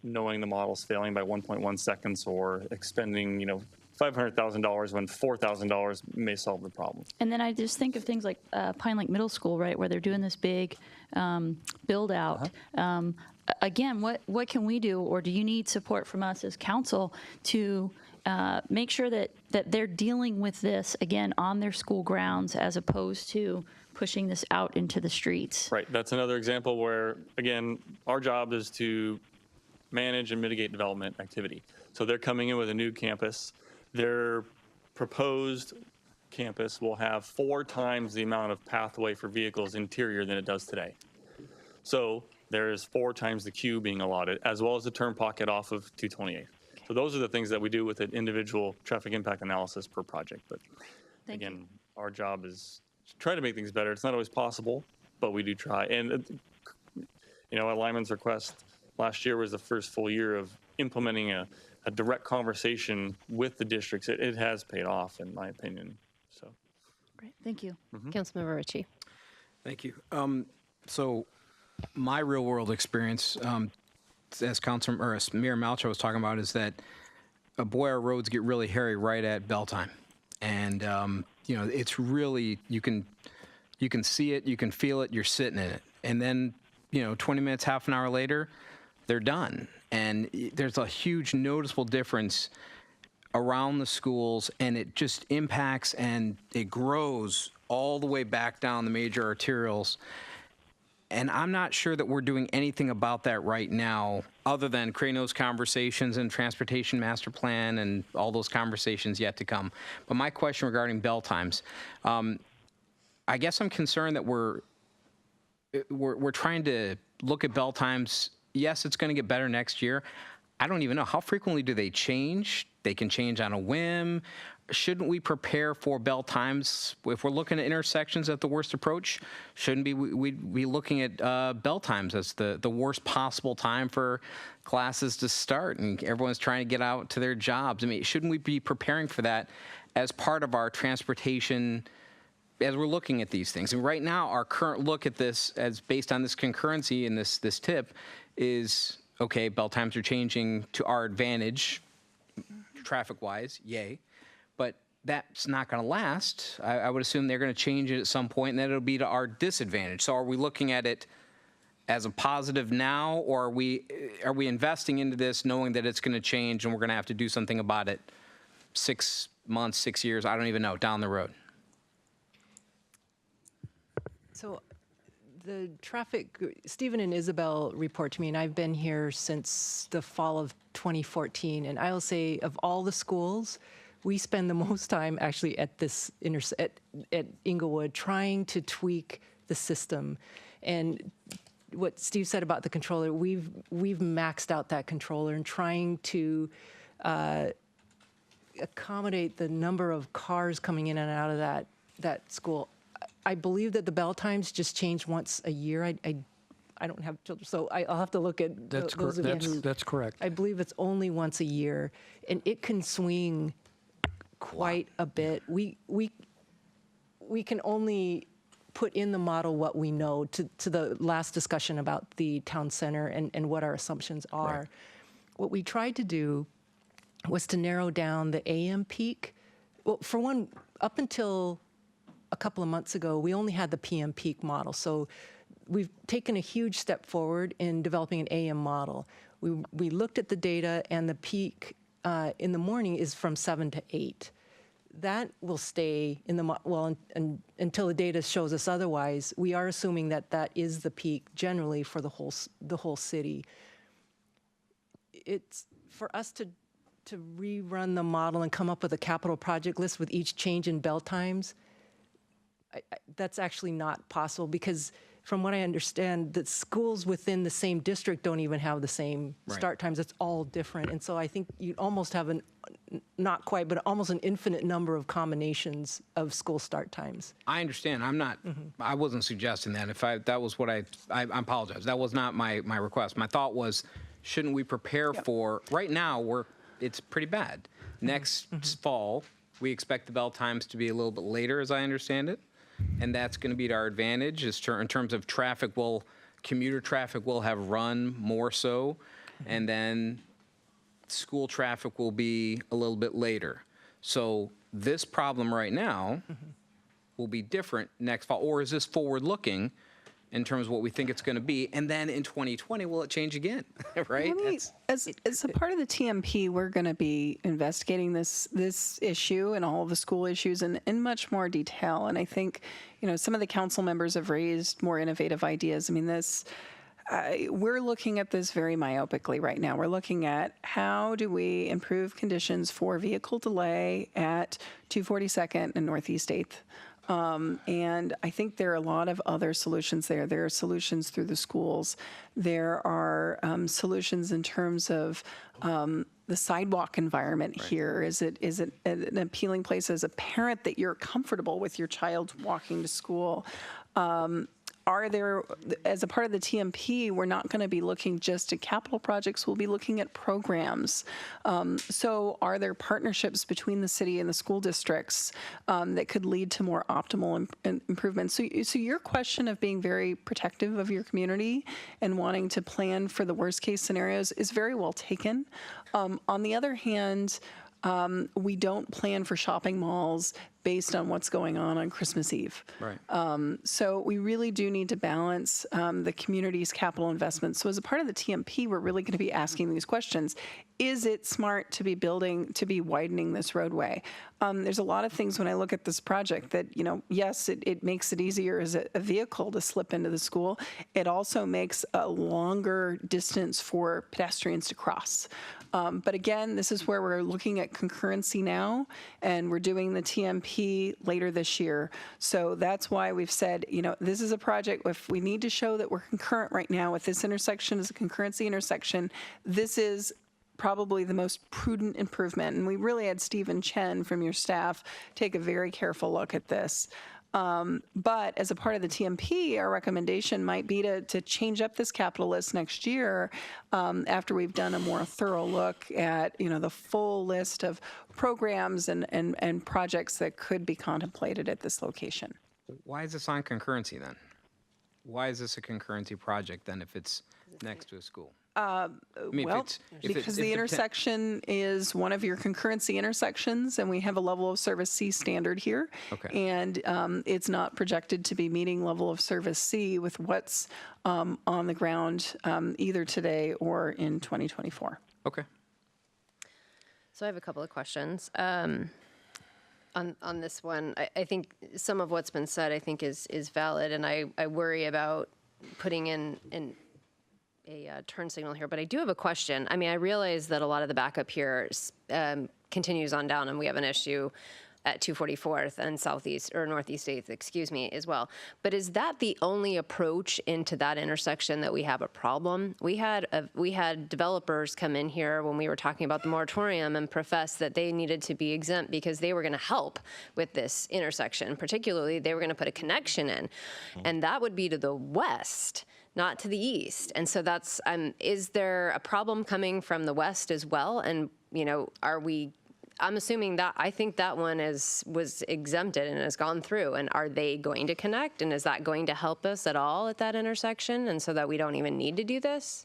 knowing the model's failing by 1.1 seconds or expending, $500,000 when $4,000 may solve the problem. And then I just think of things like Pine Lake Middle School, right, where they're doing this big build out. Again, what can we do, or do you need support from us as council to make sure that they're dealing with this, again, on their school grounds as opposed to pushing this out into the streets? Right. That's another example where, again, our job is to manage and mitigate development activity. So they're coming in with a new campus. Their proposed campus will have 4 times the amount of pathway for vehicles interior than it does today. So there's 4 times the queue being allotted, as well as the turn pocket off of 228. So those are the things that we do with an individual traffic impact analysis per project. But again, our job is to try to make things better. It's not always possible, but we do try. And, at Lyman's request, last year was the first full year of implementing a direct conversation with the districts. It has paid off, in my opinion. So, great. Thank you. Councilmember Ritchie. Thank you. So my real world experience, as Mayor Malchow was talking about, is that our roads get really hairy right at bell time. And, it's really, you can see it, you can feel it, you're sitting in it. And then, 20 minutes, half an hour later, they're done. And there's a huge noticeable difference around the schools, and it just impacts and it grows all the way back down the major arterials. And I'm not sure that we're doing anything about that right now, other than creating those conversations and transportation master plan and all those conversations yet to come. But my question regarding bell times, I guess I'm concerned that we're trying to look at bell times. Yes, it's going to get better next year. I don't even know. How frequently do they change? They can change on a whim. Shouldn't we prepare for bell times? If we're looking at intersections at the worst approach, shouldn't we be looking at bell times as the worst possible time for classes to start and everyone's trying to get out to their jobs? I mean, shouldn't we be preparing for that as part of our transportation as we're looking at these things? And right now, our current look at this, as based on this concurrency and this tip, is, okay, bell times are changing to our advantage, traffic-wise, yay. But that's not going to last. I would assume they're going to change it at some point, and then it'll be to our disadvantage. So are we looking at it as a positive now, or are we investing into this knowing that it's going to change and we're going to have to do something about it 6 months, 6 years, I don't even know, down the road? So the traffic, Stephen and Isabel report to me, and I've been here since the fall of 2014, and I will say of all the schools, we spend the most time actually at this at Inglewood trying to tweak the system. And what Steve said about the controller, we've maxed out that controller and trying to accommodate the number of cars coming in and out of that school. I believe that the bell times just change once a year. I don't have children, so I'll have to look at That's those of you who- That's correct. I believe it's only once a year, and it can swing quite a bit. We can only put in the model what we know to the last discussion about the town center and what our assumptions are. Right. What we tried to do was to narrow down the AM peak. Well, for one, up until a couple of months ago, we only had the PM peak model. So we've taken a huge step forward in developing an AM model. We looked at the data, and the peak in the morning is from 7 to 8. That will stay in the, until the data shows us otherwise. We are assuming that that is the peak generally for the whole city. It's for us to rerun the model and come up with a capital project list with each change in bell times. That's actually not possible, because from what I understand, the schools within the same district don't even have the same start times. It's all different. And so I think you almost have not quite, but almost an infinite number of combinations of school start times. I understand. I'm not, I wasn't suggesting that. That was what I apologize. That was not my request. My thought was, shouldn't we prepare for, right now, it's pretty bad. Next fall, we expect the bell times to be a little bit later, as I understand it. And that's going to be to our advantage in terms of traffic. Commuter traffic will have run more so, and then school traffic will be a little bit later. So this problem right now will be different next fall, or is this forward-looking in terms of what we think it's going to be? And then in 2020, will it change again, right? As a part of the TMP, we're going to be investigating this issue and all of the school issues in much more detail. And I think, some of the council members have raised more innovative ideas. I mean, we're looking at this very myopically right now. We're looking at how do we improve conditions for vehicle delay at 242nd and Northeast 8th. And I think there are a lot of other solutions there. There are solutions through the schools. There are solutions in terms of the sidewalk environment here. Is it an appealing place as a parent that you're comfortable with your child walking to school? As a part of the TMP, we're not going to be looking just at capital projects, we'll be looking at programs. So are there partnerships between the city and the school districts that could lead to more optimal improvements? So your question of being very protective of your community and wanting to plan for the worst case scenarios is very well taken. On the other hand, we don't plan for shopping malls based on what's going on Christmas Eve. Right. So we really do need to balance the community's capital investments. So as a part of the TMP, we're really going to be asking these questions. Is it smart to be widening this roadway? There's a lot of things when I look at this project that, yes, it makes it easier as a vehicle to slip into the school. It also makes a longer distance for pedestrians to cross. But again, this is where we're looking at concurrency now, and we're doing the TMP later this year. So that's why we've said, this is a project, if we need to show that we're concurrent right now, if this intersection is a concurrency intersection, this is probably the most prudent improvement. And we really had Stephen Chen from your staff take a very careful look at this. But as a part of the TMP, our recommendation might be to change up this capital list next year after we've done a more thorough look at the full list of programs and projects that could be contemplated at this location. Why is this on concurrency then? Why is this a concurrency project then if it's next to a school? mean, Well, if because if the poten- intersection is one of your concurrency intersections, and we have a level of service C standard here. Okay. And it's not projected to be meeting level of service C with what's on the ground either today or in 2024. Okay. So I have a couple of questions. On this one, I think some of what's been said, I think, is valid, and I worry about putting in a turn signal here. But I do have a question. I mean, I realize that a lot of the backup here continues on down, and we have an issue at 244th and Southeast or Northeast 8th, excuse me, as well. But is that the only approach into that intersection that we have a problem? We had developers come in here when we were talking about the moratorium and profess that they needed to be exempt because they were going to help with this intersection. Particularly, they were going to put a connection in, and that would be to the west, not to the east. And so that's is there a problem coming from the west as well? And I'm assuming that I think that one was exempted and has gone through. And are they going to connect? And is that going to help us at all at that intersection? And so that we don't even need to do this?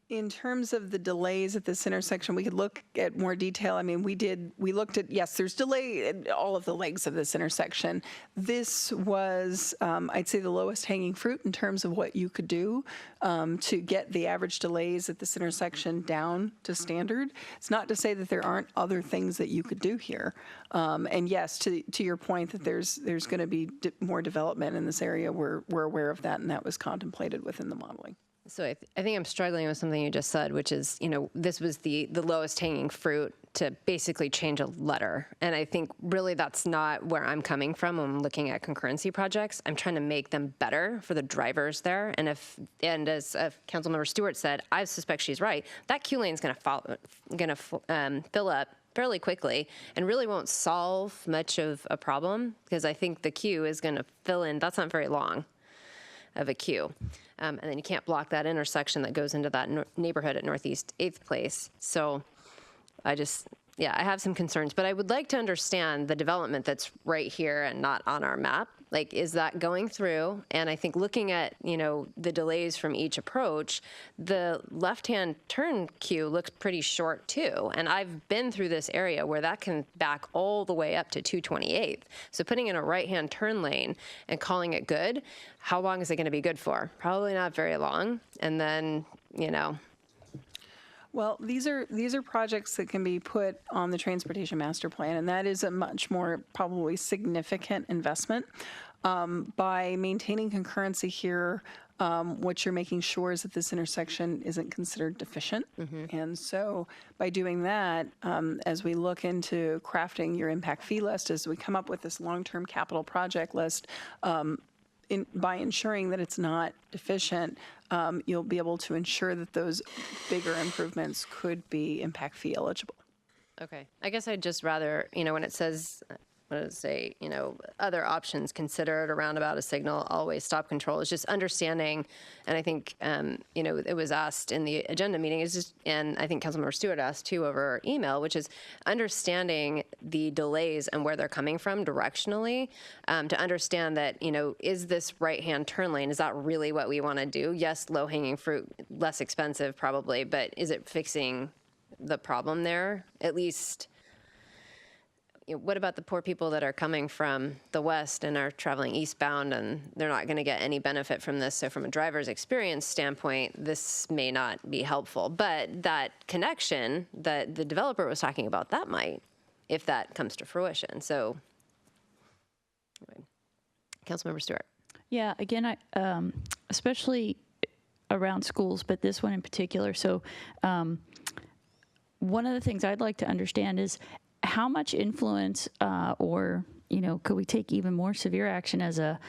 In terms of the delays at this intersection, we could look at more detail. I mean, we looked at, yes, there's delay at all of the legs of this intersection. This was, I'd say, the lowest hanging fruit in terms of what you could do to get the average delays at this intersection down to standard. It's not to say that there aren't other things that you could do here. And yes, to your point that there's going to be more development in this area, we're aware of that, and that was contemplated within the modeling. So I think I'm struggling with something you just said, which is, this was the lowest hanging fruit to basically change a letter. And I think really that's not where I'm coming from when I'm looking at concurrency projects. I'm trying to make them better for the drivers there. And as Councilmember Stewart said, I suspect she's right. That queue lane is going to fill up fairly quickly and really won't solve much of a problem because I think the queue is going to fill in. That's not very long of a queue. And then you can't block that intersection that goes into that neighborhood at Northeast 8th Place. So I have some concerns, but I would like to understand the development that's right here and not on our map. Like, is that going through? And I think looking at, the delays from each approach, the left-hand turn queue looks pretty short too. And I've been through this area where that can back all the way up to 228th. So putting in a right-hand turn lane and calling it good, how long is it going to be good for? Probably not very long. And then, Well, these are projects that can be put on the Transportation Master Plan, and that is a much more probably significant investment. By maintaining concurrency here, what you're making sure is that this intersection isn't considered deficient. And so by doing that, as we look into crafting your impact fee list, as we come up with this long-term capital project list, by ensuring that it's not deficient, you'll be able to ensure that those bigger improvements could be impact fee eligible. Okay. I guess I'd just rather, when it says, what does it say, other options considered, a roundabout, a signal, always stop control, is just understanding, and I think, it was asked in the agenda meeting, and I think Councilmember Stewart asked too over email, which is understanding the delays and where they're coming from directionally, to understand that, is this right-hand turn lane, is that really what we want to do? Yes, low-hanging fruit, less expensive probably, but is it fixing the problem there? At least, what about the poor people that are coming from the west and are traveling eastbound and they're not going to get any benefit from this? So from a driver's experience standpoint, this may not be helpful. But that connection that the developer was talking about, that might, if that comes to fruition. So, anyway. Councilmember Stewart. Yeah, again, especially around schools, but this one in particular. So one of the things I'd like to understand is how much influence or could we take even more severe action as a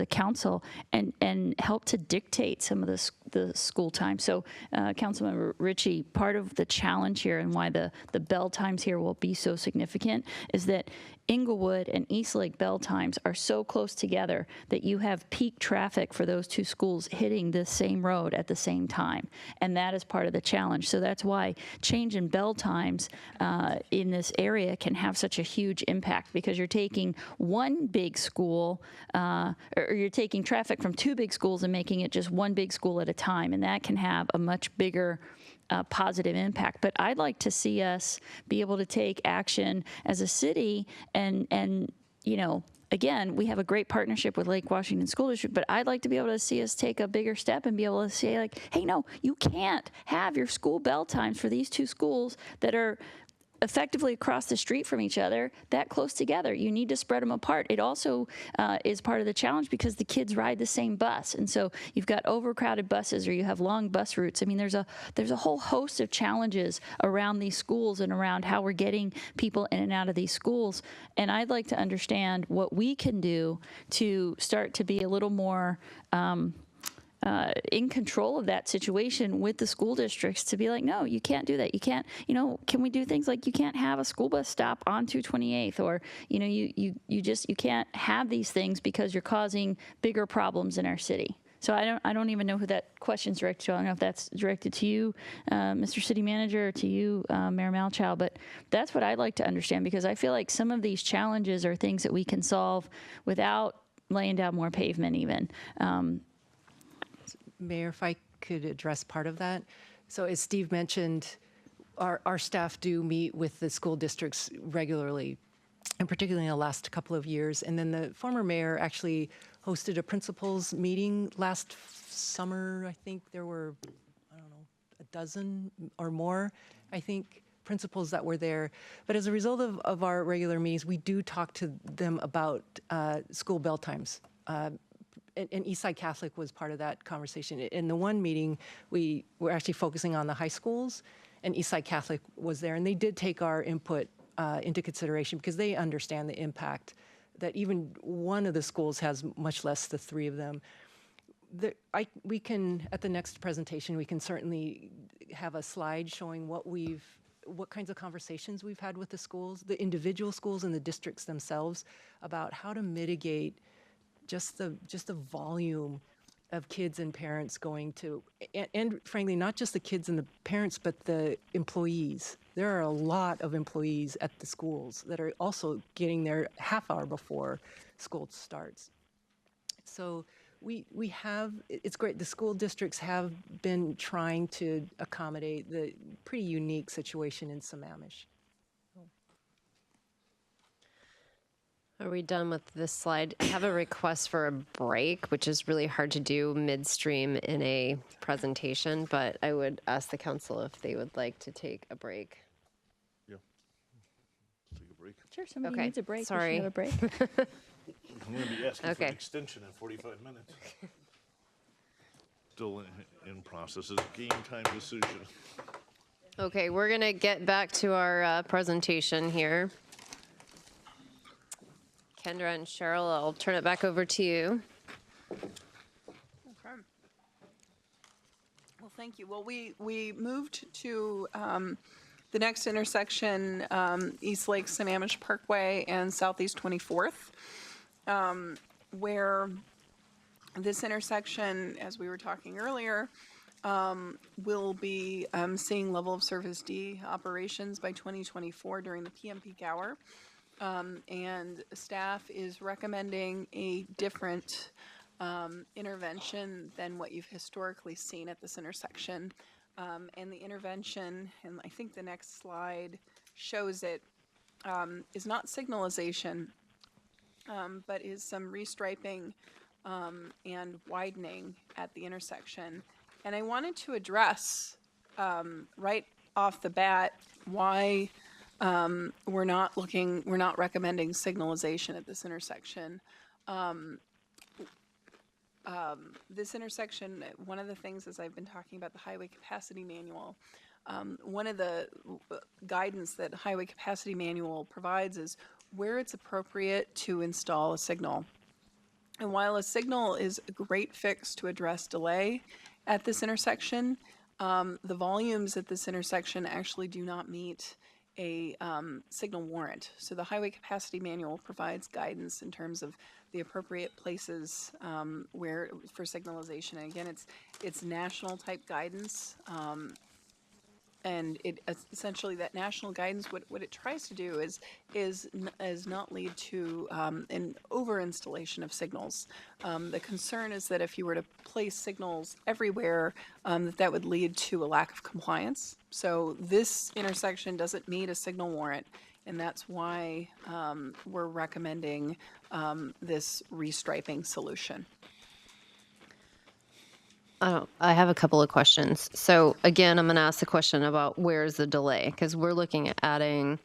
council and help to dictate some of the school time? So Councilmember Ritchie, part of the challenge here and why the bell times here will be so significant is that Inglewood and Eastlake bell times are so close together that you have peak traffic for those two schools hitting the same road at the same time. And that is part of the challenge. So that's why change in bell times in this area can have such a huge impact, because you're taking one big school, or you're taking traffic from two big schools and making it just one big school at a time, and that can have a much bigger positive impact. But I'd like to see us be able to take action as a city and you know, again, we have a great partnership with Lake Washington School District, but I'd like to be able to see us take a bigger step and be able to say, like, hey, no, you can't have your school bell times for these two schools that are effectively across the street from each other that close together. You need to spread them apart. It also is part of the challenge because the kids ride the same bus, and so you've got overcrowded buses or you have long bus routes. I mean, there's a whole host of challenges around these schools and around how we're getting people in and out of these schools. And I'd like to understand what we can do to start to be a little more in control of that situation with the school districts, to be like, no, you can't do that. You can't, you know, can we do things like you can't have a school bus stop on 228th, or, you know, you can't have these things because you're causing bigger problems in our city. So I don't even know who that question's directed to. I don't know if that's directed to you, Mr. City Manager, or to you, Mayor Malchow, but that's what I'd like to understand, because I feel like some of these challenges are things that we can solve without laying down more pavement even. Mayor, if I could address part of that. So as Steve mentioned, our staff do meet with the school districts regularly, and particularly in the last couple of years. And then the former mayor actually hosted a principals meeting last summer. I think there were, I don't know, a dozen or more, I think, principals that were there. But as a result of our regular meetings, we do talk to them about school bell times. And Eastside Catholic was part of that conversation. In the one meeting, we were actually focusing on the high schools, and Eastside Catholic was there, and they did take our input into consideration because they understand the impact that even one of the schools has, much less the three of them. We can, at the next presentation, we can certainly have a slide showing what kinds of conversations we've had with the schools, the individual schools and the districts themselves, about how to mitigate just the volume of kids and parents going to, and frankly, not just the kids and the parents, but the employees. There are a lot of employees at the schools that are also getting there half hour before school starts. So we have, it's great, the school districts have been trying to accommodate the pretty unique situation in Sammamish. Are we done with this slide? I have a request for a break, which is really hard to do midstream in a presentation, but I would ask the council if they would like to take a break. Yeah. Take a break. Sure, somebody Okay, needs a break. sorry. We should have a break. I'm going to be asking for Okay. an extension in 45 minutes. Still in process. It's a game time decision. Okay, we're going to get back to our presentation here. Kendra and Cheryl, I'll turn it back over to you. Okay. Well, thank you. Well, we moved to the next intersection, East Lake Sammamish Parkway and Southeast 24th, where this intersection, as we were talking earlier, will be seeing level of service D operations by 2024 during the PM peak hour. And staff is recommending a different intervention than what you've historically seen at this intersection. And the intervention, and I think the next slide shows it, is not signalization, but is some restriping and widening at the intersection. And I wanted to address right off the bat why we're not recommending signalization at this intersection. This intersection, one of the things, as I've been talking about the highway capacity manual, one of the guidance that highway capacity manual provides is where it's appropriate to install a signal. And while a signal is a great fix to address delay at this intersection, the volumes at this intersection actually do not meet a signal warrant. So the highway capacity manual provides guidance in terms of the appropriate places where for signalization. And again, it's national type guidance, And it essentially, that national guidance, what it tries to do is not lead to an over installation of signals. The concern is that if you were to place signals everywhere, that would lead to a lack of compliance. So this intersection doesn't need a signal warrant, and that's why we're recommending this restriping solution. I have a couple of questions. So again, I'm going to ask the question about where's the delay? Because we're looking at adding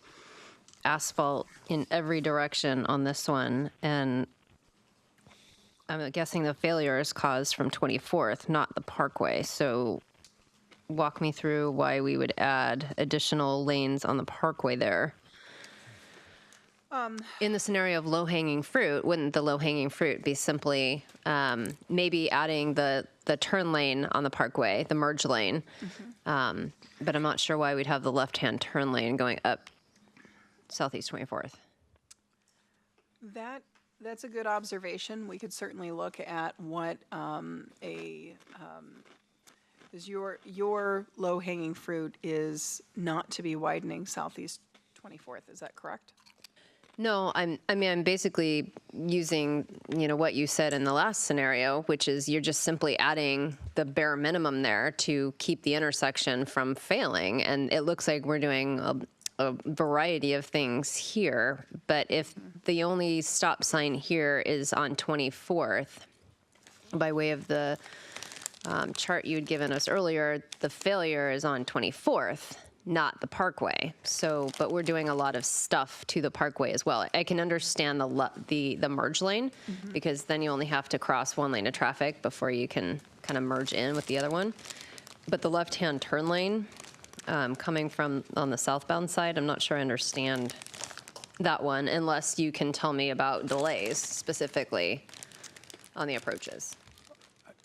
asphalt in every direction on this one. And I'm guessing the failure is caused from 24th, not the Parkway. So walk me through why we would add additional lanes on the Parkway there. In the scenario of low-hanging fruit, wouldn't the low-hanging fruit be simply maybe adding the turn lane on the Parkway, the merge lane? But I'm not sure why we'd have the left-hand turn lane going up Southeast 24th. That's a good observation. We could certainly look at what is your low-hanging fruit is not to be widening Southeast 24th. Is that correct? No, I'm basically using, what you said in the last scenario, which is you're just simply adding the bare minimum there to keep the intersection from failing. And it looks like we're doing a variety of things here. But if the only stop sign here is on 24th, by way of the chart you had given us earlier, the failure is on 24th. Not the Parkway. So, but we're doing a lot of stuff to the Parkway as well. I can understand the merge lane because then you only have to cross one lane of traffic before you can kind of merge in with the other one. But the left-hand turn lane coming from on the southbound side, I'm not sure I understand that one unless you can tell me about delays specifically on the approaches.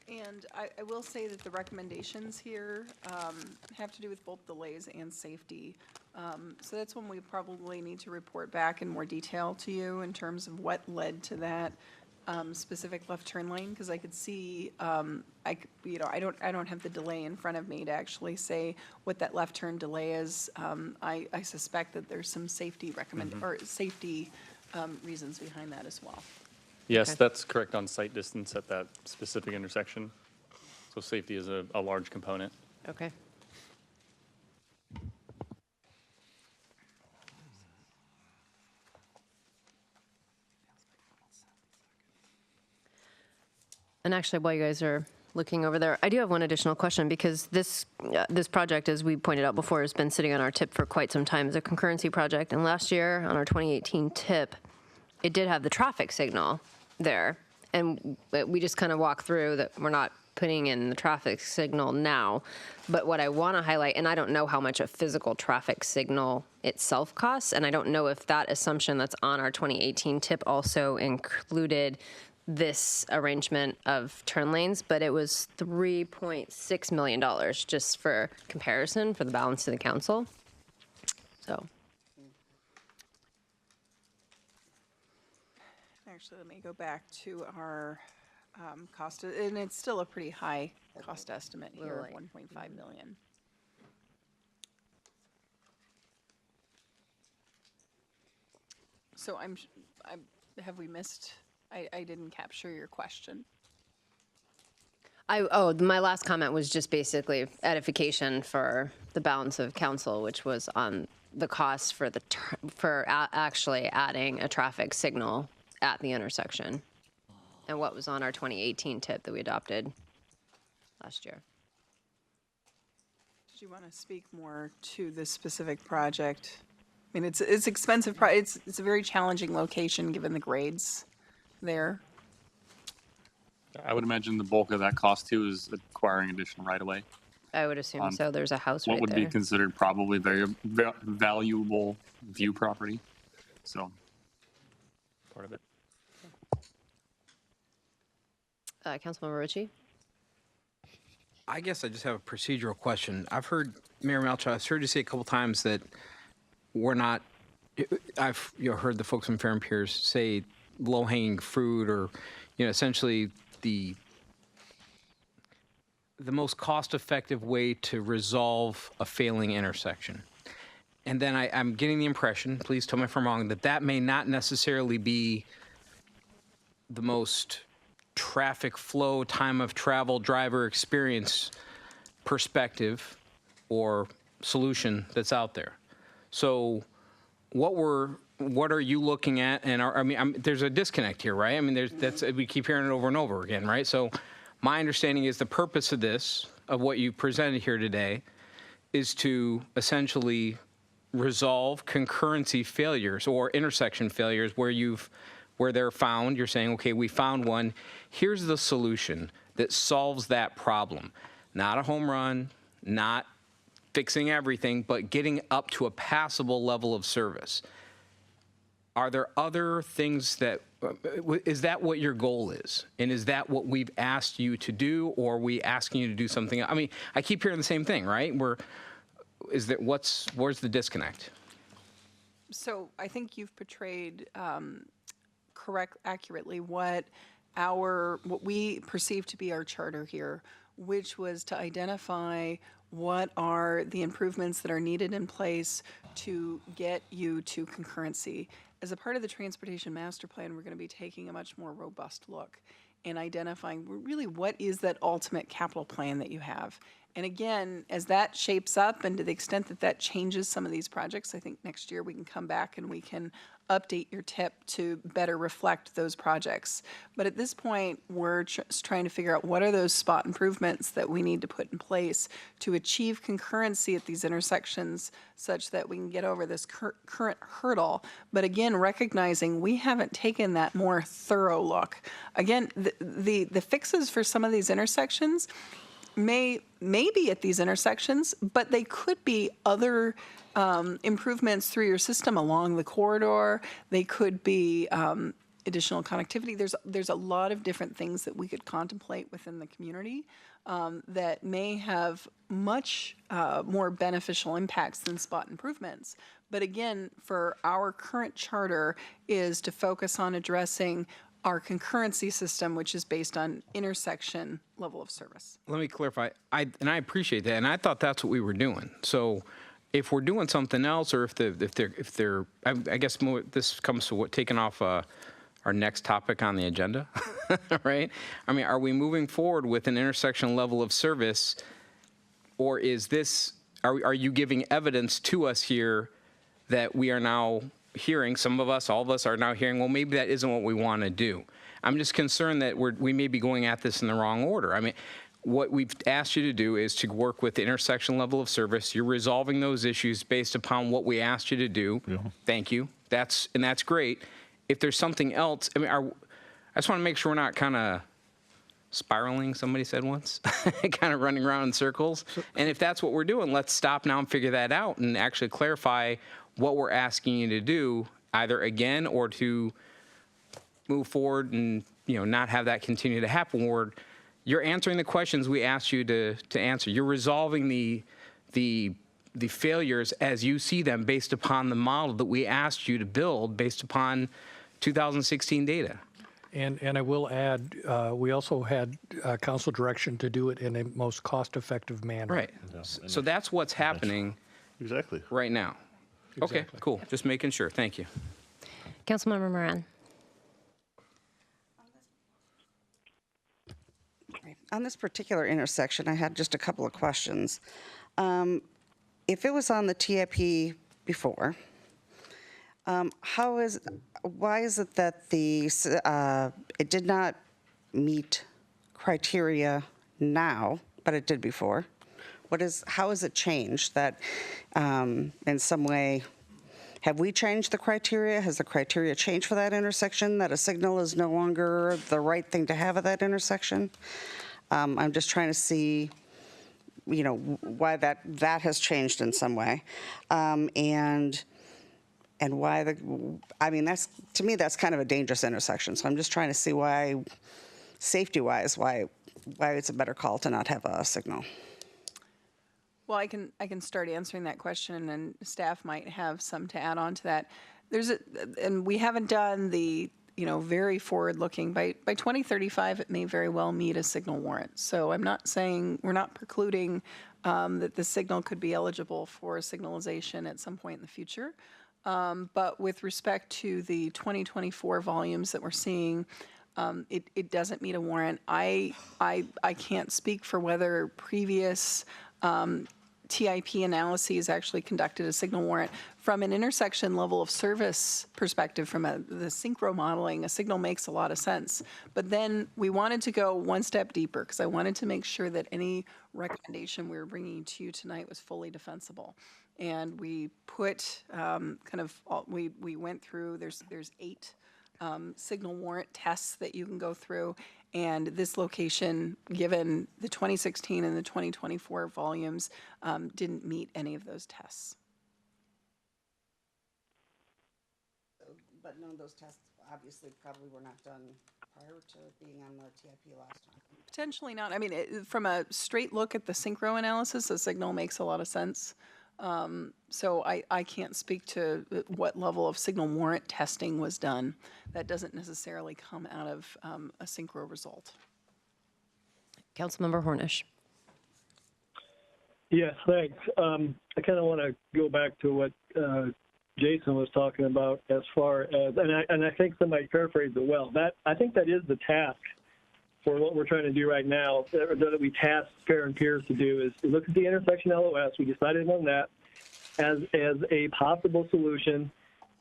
And I will say that the recommendations here have to do with both delays and safety. So that's when we probably need to report back in more detail to you in terms of what led to that specific left turn lane. Because I could see, I don't have the delay in front of me to actually say what that left turn delay is. I suspect that there's some safety or safety reasons behind that as well. Yes, Okay. that's correct on site distance at that specific intersection. So safety is a large component. Okay. And actually, while you guys are looking over there, I do have one additional question because this project, as we pointed out before, has been sitting on our tip for quite some time as a concurrency project. And last year on our 2018 tip, it did have the traffic signal there. And we just kind of walk through that we're not putting in the traffic signal now. But what I want to highlight, and I don't know how much a physical traffic signal itself costs, and I don't know if that assumption that's on our 2018 tip also included this arrangement of turn lanes, but it was $3.6 million, just for comparison for the balance of the council. So. Actually, let me go back to our cost, and it's still a pretty high cost estimate here of $1.5 million. So have we missed? I didn't capture your question. My last comment was just basically edification for the balance of council, which was on the cost for actually adding a traffic signal at the intersection, and what was on our 2018 tip that we adopted last year. Did you want to speak more to this specific project? I mean, it's expensive. It's a very challenging location given the grades there. I would imagine the bulk of that cost too is acquiring additional right-of-way. I would assume so. There's a house right What would there. be considered probably very valuable view property. So part of it. Councilmember Ritchie? I guess I just have a procedural question. I've heard, Mayor Melcher, I've heard you say a couple times that we're not, I've heard the folks from Fair and Pierce say low-hanging fruit or, essentially the the most cost-effective way to resolve a failing intersection. And then I'm getting the impression, please tell me if I'm wrong, that that may not necessarily be the most traffic flow, time of travel, driver experience perspective or solution that's out there. So what are you looking at? And there's a disconnect here, right? I mean, we keep hearing it over and over again, right? So my understanding is the purpose of this, of what you presented here today, is to essentially resolve concurrency failures or intersection failures where they're found. You're saying, okay, we found one. Here's the solution that solves that problem. Not a home run, not fixing everything, but getting up to a passable level of service. Are there other things is that what your goal is? And is that what we've asked you to do, or are we asking you to do something? I mean, I keep hearing the same thing, right? Where's the disconnect? So I think you've portrayed accurately what we perceive to be our charter here, which was to identify what are the improvements that are needed in place to get you to concurrency. As a part of the Transportation Master Plan, we're going to be taking a much more robust look and identifying really what is that ultimate capital plan that you have. And again, as that shapes up and to the extent that that changes some of these projects, I think next year we can come back and we can update your tip to better reflect those projects. But at this point, we're just trying to figure out what are those spot improvements that we need to put in place to achieve concurrency at these intersections such that we can get over this current hurdle. But again, recognizing we haven't taken that more thorough look. Again, the fixes for some of these intersections may be at these intersections, but they could be other improvements through your system along the corridor. They could be additional connectivity. There's a lot of different things that we could contemplate within the community that may have much more beneficial impacts than spot improvements. But again, for our current charter is to focus on addressing our concurrency system, which is based on intersection level of service. Let me clarify. I appreciate that, and I thought that's what we were doing. So, if we're doing something else, or if they're, I guess this comes to taking off our next topic on the agenda, right? I mean, are we moving forward with an intersection level of service, or is this? Are you giving evidence to us here that we are now hearing, some of us, all of us are now hearing, well, maybe that isn't what we want to do. I'm just concerned that we may be going at this in the wrong order. I mean, what we've asked you to do is to work with the intersection level of service. You're resolving those issues based upon what we asked you to do. Yeah. Thank you. That's great. If there's something else, I mean, I just want to make sure we're not kind of spiraling, somebody said once, kind of running around in circles. And if that's what we're doing, let's stop now and figure that out and actually clarify what we're asking you to do, either again or to move forward and not have that continue to happen. You're answering the questions we asked you to answer. You're resolving the failures as you see them based upon the model that we asked you to build based upon 2016 data. And I will add, we also had council direction to do it in a most cost-effective manner. Right. So that's what's happening exactly right now. Exactly. Okay, cool. Just making sure. Thank you. Councilmember Moran. On this particular intersection, I had just a couple of questions. If it was on the TIP before, why is it that it did not meet criteria now, but it did before? How has it changed that in some way, have we changed the criteria? Has the criteria changed for that intersection, that a signal is no longer the right thing to have at that intersection? I'm just trying to see, why that has changed in some way. And why to me, that's kind of a dangerous intersection. So I'm just trying to see why, safety-wise, why it's a better call to not have a signal. Well, I can start answering that question, and staff might have some to add on to that. And we haven't done the very forward-looking. By 2035, it may very well meet a signal warrant. So I'm not saying, we're not precluding that the signal could be eligible for signalization at some point in the future. But with respect to the 2024 volumes that we're seeing, it doesn't meet a warrant. I can't speak for whether previous TIP analyses actually conducted a signal warrant. From an intersection level of service perspective, from the synchro modeling, a signal makes a lot of sense. But then we wanted to go one step deeper because I wanted to make sure that any recommendation we were bringing to you tonight was fully defensible. And we put we went through, there's 8 signal warrant tests that you can go through. And this location, given the 2016 and the 2024 volumes, didn't meet any of those tests. But none of those tests obviously probably were not done prior to being on the TIP last time. Potentially not. I mean, from a straight look at the synchro analysis, the signal makes a lot of sense. So I can't speak to what level of signal warrant testing was done. That doesn't necessarily come out of a synchro result. Councilmember Hornish. Yes, thanks. I kind of want to go back to what Jason was talking about as far as, and I think somebody paraphrased it well. I think that is the task for what we're trying to do right now, that we task Fair and Pierce to do, is to look at the intersection LOS. We decided on that as a possible solution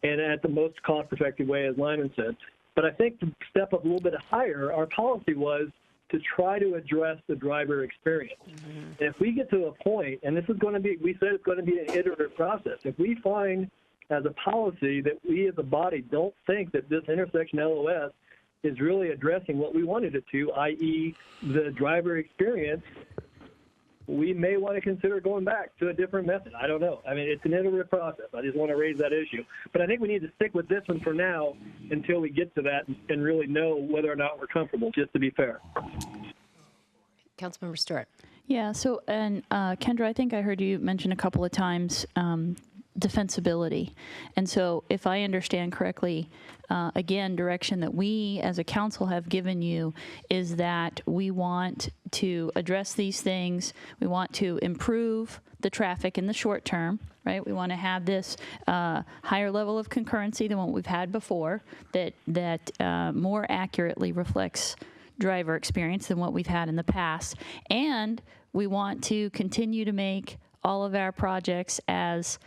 and at the most cost-effective way, as Lyman said. But I think to step up a little bit higher, our policy was to try to address the driver experience. And if we get to a point, and this is going to be, we said it's going to be an iterative process. If we find as a policy that we as a body don't think that this intersection LOS is really addressing what we wanted it to, i.e. the driver experience, we may want to consider going back to a different method. I don't know. I mean, it's an iterative process. I just want to raise that issue. But I think we need to stick with this one for now until we get to that and really know whether or not we're comfortable, just to be fair. Councilmember Stewart. Yeah, so, and Kendra, I think I heard you mention a couple of times defensibility. And so if I understand correctly, again, direction that we as a council have given you is that we want to address these things. We want to improve the traffic in the short term, right? We want to have this higher level of concurrency than what we've had before that more accurately reflects driver experience than what we've had in the past. And we want to continue to make all of our projects as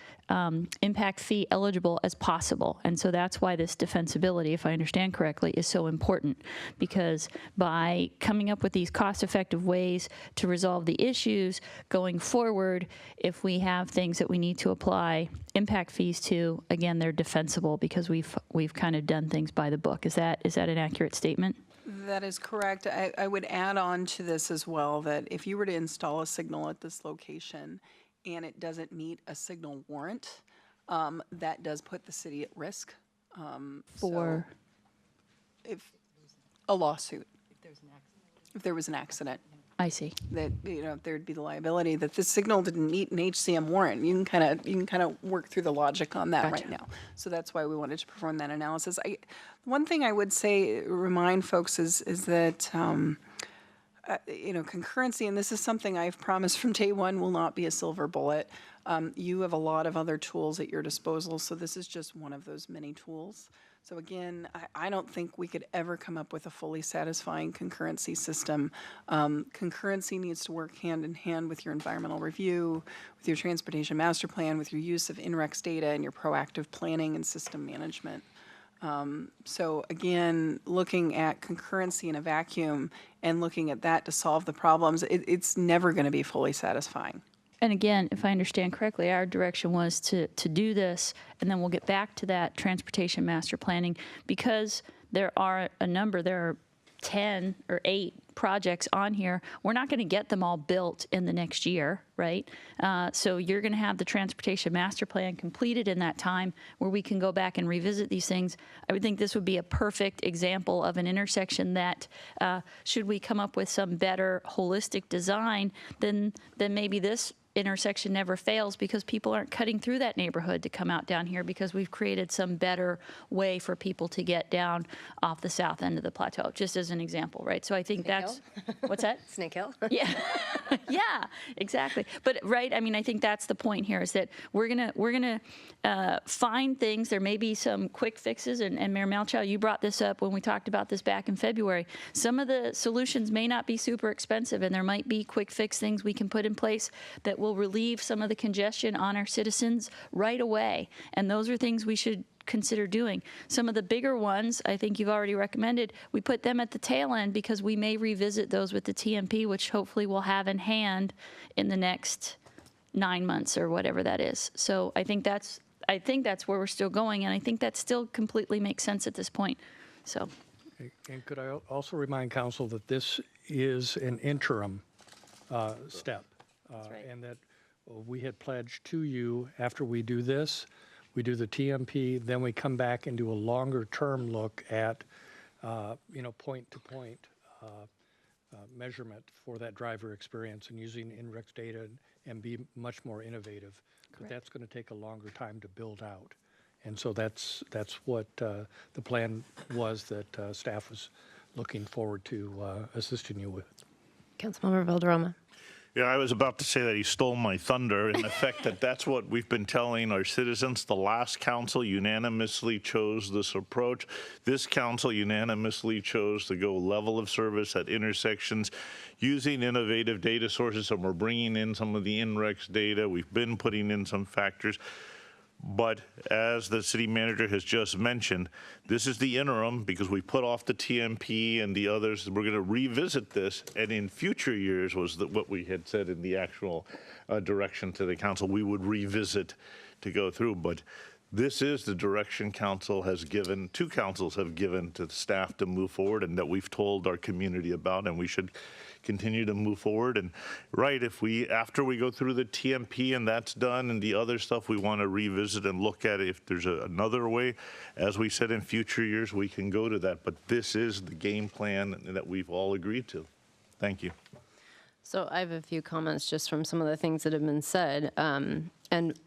impact fee eligible as possible. And so that's why this defensibility, if I understand correctly, is so important, because by coming up with these cost-effective ways to resolve the issues going forward, if we have things that we need to apply impact fees to, again, they're defensible because we've kind of done things by the book. Is that an accurate statement? That is correct. I would add on to this as well that if you were to install a signal at this location and it doesn't meet a signal warrant, that does put the city at risk. For? So if a lawsuit. If there was an accident. I see. That, there'd be the liability that this signal didn't meet an HCM warrant. You can kind of work through the logic on that right now. So that's why we wanted to perform that analysis. One thing I would say, remind folks is that, concurrency, and this is something I've promised from day one will not be a silver bullet. You have a lot of other tools at your disposal, so this is just one of those many tools. So again, I don't think we could ever come up with a fully satisfying concurrency system. Concurrency needs to work hand in hand with your environmental review, with your transportation master plan, with your use of INREX data and your proactive planning and system management. So again, looking at concurrency in a vacuum and looking at that to solve the problems, it's never going to be fully satisfying. And again, if I understand correctly, our direction was to do this, and then we'll get back to that transportation master planning, because there are 10 or 8 projects on here. We're not going to get them all built in the next year, right? So you're going to have the transportation master plan completed in that time where we can go back and revisit these things. I would think this would be a perfect example of an intersection that, should we come up with some better holistic design, then maybe this intersection never fails because people aren't cutting through that neighborhood to come out down here because we've created some better way for people to get down off the south end of the plateau, just as an example, right? So I think that's, what's that? Snake Hill? Yeah, yeah, exactly. But right, I mean, I think that's the point here is that we're gonna find things. There may be some quick fixes, and Mayor Malchow, you brought this up when we talked about this back in February. Some of the solutions may not be super expensive, and there might be quick fix things we can put in place that will relieve some of the congestion on our citizens right away. And those are things we should consider doing. Some of the bigger ones, I think you've already recommended, we put them at the tail end because we may revisit those with the TMP, which hopefully we'll have in hand in the next 9 months or whatever that is. So I think that's where we're still going, and I think that still completely makes sense at this point. So. And could I also remind council that this is an interim step, and that we had pledged to you after we do this, we do the TMP, then we come back and do a longer-term look at, point-to-point measurement for that driver experience and using INRIX data and be much more innovative. But that's going to take a longer time to build out. And so that's what the plan was that staff was looking forward to assisting you with. Councilmember Valderrama. Yeah, I was about to say that he stole my thunder in the fact that that's what we've been telling our citizens. The last council unanimously chose this approach. This council unanimously chose to go level of service at intersections using innovative data sources, and we're bringing in some of the INRIX data. We've been putting in some factors. But as the city manager has just mentioned, this is the interim because we put off the TMP and the others. We're going to revisit this, and in future years was what we had said in the actual direction to the council. We would revisit to go through, but this is the direction council has given, two councils have given to the staff to move forward, and that we've told our community about, and we should continue to move forward. And right, if after we go through the TMP and that's done and the other stuff, we want to revisit and look at it if there's another way. As we said, in future years, we can go to that, but this is the game plan that we've all agreed to. Thank you. So I have a few comments just from some of the things that have been said. And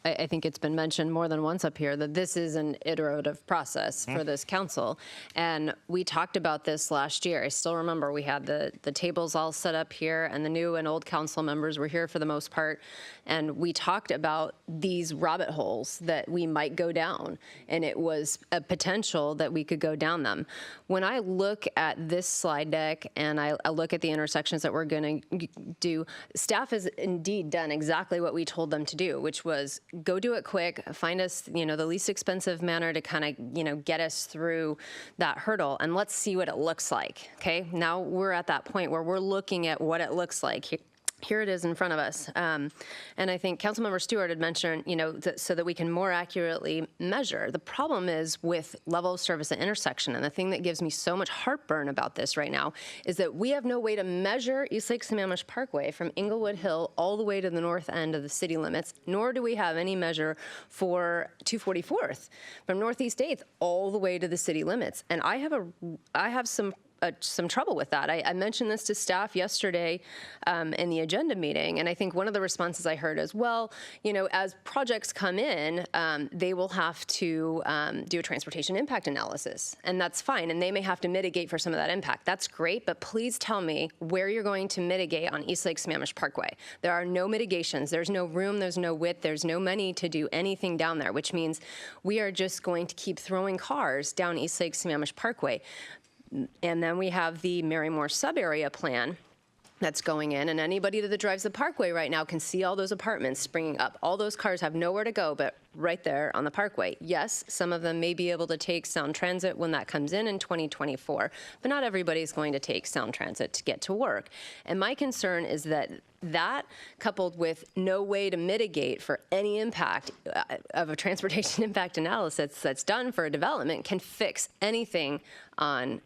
I think it's been mentioned more than once up here that this is an iterative process for this council. And we talked about this last year. I still remember we had the tables all set up here, and the new and old council members were here for the most part. And we talked about these rabbit holes that we might go down, and it was a potential that we could go down them. When I look at this slide deck and I look at the intersections that we're going to do, staff has indeed done exactly what we told them to do, which was go do it quick, find us, the least expensive manner to kind of, get us through that hurdle, and let's see what it looks like. Okay, now we're at that point where we're looking at what it looks like. Here it is in front of us. And I think Councilmember Stewart had mentioned, so that we can more accurately measure. The problem is with level of service at intersection, and the thing that gives me so much heartburn about this right now is that we have no way to measure Eastlake Sammamish Parkway from Inglewood Hill all the way to the north end of the city limits, nor do we have any measure for 244th from Northeast 8th all the way to the city limits. And I have some trouble with that. I mentioned this to staff yesterday in the agenda meeting, and I think one of the responses I heard is, well, as projects come in, they will have to do a transportation impact analysis, and that's fine, and they may have to mitigate for some of that impact. That's great, but please tell me where you're going to mitigate on Eastlake Sammamish Parkway. There are no mitigations. There's no room. There's no width. There's no money to do anything down there, which means we are just going to keep throwing cars down Eastlake Sammamish Parkway. And then we have the Marymore sub-area plan that's going in, and anybody that drives the parkway right now can see all those apartments springing up. All those cars have nowhere to go but right there on the parkway. Yes, some of them may be able to take Sound Transit when that comes in 2024, but not everybody's going to take Sound Transit to get to work. And my concern is that coupled with no way to mitigate for any impact of a transportation impact analysis that's done for a development can fix anything on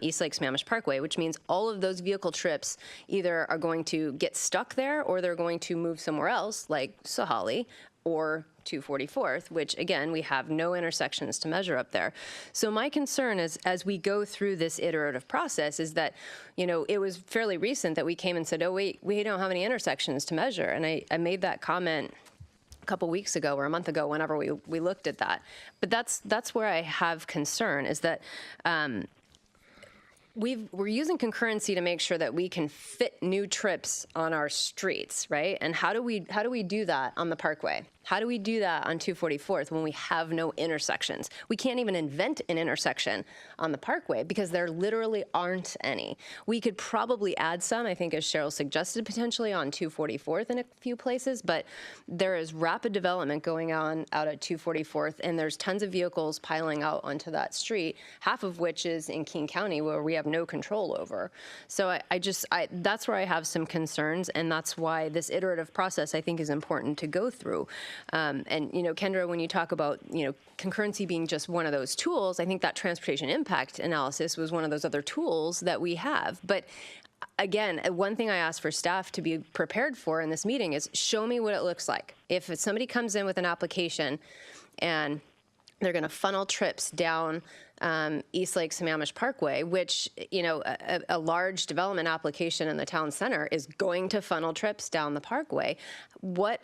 Eastlake Sammamish Parkway, which means all of those vehicle trips either are going to get stuck there or they're going to move somewhere else, like Sahalee, or 244th, which again, we have no intersections to measure up there. So my concern is, as we go through this iterative process, is that, it was fairly recent that we came and said, oh, wait, we don't have any intersections to measure. And I made that comment a couple weeks ago or a month ago, whenever we looked at that. But that's where I have concern, is that we're using concurrency to make sure that we can fit new trips on our streets, right? And how do we do that on the Parkway? How do we do that on 244th when we have no intersections? We can't even invent an intersection on the Parkway because there literally aren't any. We could probably add some, I think, as Cheryl suggested, potentially on 244th in a few places, but there is rapid development going on out at 244th, and there's tons of vehicles piling out onto that street, half of which is in King County, where we have no control over. So that's where I have some concerns, and that's why this iterative process, I think, is important to go through. And, Kendra, when you talk about, concurrency being just one of those tools, I think that transportation impact analysis was one of those other tools that we have. But again, one thing I ask for staff to be prepared for in this meeting is show me what it looks like. If somebody comes in with an application and they're going to funnel trips down East Lake Sammamish Parkway, which, a large development application in the town center is going to funnel trips down the Parkway. What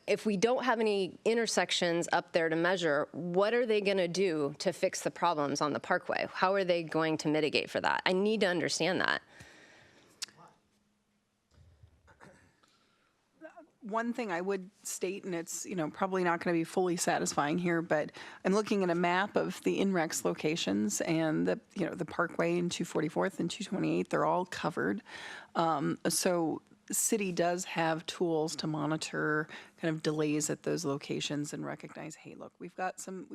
if we don't have any intersections up there to measure, what are they going to do to fix the problems on the Parkway? How are they going to mitigate for that? I need to understand that. One thing I would state, and it's probably not going to be fully satisfying here, but I'm looking at a map of the INREX locations, and the Parkway and 244th and 228th, they're all covered. So the city does have tools to monitor kind of delays at those locations and recognize, hey, look, we've got some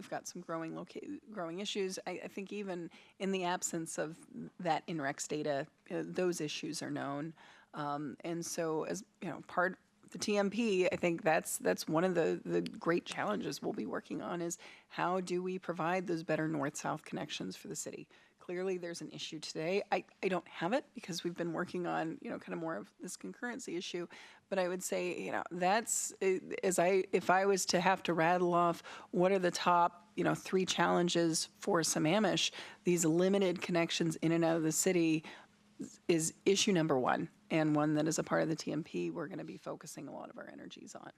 growing issues. I think even in the absence of that INREX data, those issues are known, and so as part. The TMP, I think that's one of the great challenges we'll be working on, is how do we provide those better north-south connections for the city? Clearly, there's an issue today. I don't have it because we've been working on kind of more of this concurrency issue, but I would say that's if I was to have to rattle off what are the top 3 challenges for Sammamish, these limited connections in and out of the city is issue number 1. And one that is a part of the TMP we're going to be focusing a lot of our energies on.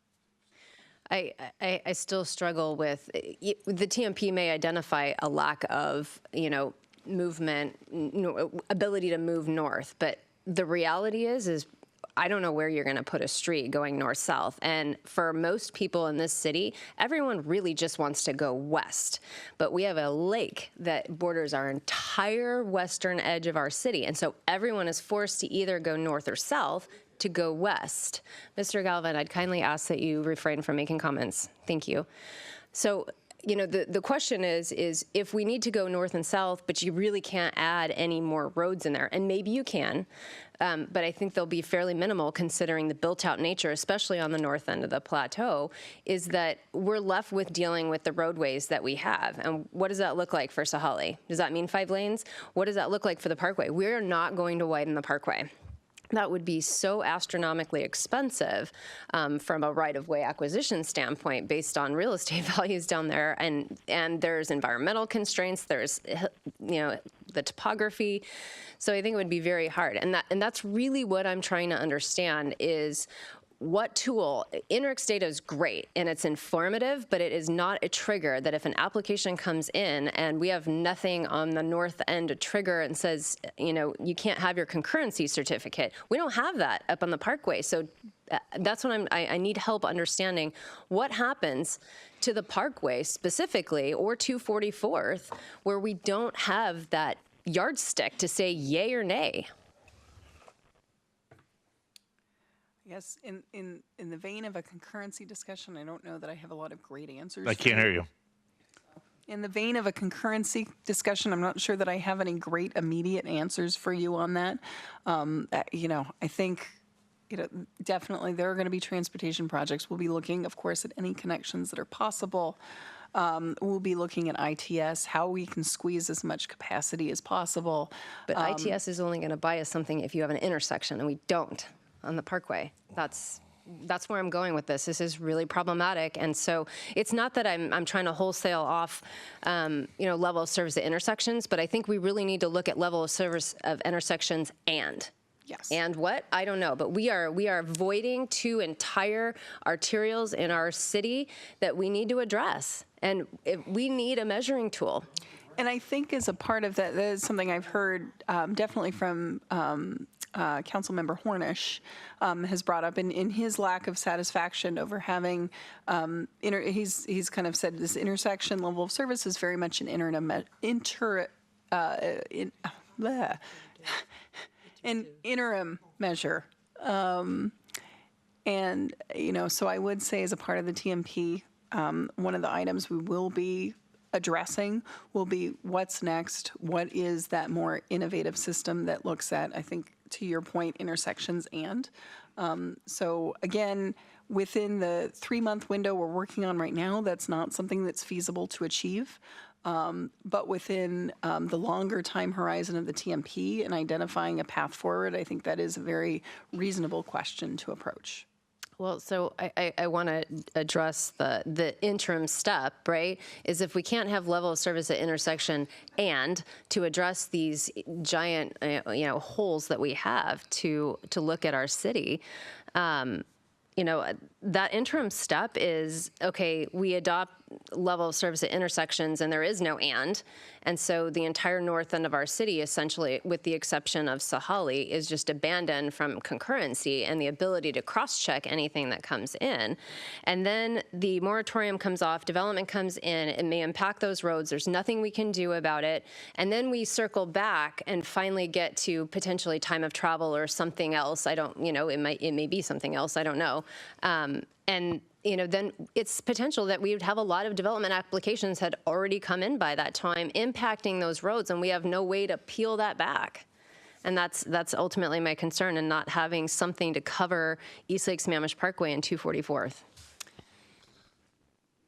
I still struggle with, the TMP may identify a lack of, movement, ability to move north, but the reality is I don't know where you're going to put a street going north-south. And for most people in this city, everyone really just wants to go west. But we have a lake that borders our entire western edge of our city. And so everyone is forced to either go north or south to go west. Mr. Galvin, I'd kindly ask that you refrain from making comments. Thank you. So, the question is if we need to go north and south, but you really can't add any more roads in there, and maybe you can, but I think they'll be fairly minimal considering the built-out nature, especially on the north end of the plateau, is that we're left with dealing with the roadways that we have. And what does that look like for Sahali? Does that mean 5 lanes? What does that look like for the Parkway? We're not going to widen the Parkway. That would be so astronomically expensive from a right-of-way acquisition standpoint based on real estate values down there. And there's environmental constraints, there's, the topography. So I think it would be very hard. And that's really what I'm trying to understand is what tool. INREX data is great and it's informative, but it is not a trigger that if an application comes in and we have nothing on the north end to trigger and says, you can't have your concurrency certificate. We don't have that up on the Parkway. So that's what I need help understanding what happens to the Parkway specifically, or 244th, where we don't have that yardstick to say yay or nay. Yes, in the vein of a concurrency discussion, I don't know that I have a lot of great answers. I can't hear you. In the vein of a concurrency discussion, I'm not sure that I have any great immediate answers for you on that. I think, definitely there are going to be transportation projects. We'll be looking, of course, at any connections that are possible. We'll be looking at ITS, how we can squeeze as much capacity as possible. But ITS is only going to buy us something if you have an intersection, and we don't on the Parkway. That's that's where I'm going with this. This is really problematic. And so it's not that I'm trying to wholesale off, level of service at intersections, but I think we really need to look at level of service of intersections and. Yes. And what? I don't know. But we are voiding two entire arterials in our city that we need to address. And we need a measuring tool. And I think as a part of that is something I've heard definitely from Councilmember Hornish has brought up in his lack of satisfaction over having, he's kind of said this intersection level of service is very much an an interim measure. And, so I would say as a part of the TMP, one of the items we will be addressing will be what's next, what is that more innovative system that looks at, I think, to your point, intersections and. So again, within the 3-month window we're working on right now, that's not something that's feasible to achieve. But within the longer time horizon of the TMP and identifying a path forward, I think that is a very reasonable question to approach. Well, so I want to address the interim step, right? Is if we can't have level of service at intersection and to address these giant, holes that we have to look at our city, that interim step is, okay, we adopt level of service at intersections and there is no and so the entire north end of our city, essentially, with the exception of Sahali, is just abandoned from concurrency and the ability to cross-check anything that comes in. And then the moratorium comes off, development comes in, it may impact those roads, there's nothing we can do about it, and then we circle back and finally get to potentially time of travel or something else. I don't, it may be something else, I don't know. And then it's potential that we would have a lot of development applications had already come in by that time, impacting those roads, and we have no way to peel that back. And that's ultimately my concern, in not having something to cover Eastlake Sammamish Parkway and 244th.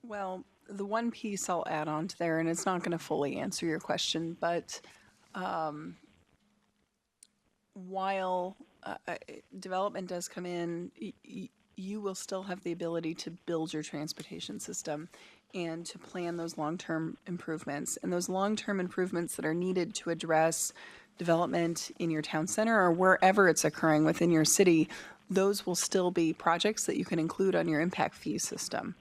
Well, the one piece I'll add on to there, and it's not going to fully answer your question, but while development does come in, you will still have the ability to build your transportation system and to plan those long-term improvements. And those long-term improvements that are needed to address development in your town center or wherever it's occurring within your city, those will still be projects that you can include on your impact fee system.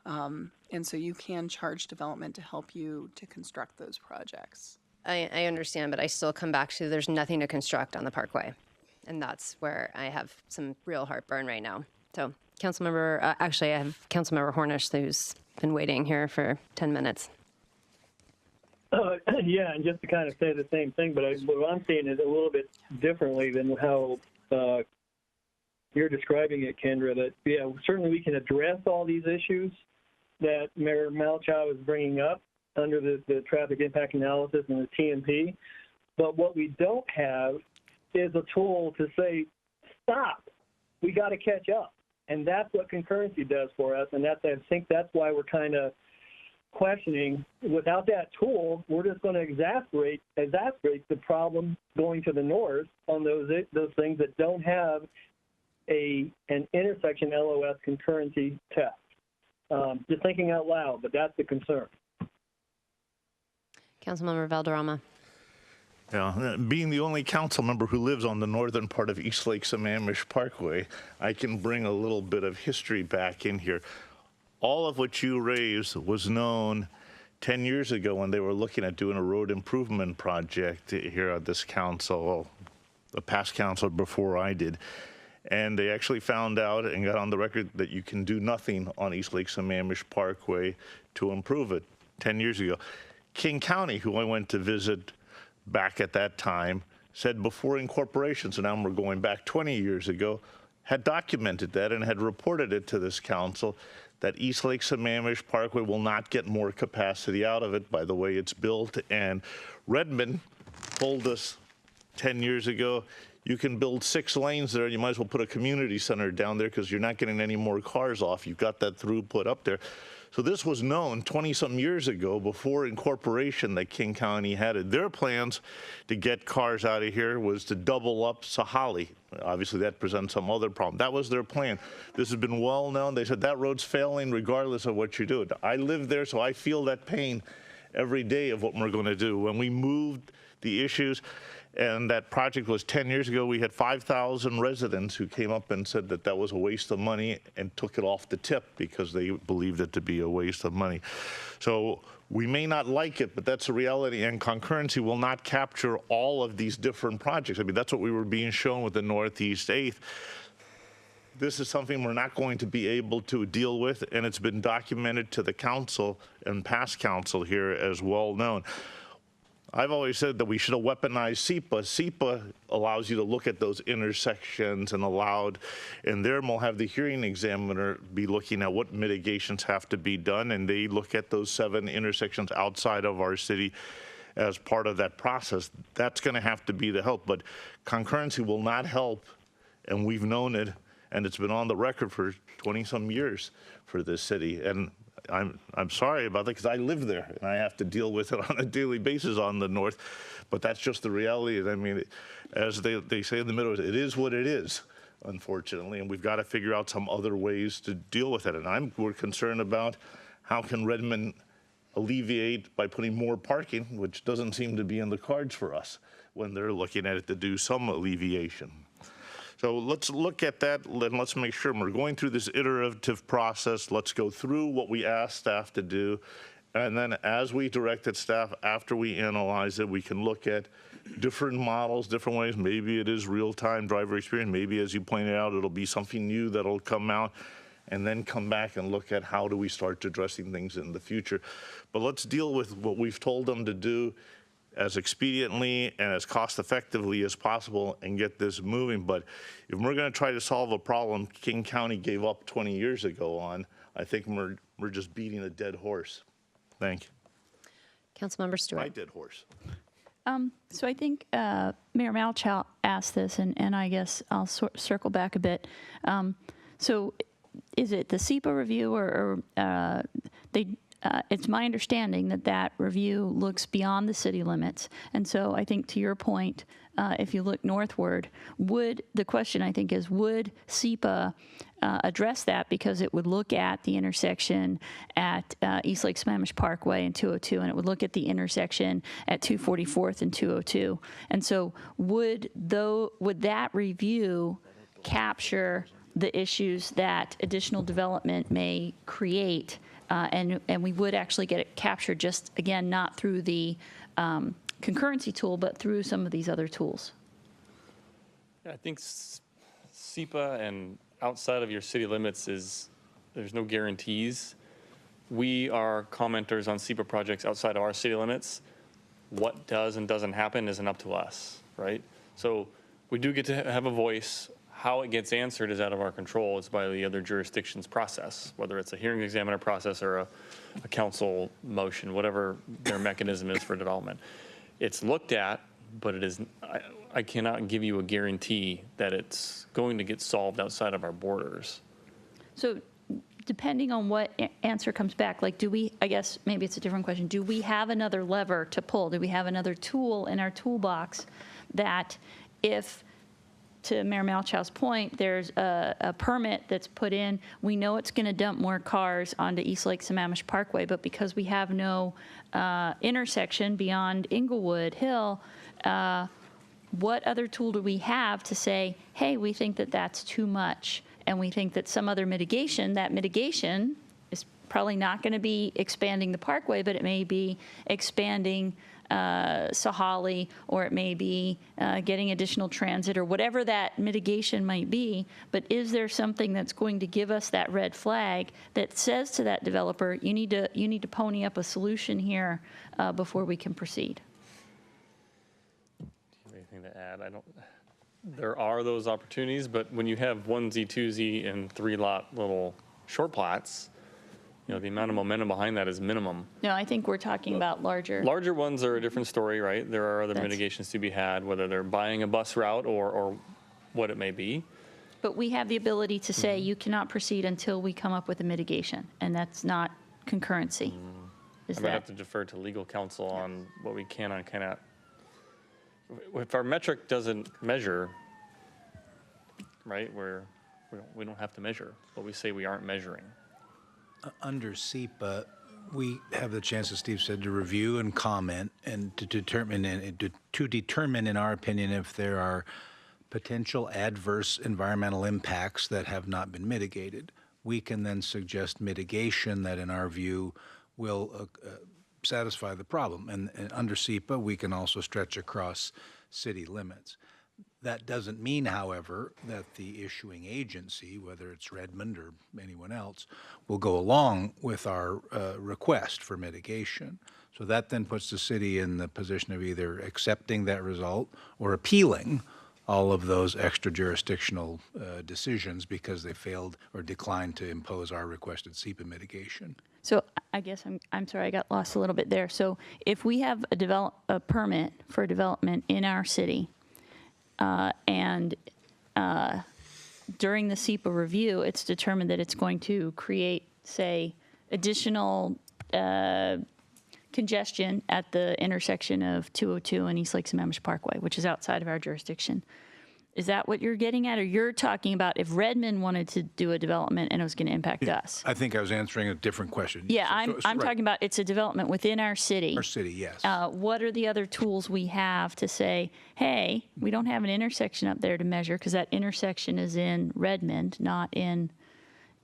And so you can charge development to help you to construct those projects. I understand, but I still come back to there's nothing to construct on the Parkway. And that's where I have some real heartburn right now. So, actually, I have Councilmember Hornish, who's been waiting here for 10 minutes. Yeah, and just to kind of say the same thing, but what I'm seeing is a little bit differently than how you're describing it, Kendra, that, yeah, certainly we can address all these issues that Mayor Malchow is bringing up under the traffic impact analysis and the TMP, but what we don't have is a tool to say, stop, we got to catch up. And that's what concurrency does for us, and I think that's why we're kind of questioning. Without that tool, we're just going to exacerbate the problem going to the north on those things that don't have an intersection LOS concurrency test. Just thinking out loud, but that's the concern. Councilmember Valderrama. Yeah, being the only council member who lives on the northern part of Eastlake Sammamish Parkway, I can bring a little bit of history back in here. All of what you raised was known 10 years ago when they were looking at doing a road improvement project here at this council, the past council before I did. And they actually found out and got on the record that you can do nothing on Eastlake Sammamish Parkway to improve it 10 years ago. King County, who I went to visit back at that time, said before incorporation, so now we're going back 20 years ago, had documented that and had reported it to this council that Eastlake Sammamish Parkway will not get more capacity out of it by the way it's built. And Redmond told us 10 years ago, you can build 6 lanes there, you might as well put a community center down there because you're not getting any more cars off. You've got that throughput up there. So this was known 20-some years ago before incorporation that King County had it. Their plans to get cars out of here was to double up Sahalli. Obviously, that presents some other problem. That was their plan. This has been well known. They said that road's failing regardless of what you do. I live there, so I feel that pain every day of what we're going to do. When we moved the issues, and that project was 10 years ago, we had 5,000 residents who came up and said that that was a waste of money and took it off the tip because they believed it to be a waste of money. So we may not like it, but that's a reality, and concurrency will not capture all of these different projects. I mean, that's what we were being shown with the Northeast 8th. This is something we're not going to be able to deal with, and it's been documented to the council and past council here as well known. I've always said that we should have weaponized SEPA. SEPA allows you to look at those intersections and there we'll have the hearing examiner be looking at what mitigations have to be done, and they look at those 7 intersections outside of our city as part of that process. That's going to have to be the help, but concurrency will not help, and we've known it, and it's been on the record for 20-some years for this city. And I'm sorry about that because I live there and I have to deal with it on a daily basis on the north, but that's just the reality. I mean, as they say in the middle, it is what it is, unfortunately, and we've got to figure out some other ways to deal with it. And we're concerned about how can Redmond alleviate by putting more parking, which doesn't seem to be in the cards for us when they're looking at it to do some alleviation. So let's look at that, and let's make sure we're going through this iterative process. Let's go through what we asked staff to do, and then as we directed staff, after we analyze it, we can look at different models, different ways. Maybe it is real-time driver experience. Maybe, as you pointed out, it'll be something new that'll come out, and then come back and look at how do we start addressing things in the future. But let's deal with what we've told them to do as expediently and as cost effectively as possible and get this moving. But if we're going to try to solve a problem King County gave up 20 years ago on, I think we're just beating a dead horse. Thank you. Councilmember Stewart. My dead horse. So I think Mayor Malchow asked this, and I guess I'll circle back a bit. So is it the SEPA review or it's my understanding that that review looks beyond the city limits. And so I think to your point, if you look northward, the question I think is, would SEPA address that, because it would look at the intersection at East Lake Sammamish Parkway and 202, and it would look at the intersection at 244th and 202. And so would that review capture the issues that additional development may create? And we would actually get it captured, just, again, not through the concurrency tool, but through some of these other tools. I think SEPA and outside of your city limits there's no guarantees. We are commenters on SEPA projects outside of our city limits. What does and doesn't happen isn't up to us, right? So we do get to have a voice. How it gets answered is out of our control. It's by the other jurisdiction's process, whether it's a hearing examiner process or a council motion, whatever their mechanism is for development. It's looked at, but it is. I cannot give you a guarantee that it's going to get solved outside of our borders. So depending on what answer comes back, like, do we, I guess maybe it's a different question, do we have another lever to pull? Do we have another tool in our toolbox that, if, to Mayor Malchow's point, there's a permit that's put in, we know it's going to dump more cars onto East Lake Sammamish Parkway, but because we have no intersection beyond Inglewood Hill, what other tool do we have to say, hey, we think that that's too much, and we think that some other mitigation, that mitigation is probably not going to be expanding the parkway, but it may be expanding Sahalli, or it may be getting additional transit, or whatever that mitigation might be. But is there something that's going to give us that red flag that says to that developer, you need to pony up a solution here before we can proceed? Do you have anything to add? There are those opportunities, but when you have 1Z, 2Z, and 3-lot little short plots, the amount of momentum behind that is minimum. No, I think we're talking about larger. Larger ones are a different story, right? There are other mitigations to be had, whether they're buying a bus route or what it may be. But we have the ability to say you cannot proceed until we come up with a mitigation, and that's not concurrency. Is I might that have to defer to legal counsel on what we can and cannot. If our metric doesn't measure, right, we don't have to measure what we say we aren't measuring. Under SEPA, we have the chance, as Steve said, to review and comment and to determine, in our opinion, if there are potential adverse environmental impacts that have not been mitigated. We can then suggest mitigation that, in our view, will satisfy the problem. And under SEPA, we can also stretch across city limits. That doesn't mean, however, that the issuing agency, whether it's Redmond or anyone else, will go along with our request for mitigation. So that then puts the city in the position of either accepting that result or appealing all of those extra-jurisdictional decisions because they failed or declined to impose our requested SEPA mitigation. So I guess I'm sorry, I got lost a little bit there. So if we have a permit for development in our city, and during the SEPA review, it's determined that it's going to create, say, additional congestion at the intersection of 202 and East Lake Sammamish Parkway, which is outside of our jurisdiction. Is that what you're getting at? Or you're talking about if Redmond wanted to do a development and it was going to impact us? I think I was answering a different question. Yeah, I'm right. talking about it's a development within our city. Our city, yes. What are the other tools we have to say, hey, we don't have an intersection up there to measure because that intersection is in Redmond, not in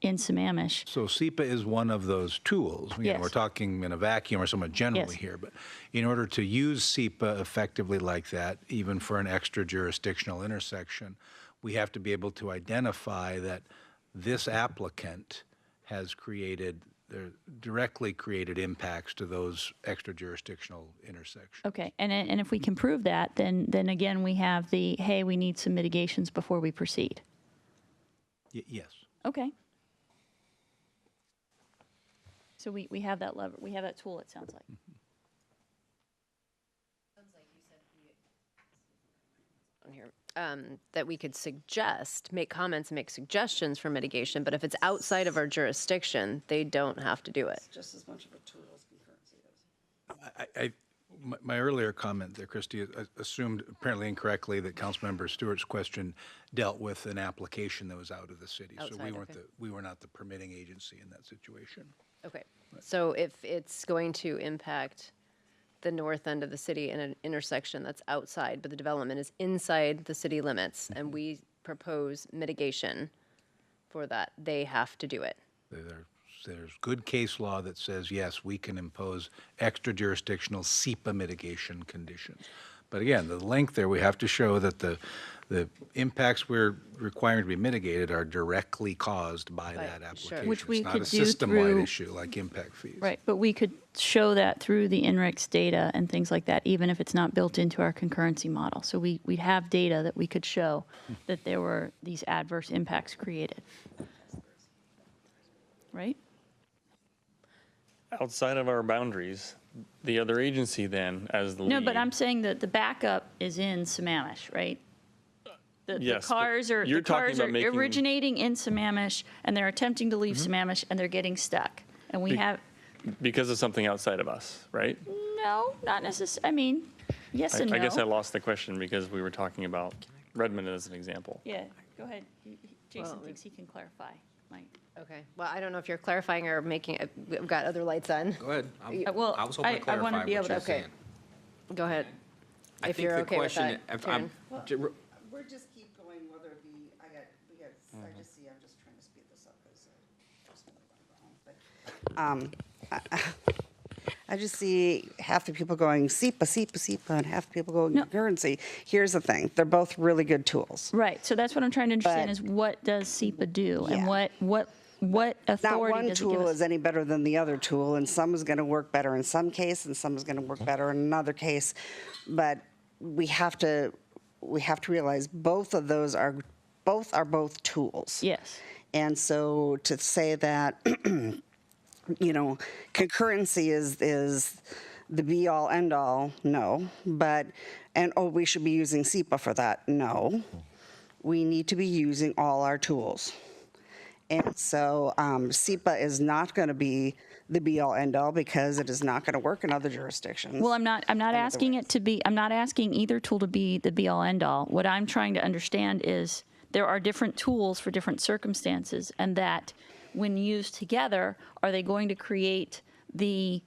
Sammamish. So SEPA is one of those tools. Yes. We're talking in a vacuum or somewhat generally Yes. here, but in order to use SEPA effectively like that, even for an extra-jurisdictional intersection, we have to be able to identify that this applicant has directly created impacts to those extra-jurisdictional intersections. Okay, and if we can prove that, then again, we have the, hey, we need some mitigations before we proceed. Yes. Okay. So we have that lever, we have that tool, it sounds like. On here, that we could make comments and make suggestions for mitigation, but if it's outside of our jurisdiction, they don't have to do it. It's just as much of a tool as concurrency is. My earlier comment there, Christy, assumed apparently incorrectly that Councilmember Stewart's question dealt with an application that was out of the city. So we were not the permitting agency in that situation. Okay, so if it's going to impact the north end of the city in an intersection that's outside, but the development is inside the city limits, and we propose mitigation for that, they have to do it. There's good case law that says, yes, we can impose extra-jurisdictional SEPA mitigation conditions. But again, the link there, we have to show that the impacts we're requiring to be mitigated are directly caused by that application. Which we it's not could a do system-wide through- issue like impact fees. Right, but we could show that through the INRIX data and things like that, even if it's not built into our concurrency model. So we'd have data that we could show that there were these adverse impacts created. Right? Outside of our boundaries, the other agency then, as the lead. No, but I'm saying that the backup is in Sammamish, right? The Yes, but cars are you're talking about making- originating in Sammamish, and they're attempting to leave Sammamish, and they're getting stuck. And we have, Because of something outside of us, right? no, not necessarily, I mean, yes and no. I guess I lost the question because we were talking about Redmond as an example. Yeah, go ahead. Jason thinks he can clarify. Mike. Okay, well, I don't know if you're clarifying or making, we've got other lights on. Go ahead. Well, I was hoping to I clarify wanna what be you're able to- saying. Go ahead. I If think you're the okay with question, that, if I'm, We're just keep going whether it be, I just see, I'm just trying to speed this up because I just see half the people going SEPA, SEPA, SEPA, and half the people going concurrency. Here's the thing, they're both really good tools. Right, so that's what I'm trying to understand But- is what does SEPA do? And Yeah. what Not authority one does it give tool us? is any better than the other tool, and some is going to work better in some case, and some is going to work better in another case. But we have to realize both of those are both tools. Yes. And so to say that, concurrency is the be all end all, no. But we should be using SEPA for that, no. We need to be using all our tools. And so SEPA is not going to be the be-all, end-all because it is not going to work in other jurisdictions. Well, I'm not asking it to be, I'm not asking either tool to be the be-all, end-all. What I'm trying to understand is there are different tools for different circumstances, and that when used together, are they going to create the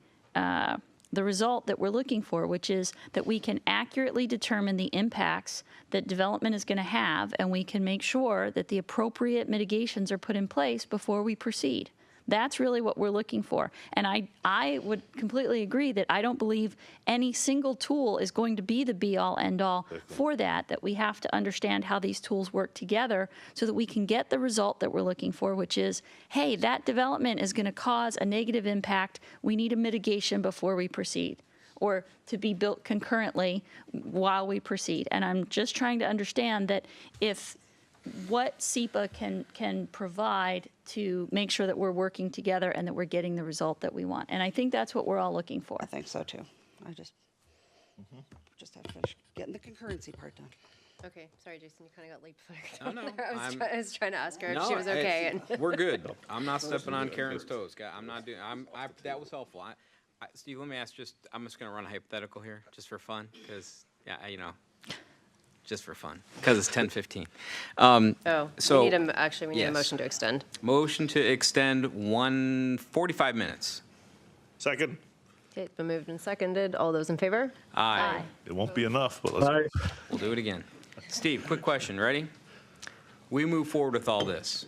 result that we're looking for, which is that we can accurately determine the impacts that development is going to have, and we can make sure that the appropriate mitigations are put in place before we proceed. That's really what we're looking for. And I would completely agree that I don't believe any single tool is going to be the be-all, end-all for that we have to understand how these tools work together so that we can get the result that we're looking for, which is, hey, that development is going to cause a negative impact. We need a mitigation before we proceed, or to be built concurrently while we proceed. And I'm just trying to understand that if what SEPA can provide to make sure that we're working together and that we're getting the result that we want. And I think that's what we're all looking for. I think so too. I just have to finish getting the concurrency part done. Okay, sorry, Jason, you kind of got leapfrogged. Oh, no, I was trying to ask her if No, she was okay. we're good. I'm not stepping on Karen's toes. I'm not doing. That was helpful. Steve, let me ask. I'm just going to run a hypothetical here, just for fun, because just for fun, because it's 10:15. So we need a motion to extend. Motion to extend 45 minutes. Second. Okay, it's been moved and seconded. All those in favor? Aye. It won't be enough, but let's. We'll do it again. Steve, quick question. Ready? We move forward with all this.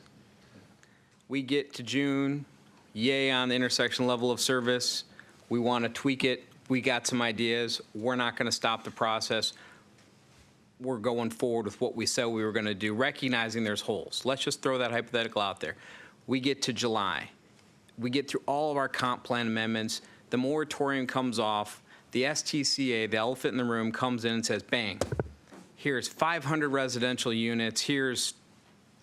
We get to June, yay on the intersection level of service. We want to tweak it. We got some ideas. We're not going to stop the process. We're going forward with what we said we were going to do, recognizing there's holes. Let's just throw that hypothetical out there. We get to July. We get through all of our comp plan amendments. The moratorium comes off. The STCA, the elephant in the room, comes in and says, bang, here's 500 residential units. Here's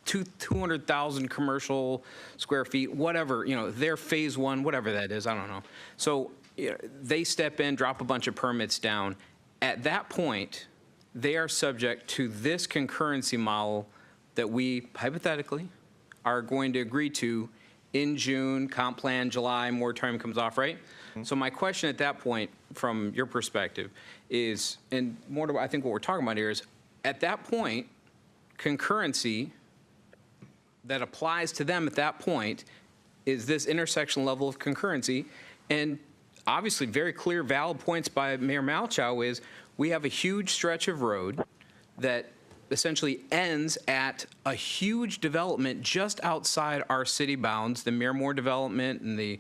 200,000 commercial square feet, whatever, their phase one, whatever that is, I don't know. So they step in, drop a bunch of permits down. At that point, they are subject to this concurrency model that we hypothetically are going to agree to in June, comp plan, July, moratorium comes off, right? So my question at that point, from your perspective, is, and more to I think what we're talking about here is, at that point, concurrency that applies to them at that point is this intersection level of concurrency. And obviously very clear, valid points by Mayor Malchow is we have a huge stretch of road that essentially ends at a huge development just outside our city bounds, the Miramore development and the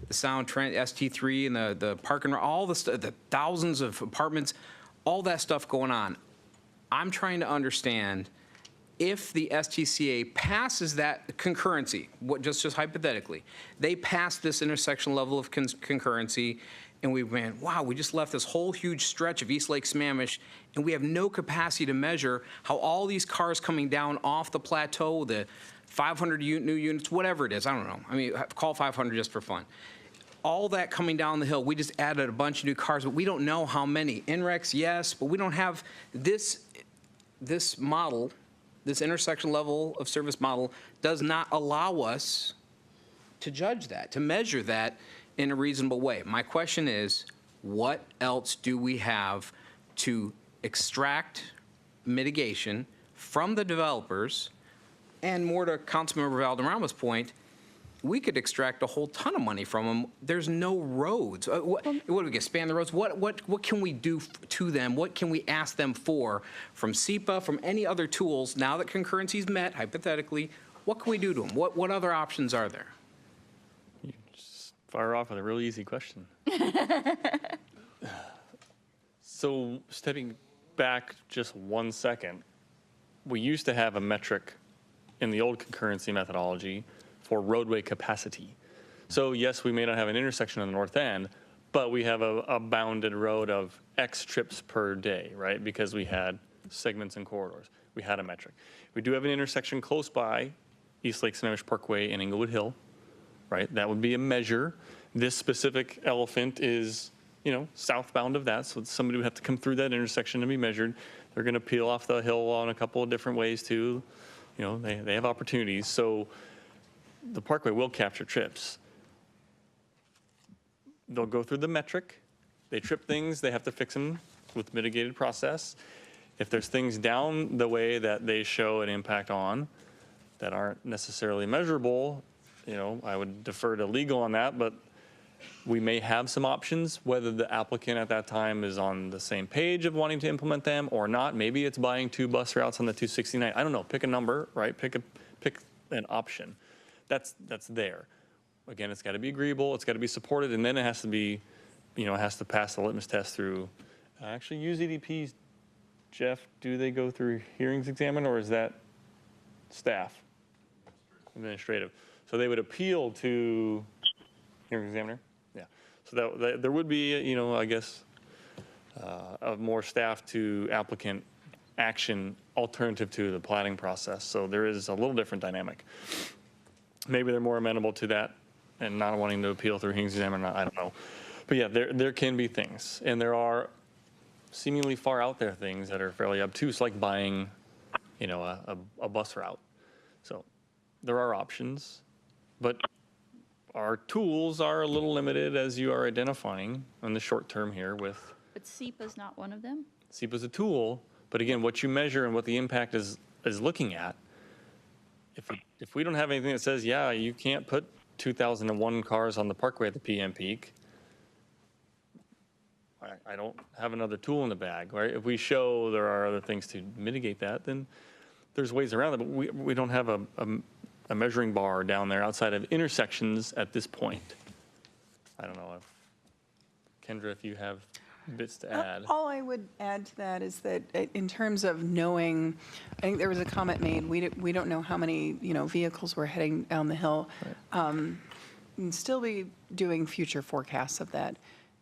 Sound Trent ST3 and the parking, all the thousands of apartments, all that stuff going on. I'm trying to understand if the STCA passes that concurrency, just hypothetically, they pass this intersection level of concurrency, and we went, wow, we just left this whole huge stretch of East Lake Sammamish, and we have no capacity to measure how all these cars coming down off the plateau, the 500 new units, whatever it is, I don't know. I mean, call 500 just for fun. All that coming down the hill, we just added a bunch of new cars, but we don't know how many. NREX, yes, but we don't have this model. This intersection level of service model does not allow us to judge that, to measure that in a reasonable way. My question is, what else do we have to extract mitigation from the developers? And more to Councilmember Valderrama's point, we could extract a whole ton of money from them. There's no roads. What do we get? Span the roads? What can we do to them? What can we ask them for from SEPA, from any other tools? Now that concurrency's met, hypothetically, what can we do to them? What other options are there? You just fire off with a really easy question. So stepping back just 1 second, we used to have a metric in the old concurrency methodology for roadway capacity. So yes, we may not have an intersection on the north end, but we have a bounded road of X trips per day, right? Because we had segments and corridors. We had a metric. We do have an intersection close by, East Lake Sammamish Parkway and Inglewood Hill, right? That would be a measure. This specific elephant is, southbound of that, so somebody would have to come through that intersection to be measured. They're gonna peel off the hill on a couple of different ways too. They have opportunities. So the Parkway will capture trips. they'll go through the metric. They trip things, they have to fix them with mitigated process. If there's things down the way that they show an impact on that aren't necessarily measurable, I would defer to legal on that, but we may have some options, whether the applicant at that time is on the same page of wanting to implement them or not. Maybe it's buying 2 bus routes on the 269. I don't know, pick a number, right? Pick an option. That's there. Again, it's got to be agreeable, it's got to be supported, and then it has to be, it has to pass the litmus test through. Actually, use EDPs, Jeff, do they go through hearings examiner, or is that staff? Administrative. So they would appeal to hearing examiner? Yeah. So that there would be, I guess, of more staff to applicant action alternative to the plating process. So there is a little different dynamic. Maybe they're more amenable to that and not wanting to appeal through hearings examiner, I don't know. But yeah, there can be things. And there are seemingly far out there things that are fairly obtuse, like buying, a bus route. So there are options, but our tools are a little limited, as you are identifying in the short term here with. But SEPA's not one of them? SEPA's a tool, but again, what you measure and what the impact is looking at. If we don't have anything that says, yeah, you can't put 2,001 cars on the parkway at the PM peak, I don't have another tool in the bag, right? If we show there are other things to mitigate that, then there's ways around it, but we don't have a measuring bar down there outside of intersections at this point. I don't know Kendra, if you have bits to add. All I would add to that is that in terms of knowing, I think there was a comment made, we don't know how many, vehicles were heading down the hill. And still be doing future forecasts of that.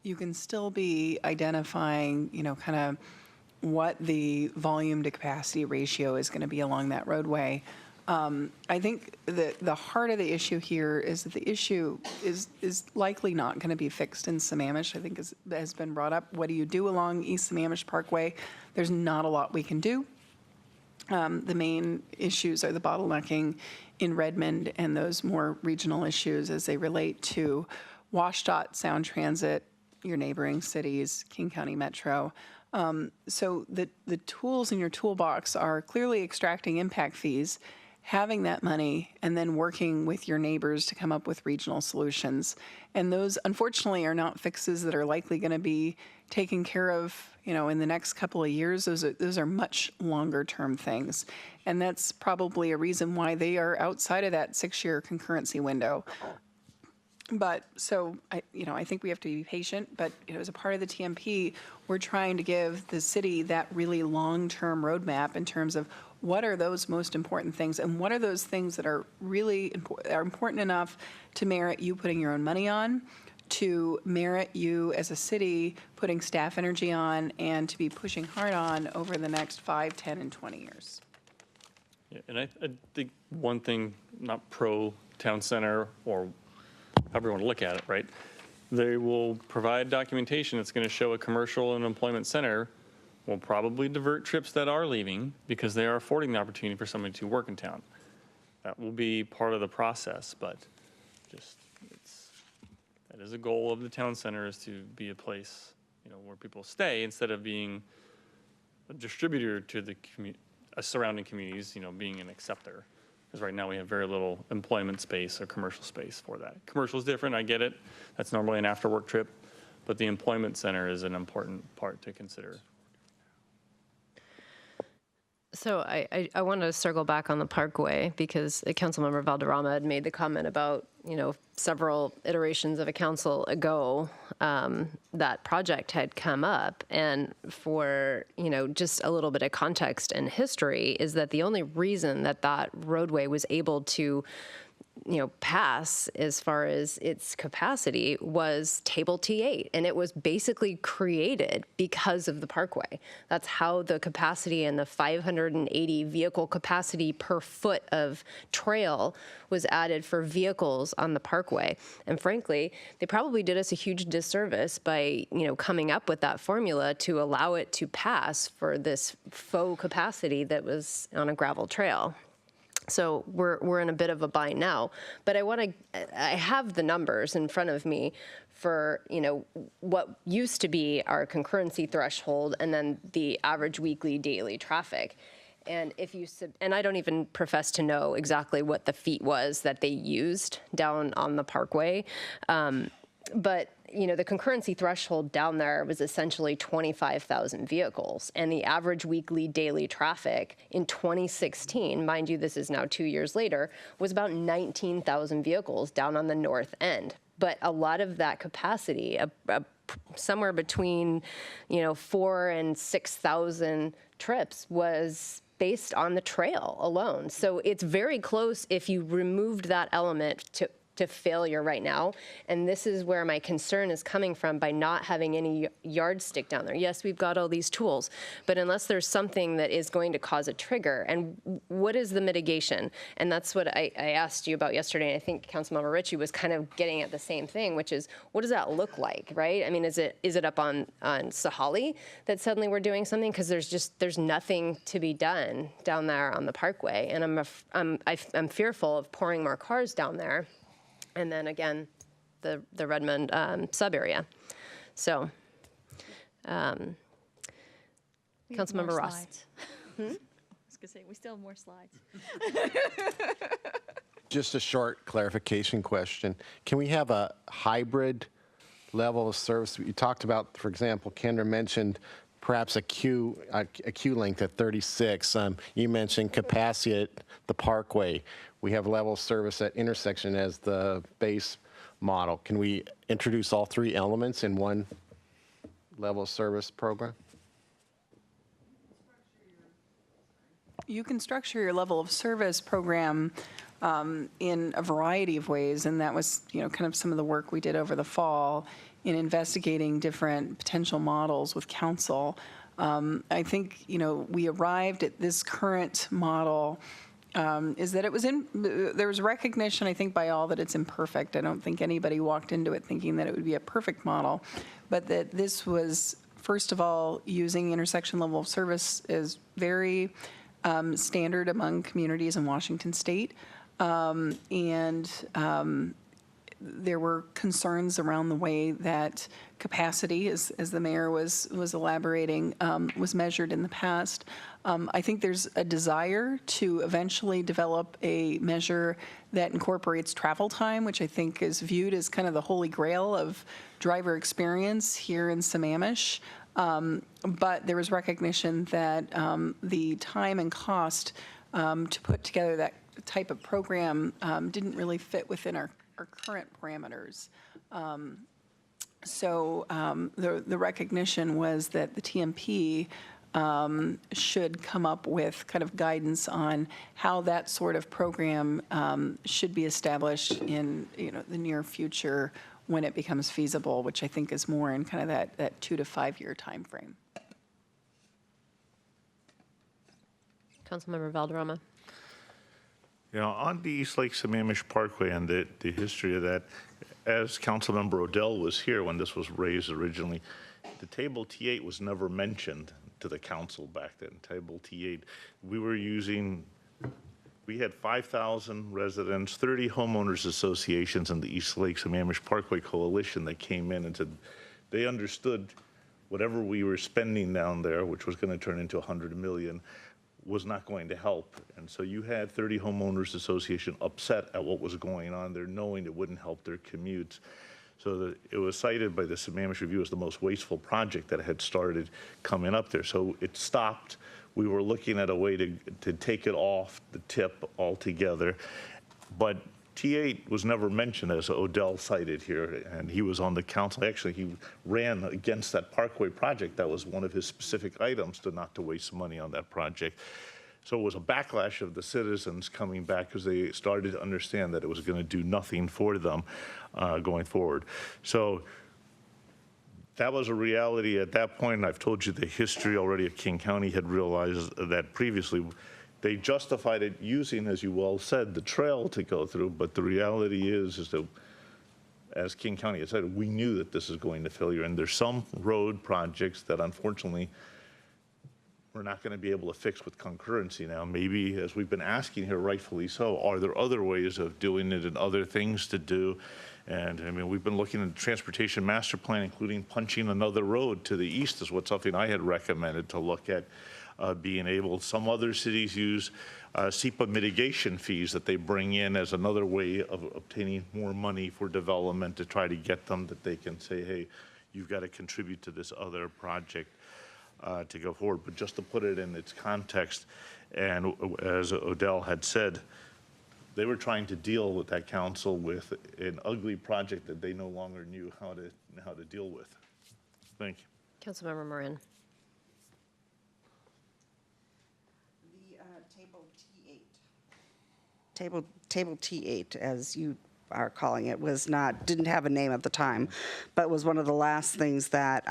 You can still be identifying, kind of what the volume to capacity ratio is going to be along that roadway. I think the heart of the issue here is that the issue is likely not going to be fixed in Sammamish. I think has been brought up. What do you do along East Sammamish Parkway? There's not a lot we can do. The main issues are the bottlenecking in Redmond and those more regional issues as they relate to WashDOT, Sound Transit, your neighboring cities, King County Metro. So the tools in your toolbox are clearly extracting impact fees, having that money, and then working with your neighbors to come up with regional solutions. And those, unfortunately, are not fixes that are likely going to be taken care of, in the next couple of years. Those are much longer term things. And that's probably a reason why they are outside of that 6-year concurrency window. But so, I think we have to be patient, but as a part of the TMP, we're trying to give the city that really long-term roadmap in terms of what are those most important things and what are those things that are really important enough to merit you putting your own money on, to merit you as a city putting staff energy on, and to be pushing hard on over the next 5, 10, and 20 years. Yeah, and I think one thing, not pro town center or however you want to look at it, right? They will provide documentation that's going to show a commercial and employment center will probably divert trips that are leaving because they are affording the opportunity for somebody to work in town. That will be part of the process, but that is a goal of the town center, is to be a place, where people stay instead of being a distributor to the surrounding communities, being an acceptor. Because right now we have very little employment space or commercial space for that. Commercial is different, I get it. That's normally an after-work trip, but the employment center is an important part to consider. So I wanted to circle back on the Parkway because Councilmember Valderrama had made the comment about, several iterations of a council ago, that project had come up. And for, just a little bit of context and history is that the only reason that roadway was able to pass as far as its capacity was Table T8. And it was basically created because of the Parkway. That's how the capacity and the 580 vehicle capacity per foot of trail was added for vehicles on the Parkway. And frankly, they probably did us a huge disservice by, coming up with that formula to allow it to pass for this faux capacity that was on a gravel trail. So we're in a bit of a bind now, but I have the numbers in front of me for, what used to be our concurrency threshold and then the average weekly daily traffic. And if you, and I don't even profess to know exactly what the feet was that they used down on the Parkway. But, the concurrency threshold down there was essentially 25,000 vehicles. And the average weekly daily traffic in 2016, mind you, this is now 2 years later, was about 19,000 vehicles down on the north end. But a lot of that capacity, somewhere between, 4,000 and 6,000 trips, was based on the trail alone. So it's very close if you removed that element to failure right now. And this is where my concern is coming from by not having any yardstick down there. Yes, we've got all these tools, but unless there's something that is going to cause a trigger, and what is the mitigation? And that's what I asked you about yesterday. And I think Councilmember Ritchie was kind of getting at the same thing, which is, what does that look like, right? I mean, is it up on Sahali that suddenly we're doing something? Because there's nothing to be done down there on the Parkway. And I'm fearful of pouring more cars down there. And then again, the Redmond sub area. So, Councilmember Ross. I was going to say, we still have more slides. Just a short clarification question. Can we have a hybrid level of service? You talked about, for example, Kendra mentioned perhaps a queue length at 36. You mentioned capacity at the Parkway. We have level of service at intersection as the base model. Can we introduce all three elements in one level of service program? You can structure your level of service program in a variety of ways, and that was, kind of some of the work we did over the fall in investigating different potential models with council. I think, we arrived at this current model is that there was recognition, I think, by all that it's imperfect. I don't think anybody walked into it thinking that it would be a perfect model, but that this was, first of all, using intersection level of service is very standard among communities in Washington State. There were concerns around the way that capacity, as the mayor was elaborating, was measured in the past. I think there's a desire to eventually develop a measure that incorporates travel time, which I think is viewed as kind of the holy grail of driver experience here in Sammamish. But there was recognition that the time and cost to put together that type of program didn't really fit within our current parameters. So the recognition was that the TMP should come up with kind of guidance on how that sort of program should be established in the near future when it becomes feasible, which I think is more in kind of that 2 to 5 year time frame. Councilmember Valderrama. On the East Lake Sammamish Parkway and the history of that, as Councilmember Odell was here when this was raised originally, the table T8 was never mentioned to the council back then. Table T8, we had 5,000 residents, 30 homeowners associations in the East Lake Sammamish Parkway Coalition that came in and said they understood whatever we were spending down there, which was going to turn into $100 million, was not going to help. And so you had 30 homeowners association upset at what was going on there, knowing it wouldn't help their commutes. So it was cited by the Sammamish Review as the most wasteful project that had started coming up there. So it stopped. We were looking at a way to take it off the tip altogether. But T8 was never mentioned, as Odell cited here, and he was on the council. Actually, he ran against that Parkway project. That was one of his specific items, not to waste money on that project. So it was a backlash of the citizens coming back because they started to understand that it was going to do nothing for them going forward. So that was a reality at that point. And I've told you the history already of King County had realized that previously. They justified it using, as you well said, the trail to go through, but the reality is that, as King County has said, we knew that this is going to failure, and there's some road projects that unfortunately we're not going to be able to fix with concurrency now. Maybe, as we've been asking here, rightfully so, are there other ways of doing it and other things to do? And I mean, we've been looking at the transportation master plan, including punching another road to the east is what something I had recommended to look at being able. Some other cities use SEPA mitigation fees that they bring in as another way of obtaining more money for development to try to get them that they can say, hey, you've got to contribute to this other project to go forward. But just to put it in its context, and as Odell had said, they were trying to deal with that council with an ugly project that they no longer knew how to deal with. Thank you. Councilmember Moran. Table T8, as you are calling it, didn't have a name at the time, but was one of the last things that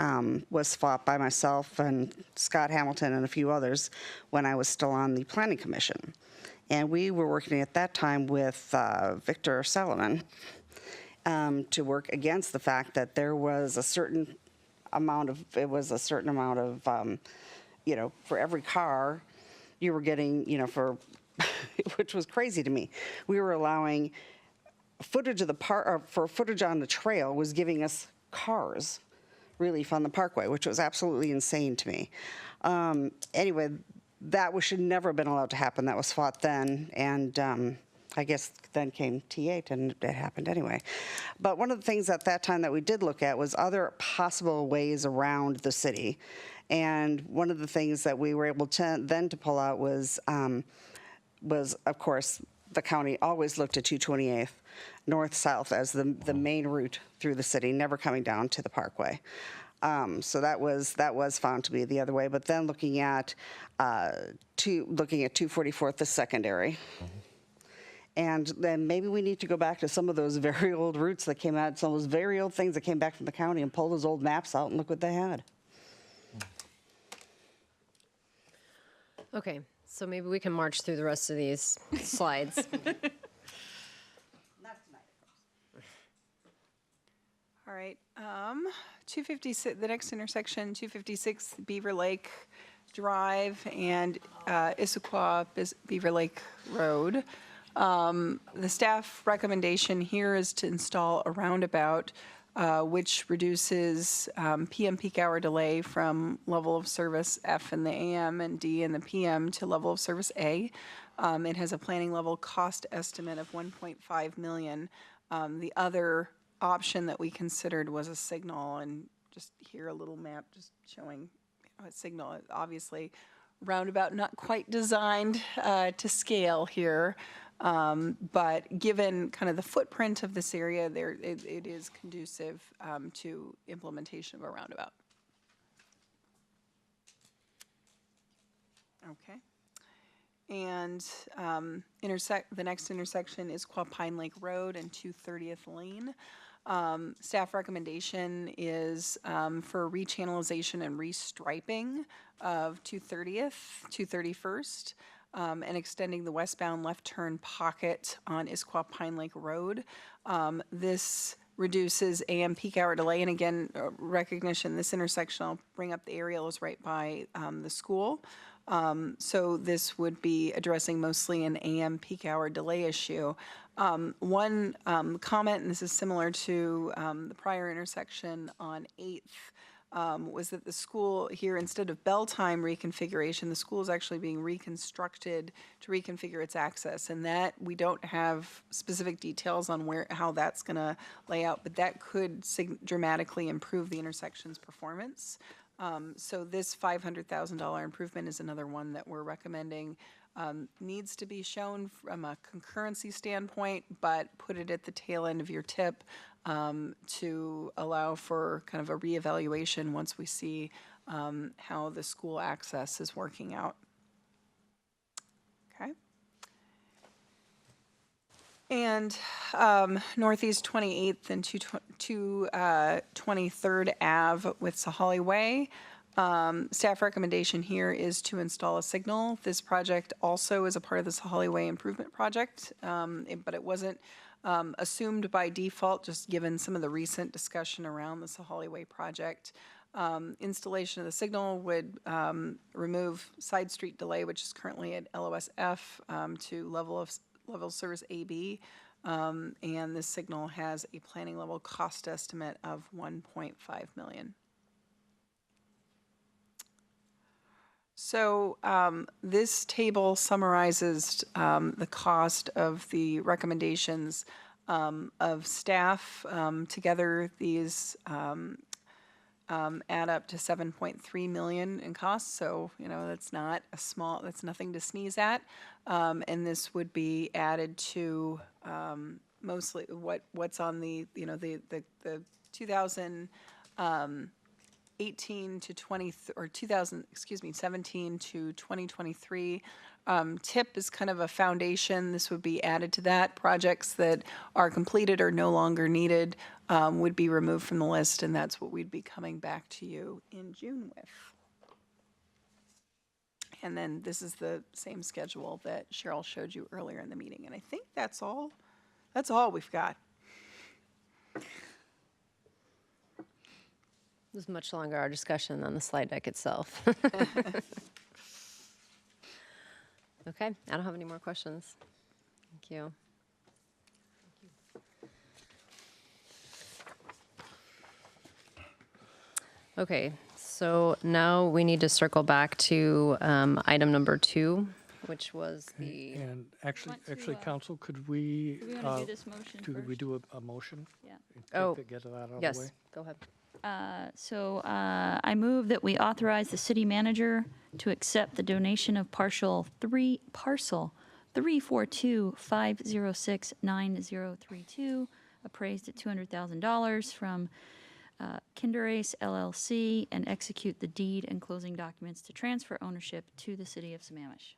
was fought by myself and Scott Hamilton and a few others when I was still on the Planning Commission. And we were working at that time with Victor Solomon to work against the fact that there was a certain amount of, for every car you were getting, which was crazy to me. We were allowing footage of for footage on the trail was giving us cars relief on the parkway, which was absolutely insane to me. Anyway, that should never have been allowed to happen. That was fought then, and I guess then came T8, and it happened anyway. But one of the things at that time that we did look at was other possible ways around the city. And one of the things that we were able to pull out was of course, the county always looked at 228th north-south as the main route through the city, never coming down to the Parkway. So that was found to be the other way. But then looking at 244th as secondary. And then maybe we need to go back to some of those very old routes that came out, some of those very old things that came back from the county, and pull those old maps out and look what they had. Okay, so maybe we can march through the rest of these slides. All right, 256, the next intersection, 256 Beaver Lake Drive and Issaquah Beaver Lake Road. The staff recommendation here is to install a roundabout which reduces PM peak hour delay from level of service F in the AM and D in the PM to level of service A. It has a planning level cost estimate of $1.5 million. The other option that we considered was a signal, and just here a little map just showing a signal. Obviously, roundabout not quite designed to scale here. But given kind of the footprint of this area, it is conducive to implementation of a roundabout. Okay. And the next intersection is Pine Lake Road and 230th Lane. Staff recommendation is for rechannelization and restriping of 230th, 231st. And extending the westbound left turn pocket on Issaquah Pine Lake Road. This reduces AM peak hour delay, and again, recognition, this intersection, I'll bring up the aerial, is right by the school. So this would be addressing mostly an AM peak hour delay issue. One comment, and this is similar to the prior intersection on 8th, was that the school here, instead of bell time reconfiguration, the school is actually being reconstructed to reconfigure its access. And that, we don't have specific details on how that's going to lay out, but that could dramatically improve the intersection's performance. So this $500,000 improvement is another one that we're recommending. Needs to be shown from a concurrency standpoint, but put it at the tail end of your tip to allow for kind of a reevaluation once we see how the school access is working out. Okay. And Northeast 28th and 23rd Ave with Sahalee Way. Staff recommendation here is to install a signal. This project also is a part of the Sahalee Way improvement project, but it wasn't assumed by default, just given some of the recent discussion around the Sahalee Way project. Installation of the signal would remove side street delay, which is currently at LOSF, to level of service AB. And this signal has a planning level cost estimate of $1.5 million. So this table summarizes the cost of the recommendations of staff. Together, these add up to $7.3 million in costs. So, that's not a small, that's nothing to sneeze at. And this would be added to mostly what's on the 2018 to 20, or 17 to 2023. TIP is kind of a foundation. This would be added to that. Projects that are completed or no longer needed would be removed from the list, and that's what we'd be coming back to you in June with. And then this is the same schedule that Cheryl showed you earlier in the meeting. And I think that's all we've got. It was much longer, our discussion, than the slide deck itself. Okay, I don't have any more questions. Thank you. Okay, so now we need to circle back to item number 2, which was the... And actually, Council, could we... Do we want to do this motion Could we first? do a motion? Yeah. Get that out of the way? Yes, go ahead. I move that we authorize the city manager to accept the donation of parcel 342-506-9032, appraised at $200,000 from Kinderace LLC, and execute the deed and closing documents to transfer ownership to the city of Sammamish.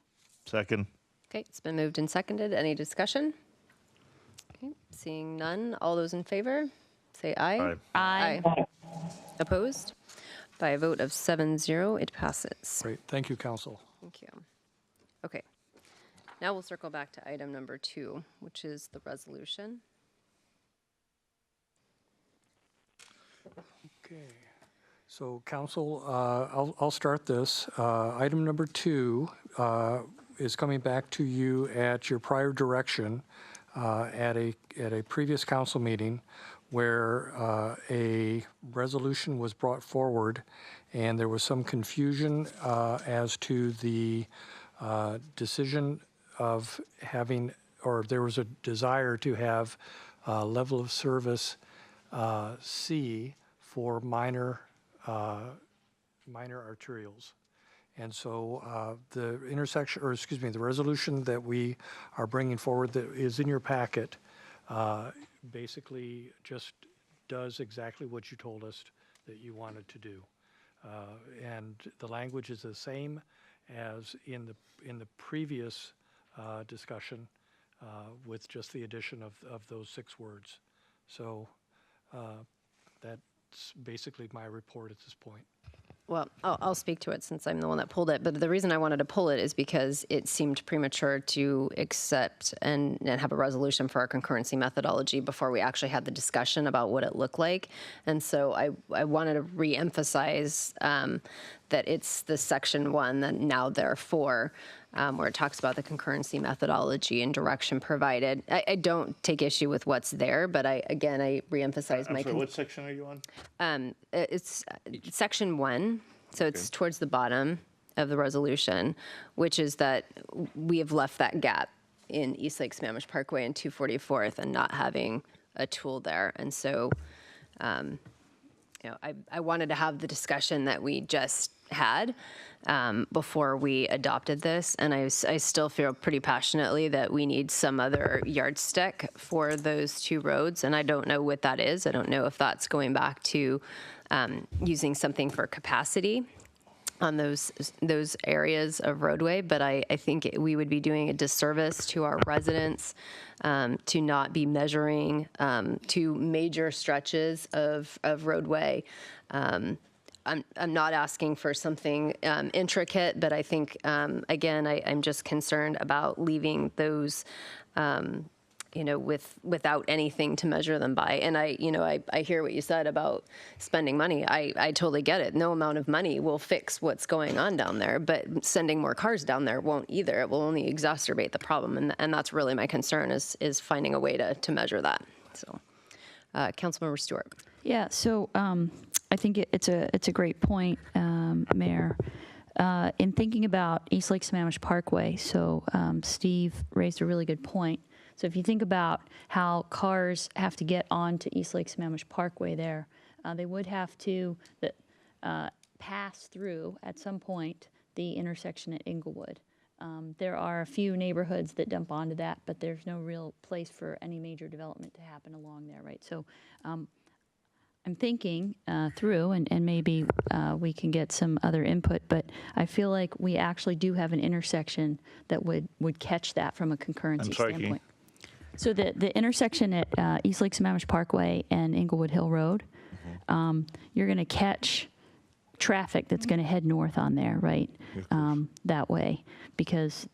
Second. Okay, it's been moved and seconded. Any discussion? Okay, seeing none. All those in favor, say aye. Aye. Aye. Opposed? By a vote of 7-0, it passes. Great, thank you, Council. Thank you. Okay, now we'll circle back to item number 2, which is the resolution. Okay, so Council, I'll start this. Item number 2 is coming back to you at your prior direction at a previous council meeting where a resolution was brought forward, and there was some confusion as to the decision of having, or there was a desire to have level of service C for minor arterials. And so the the resolution that we are bringing forward that is in your packet basically just does exactly what you told us that you wanted to do. And the language is the same as in the previous discussion with just the addition of those 6 words. So that's basically my report at this point. Well, I'll speak to it since I'm the one that pulled it. But the reason I wanted to pull it is because it seemed premature to accept and have a resolution for our concurrency methodology before we actually had the discussion about what it looked like. And so I wanted to reemphasize that it's the section 1 that now therefore, where it talks about the concurrency methodology and direction provided. I don't take issue with what's there, but I reemphasize I'm sorry, what section are you on? It's section 1, so it's towards the bottom of the resolution, which is that we have left that gap in East Lake Sammamish Parkway and 244th and not having a tool there. And so, I wanted to have the discussion that we just had before we adopted this, and I still feel pretty passionately that we need some other yardstick for those 2 roads, and I don't know what that is. I don't know if that's going back to using something for capacity on those areas of roadway, but I think we would be doing a disservice to our residents to not be measuring 2 major stretches of roadway. I'm not asking for something intricate, but I think, again, I'm just concerned about leaving those without anything to measure them by. And I hear what you said about spending money. I totally get it. No amount of money will fix what's going on down there, but sending more cars down there won't either. It will only exacerbate the problem. And that's really my concern is finding a way to measure that. So, Councilmember Stewart. Yeah, so I think it's a great point, Mayor. In thinking about East Lake Sammamish Parkway, so Steve raised a really good point. So if you think about how cars have to get onto East Lake Sammamish Parkway there, they would have to pass through at some point the intersection at Inglewood. There are a few neighborhoods that dump onto that, but there's no real place for any major development to happen along there, right? So I'm thinking through, and maybe we can get some other input, but I feel like we actually do have an intersection that would catch that from a concurrency standpoint. So the intersection at East Lake Sammamish Parkway and Inglewood Hill Road, you're going to catch traffic that's going to head north on there, right? That way, because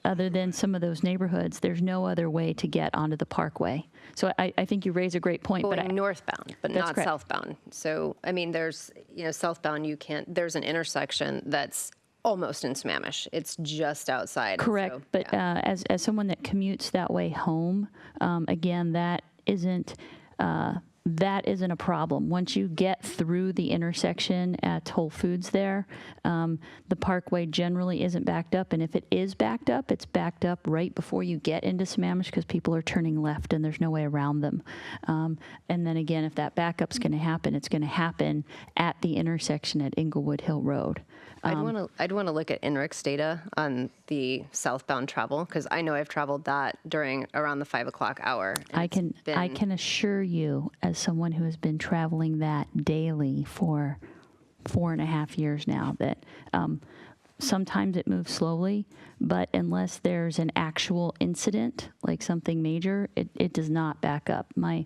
other than some of those neighborhoods, there's no other way to get onto the parkway. So I think you raise a great point. Going northbound, but not correct. southbound. So, I mean, there's, southbound you can't, there's an intersection that's almost in Sammamish. It's just outside. Correct, so, but as someone that commutes that way home, again, that isn't a problem. Once you get through the intersection at Whole Foods there, the parkway generally isn't backed up. And if it is backed up, it's backed up right before you get into Sammamish because people are turning left and there's no way around them. And then again, if that backup's going to happen, it's going to happen at the intersection at Inglewood Hill Road. I'd want to look at INRIC's data on the southbound travel because I know I've traveled that around the 5 o'clock hour. I can assure you, as someone who has been traveling that daily for 4.5 years now, that sometimes it moves slowly, but unless there's an actual incident, like something major, it does not back up. My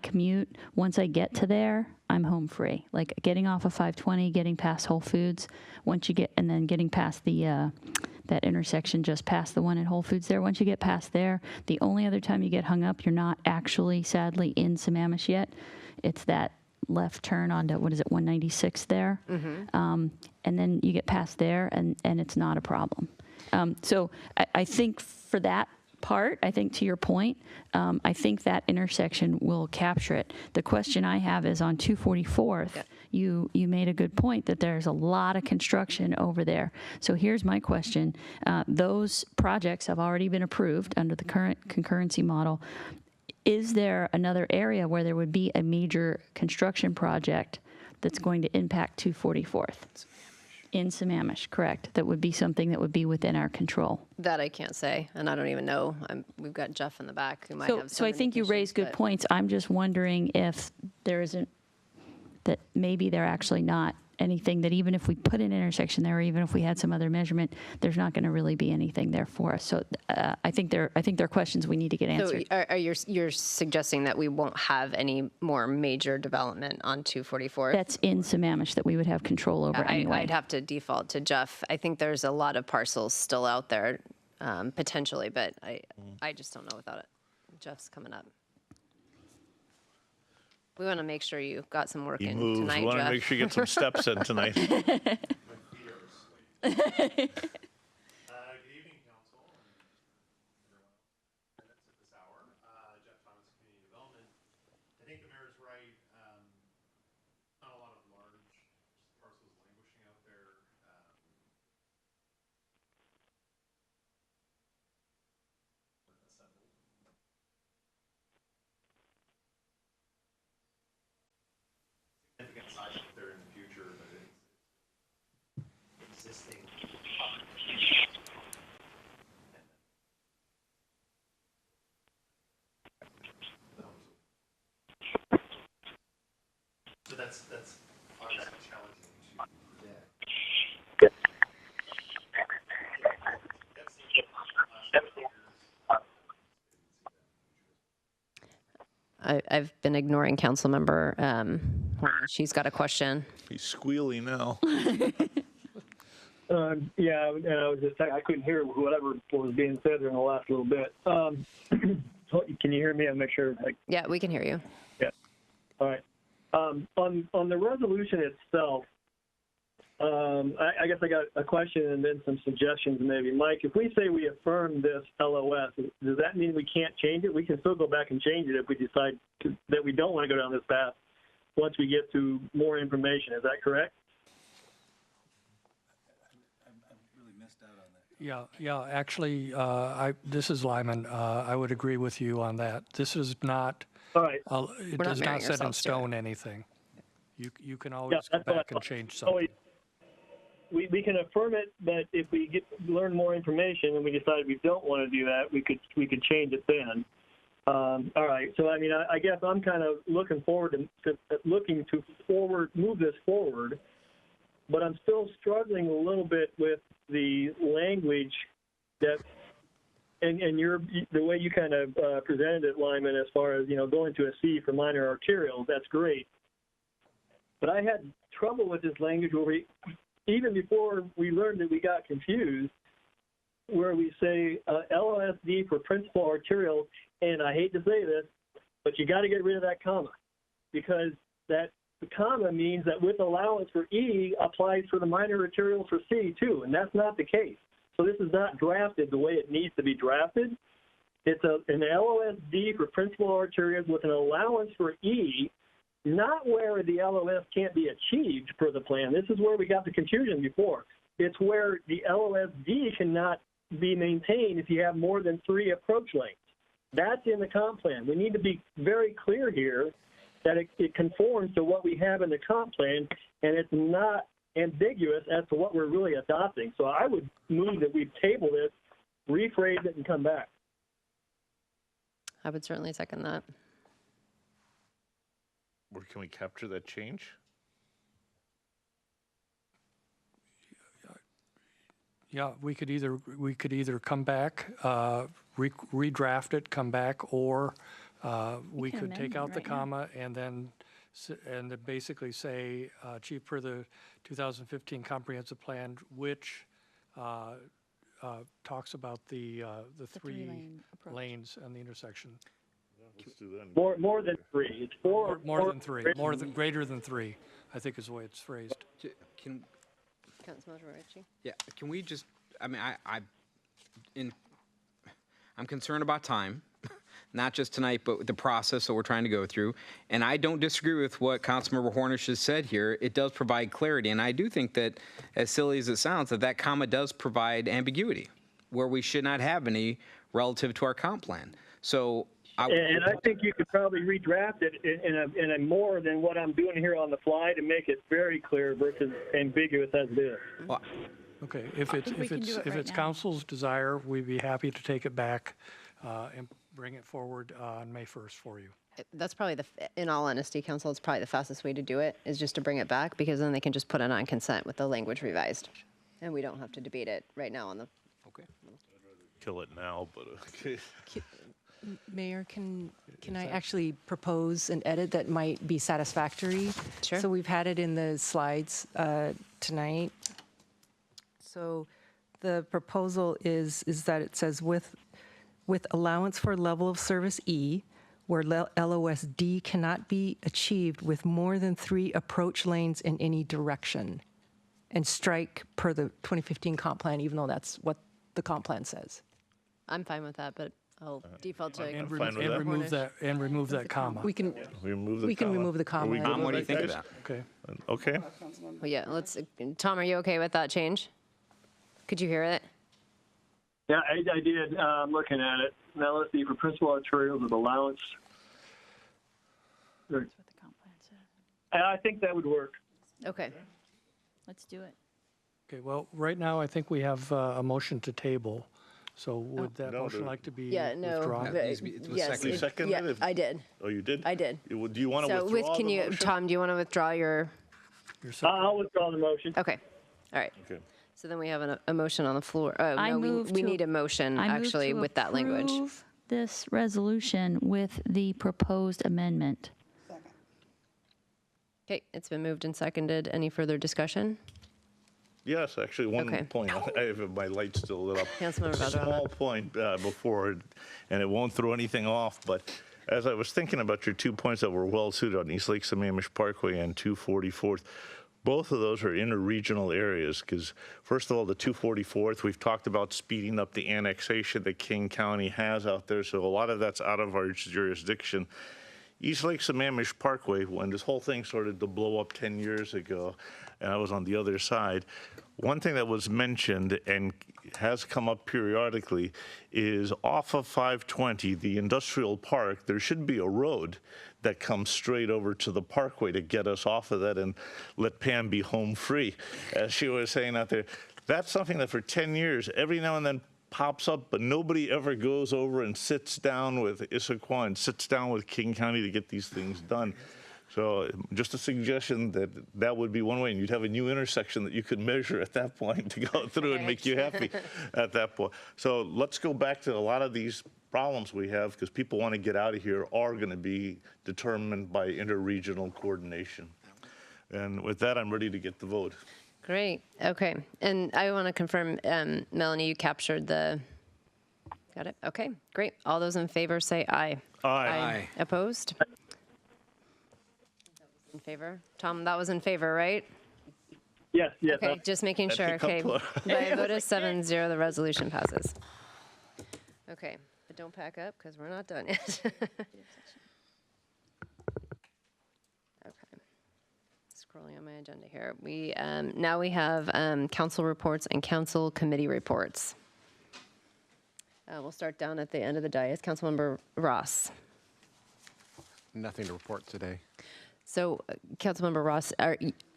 commute, once I get to there, I'm home free. Like getting off of 520, getting past Whole Foods, and then getting past that intersection just past the one at Whole Foods there. Once you get past there, the only other time you get hung up, you're not actually, sadly, in Sammamish yet. It's that left turn onto, 196 there. And then you get past there, and it's not a problem. So I think for that part, I think to your point, I think that intersection will capture it. The question I have is on 244th, you made a good point that there's a lot of construction over there. So here's my question. Those projects have already been approved under the current concurrency model. Is there another area where there would be a major construction project that's going to impact 244th? In Sammamish, correct. That would be something that would be within our control. That I can't say, and I don't even know. We've got Jeff in the back who might have some So I think you raised good points. I'm just wondering if there isn't, that maybe they're actually not anything that even if we put an intersection there, or even if we had some other measurement, there's not going to really be anything there for us. So I think there are questions we need to get answered. So you're suggesting that we won't have any more major development on 244? That's in Sammamish that we would have control over anyway. I'd have to default to Jeff. I think there's a lot of parcels still out there potentially, but I just don't know without it. Jeff's coming up. We want to make sure you got some work in tonight, Jeff. We want to make sure you get some steps in tonight. Good evening, Council, and everyone at this hour. Jeff Thomas, Community Development. I think the mayor's right. Not a lot of large parcels languishing out there. Significant size up there in the future, but it's existing. So that's obviously challenging to predict. I've been ignoring Councilmember Horn. She's got a question. He's squealy now. Yeah, and I couldn't hear whatever was being said there in the last little bit. Can you hear me? I'll make sure. Yeah, we can hear you. Yeah. All right. On the resolution itself, I guess I got a question and then some suggestions maybe. Mike, if we say we affirm this LOS, does that mean we can't change it? We can still go back and change it if we decide that we don't want to go down this path once we get to more information. Is that correct? Yeah, actually, this is Lyman. I would agree with you on that. This is not, all right. It does not set in stone anything. You can always go back and change something. We can affirm it, but if we learn more information and we decide we don't want to do that, we could change it then. All right. So I mean, I guess I'm kind of looking forward to move this forward, but I'm still struggling a little bit with the language that, and the way you kind of presented it, Lyman, as far as going to a C for minor arterials. That's great, but I had trouble with this language where even before we learned it, we got confused, where we say LOSD for principal arterials, and I hate to say this, but you got to get rid of that comma, because the comma means that with allowance for E applies for the minor arterials for C too, and that's not the case. So this is not drafted the way it needs to be drafted. It's an LOSD for principal arterials with an allowance for E, not where the LOS can't be achieved per the plan. This is where we got the confusion before. It's where the LOSD cannot be maintained if you have more than 3 approach lanes. That's in the comp plan. We need to be very clear here that it conforms to what we have in the comp plan, and it's not ambiguous as to what we're really adopting. So I would move that we table this, rephrase it, and come back. I would certainly second that. Or can we capture that change? Yeah, we could either come back, redraft it, come back, or we could take out the comma and then basically say, achieve per the 2015 comprehensive plan, which talks about the 3 lanes and the intersection. Let's do that. More than 3. It's 4. More than 3. Greater than 3, I think is the way it's phrased. Councilmember Ritchie? Yeah, can we just, I mean, I'm concerned about time, not just tonight, but the process that we're trying to go through. And I don't disagree with what Councilmember Hornish has said here. It does provide clarity. And I do think that, as silly as it sounds, that comma does provide ambiguity where we should not have any relative to our comp plan. So and I think you could probably redraft it in a more than what I'm doing here on the fly to make it very clear versus ambiguous as it is. Well, okay, if it's council's desire, we'd be happy to take it back and bring it forward on May 1st for you. That's probably in all honesty, Council, it's probably the fastest way to do it is just to bring it back, because then they can just put it on consent with the language revised, and we don't have to debate it right now on the. Okay. Kill it now, but okay. Mayor, can I actually propose an edit that might be satisfactory? Sure. So we've had it in the slides tonight. So the proposal is that it says with allowance for level of service E, where LOSD cannot be achieved with more than 3 approach lanes in any direction, and strike per the 2015 comp plan, even though that's what the comp plan says. I'm fine with that, but I'll default to. And remove that comma. We can remove the comma. Tom, what do you think of that? Okay. Okay. Well, yeah, Tom, are you okay with that change? Could you hear it? Yeah, I did. I'm looking at it. Now let's see, for principal arterials with allowance. That's what the comp plan said. I think that would work. Okay. Let's do it. Okay, well, right now, I think we have a motion to table. So would that motion like to be withdrawn? Yes, I did. Oh, you did? I did. Do you want to withdraw the motion? Tom, do you want to withdraw your? I'll withdraw the motion. Okay. All right. Okay. So then we have a motion on the floor. Oh, no, we need a motion actually with that language. Approve this resolution with the proposed amendment. Okay, it's been moved and seconded. Any further discussion? Yes, actually, one Okay. point. I have my light still lit up. Councilmember Valderrama. Small point before, and it won't throw anything off, but as I was thinking about your 2 points that were well suited on East Lake Sammamish Parkway and 244th, both of those are interregional areas because, first of all, the 244th, we've talked about speeding up the annexation that King County has out there, so a lot of that's out of our jurisdiction. East Lake Sammamish Parkway, when this whole thing started to blow up 10 years ago, and I was on the other side, one thing that was mentioned and has come up periodically is off of 520, the industrial park, there should be a road that comes straight over to the parkway to get us off of that and let Pam be home free. As she was saying out there, that's something that for 10 years, every now and then pops up, but nobody ever goes over and sits down with Issaquah and sits down with King County to get these things done. So just a suggestion that that would be one way, and you'd have a new intersection that you could measure at that point to go through and make you happy at that point. So let's go back to a lot of these problems we have, because people want to get out of here, are going to be determined by interregional coordination. And with that, I'm ready to get the vote. Great. Okay. And I want to confirm, Melanie, you captured the. Got it? Okay. Great. All those in favor say aye. Aye. Opposed? That was in favor. Tom, that was in favor, right? Yes, yes. Okay. Just making sure. Okay. By a vote of 7-0, the resolution passes. Okay. But don't pack up because we're not done yet. Scrolling on my agenda here. We now we have council reports and council committee reports. We'll start down at the end of the dais. Councilmember Ross. Nothing to report today. So, Councilmember Ross,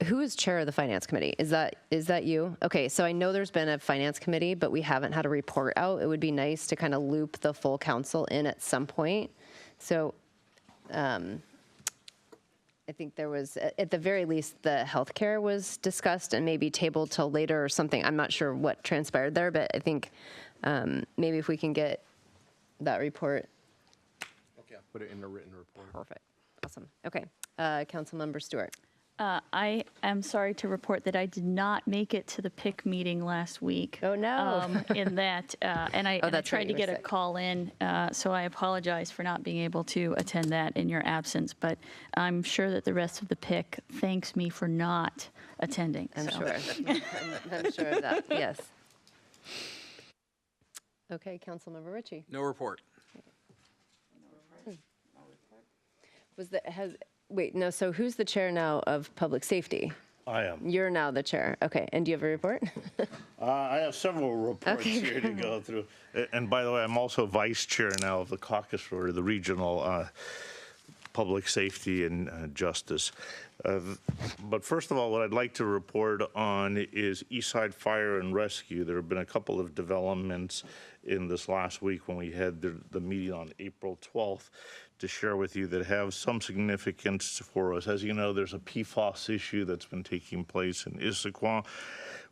who is chair of the Finance Committee? Is that you? Okay, so I know there's been a Finance Committee, but we haven't had a report out. It would be nice to kind of loop the full council in at some point. So, I think there was, at the very least, the healthcare was discussed and maybe tabled till later or something. I'm not sure what transpired there, but I think maybe if we can get that report. Okay, I'll put it in the written report. Perfect. Awesome. Okay. Councilmember Stewart. I am sorry to report that I did not make it to the PIC meeting last week. Oh, no. In that, and I that's tried right, to you get were a sick. call in, so I apologize for not being able to attend that in your absence, but I'm sure that the rest of the PIC thanks me for not attending. I'm so. sure. I'm sure of that. Yes. Okay, Councilmember Ritchie. No report. Wait, no, so who's the chair now of public safety? I am. You're now the chair. Okay, and do you have a report? I have several reports Okay. here to go through. And by the way, I'm also vice chair now of the caucus for the regional public safety and justice. But first of all, what I'd like to report on is Eastside Fire and Rescue. There have been a couple of developments in this last week when we had the meeting on April 12th to share with you that have some significance for us. As you know, there's a PFAS issue that's been taking place in Issaquah.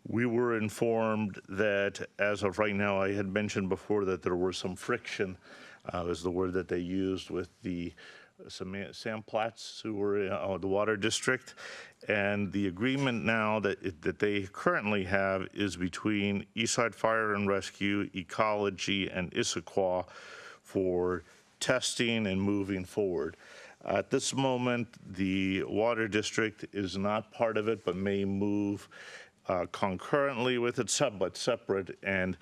We were informed that as of right now, I had mentioned before that there was some friction, is the word that they used, with the Sam Platts, who were in the water district. And the agreement now that they currently have is between Eastside Fire and Rescue, Ecology, and Issaquah for testing and moving forward. At this moment, the water district is not part of it, but may move concurrently with it, but separate. And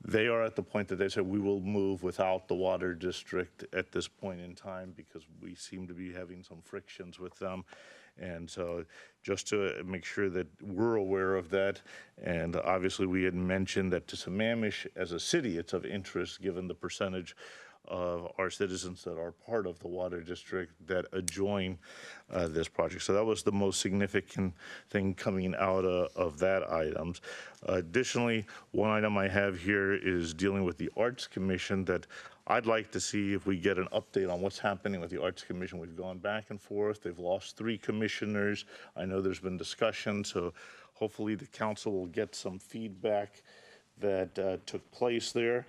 they are at the point that they said, we will move without the water district at this point in time because we seem to be having some frictions with them. And so just to make sure that we're aware of that, and obviously we had mentioned that to Sammamish as a city, it's of interest given the percentage of our citizens that are part of the water district that adjoin this project. So that was the most significant thing coming out of that items. Additionally, one item I have here is dealing with the Arts Commission that I'd like to see if we get an update on what's happening with the Arts Commission. We've gone back and forth. They've lost 3 commissioners. I know there's been discussion, so hopefully the council will get some feedback that took place there.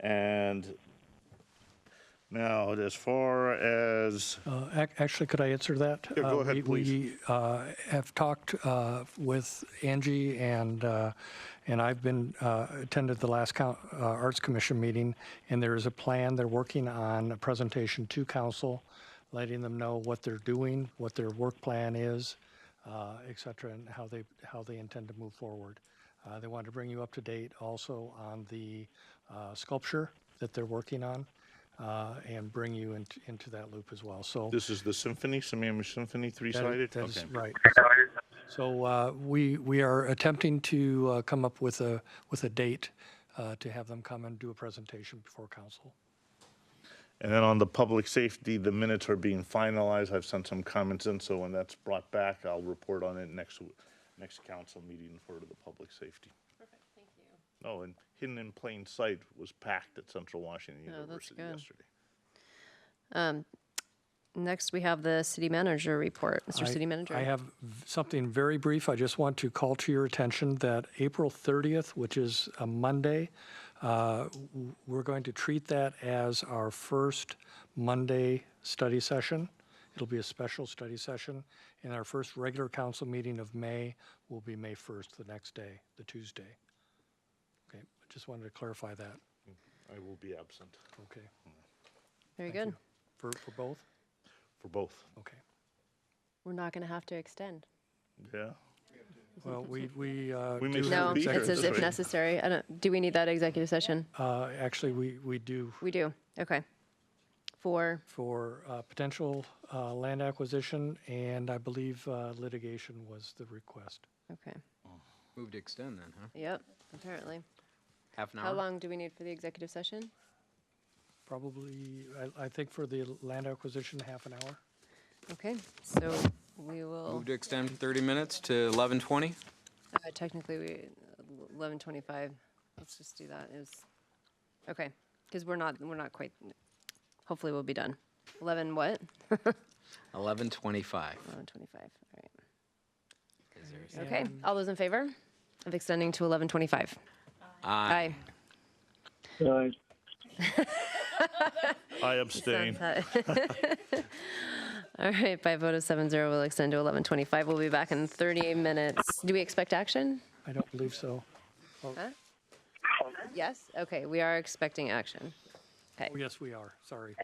And Now, as far as, Actually, could I answer that? Yeah, go ahead, please. We have talked with Angie, and I've been attended the last Arts Commission meeting, and there is a plan. They're working on a presentation to council, letting them know what they're doing, what their work plan is, et cetera, and how they intend to move forward. They want to bring you up to date also on the sculpture that they're working on, and bring you into that loop as well. So this is the symphony, Sammamish Symphony, three-sided? that is Okay. right. So we are attempting to come up with a date to have them come and do a presentation before council. And then on the public safety, the minutes are being finalized. I've sent some comments in, so when that's brought back, I'll report on it next council meeting for the public safety. Perfect, thank you. Oh, and hidden in plain sight was packed at Central Washington Oh, that's University good. yesterday. Next, we have the city manager report. Mr. City Manager. I have something very brief. I just want to call to your attention that April 30th, which is a Monday, we're going to treat that as our first Monday study session. It'll be a special study session, and our first regular council meeting of May will be May 1st, the next day, the Tuesday. Okay, I just wanted to clarify that. I will be absent. Okay. Very Thank good. you. For both? For both. Okay. We're not going to have to extend. Yeah. Well, we may do still No, have be here. it says if Right. necessary. Do we need that executive session? Actually, we do. We do. Okay. For Potential land acquisition, and I believe litigation was the request. okay. Move to extend then, huh? Yep. Apparently. Half an hour? How long do we need for the executive session? Probably, I think for the land acquisition, half an hour. Okay. So we will. Move to extend 30 minutes to 11:20? Technically, we 11:25. Let's just do that. Okay, because we're not quite. Hopefully, we'll be done. 11 what? 11:25. 11:25. All right. Okay. All those in favor of extending to 11:25? Aye. Aye. I abstain. All right, by a vote of 7-0, we'll extend to 11:25. We'll be back in 30 minutes. Do we expect action? I don't believe so. Huh? Yes? Okay, we are expecting action. Okay. Oh, yes, we are. Sorry.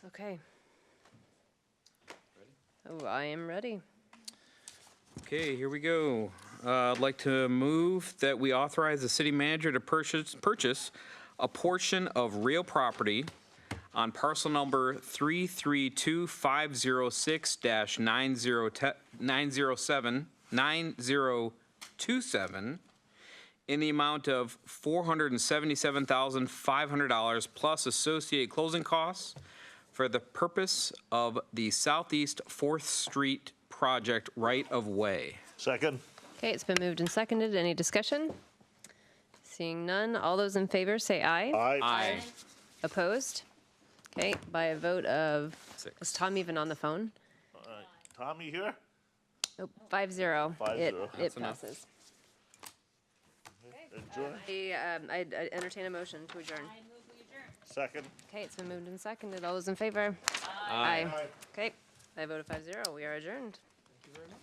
Okay. Oh, I am ready. Okay, here we go. I'd like to move that we authorize the city manager to purchase a portion of real property on parcel number 332506-9027 in the amount of $477,500 plus associated closing costs for the purpose of the Southeast 4th Street project right-of-way. Second. Okay, it's been moved and seconded. Any discussion? Seeing none, all those in favor say aye. Aye. Aye. Opposed? Okay, by a vote of, is Tom even on the phone? All right. Tommy here? Nope, 5-0. 5-0. It That's enough. passes. Adjourn. I entertain a motion to adjourn. Second. Okay, it's been moved and seconded. All those in favor? Aye. Okay, by a vote of 5-0, we are adjourned. Thank you very much.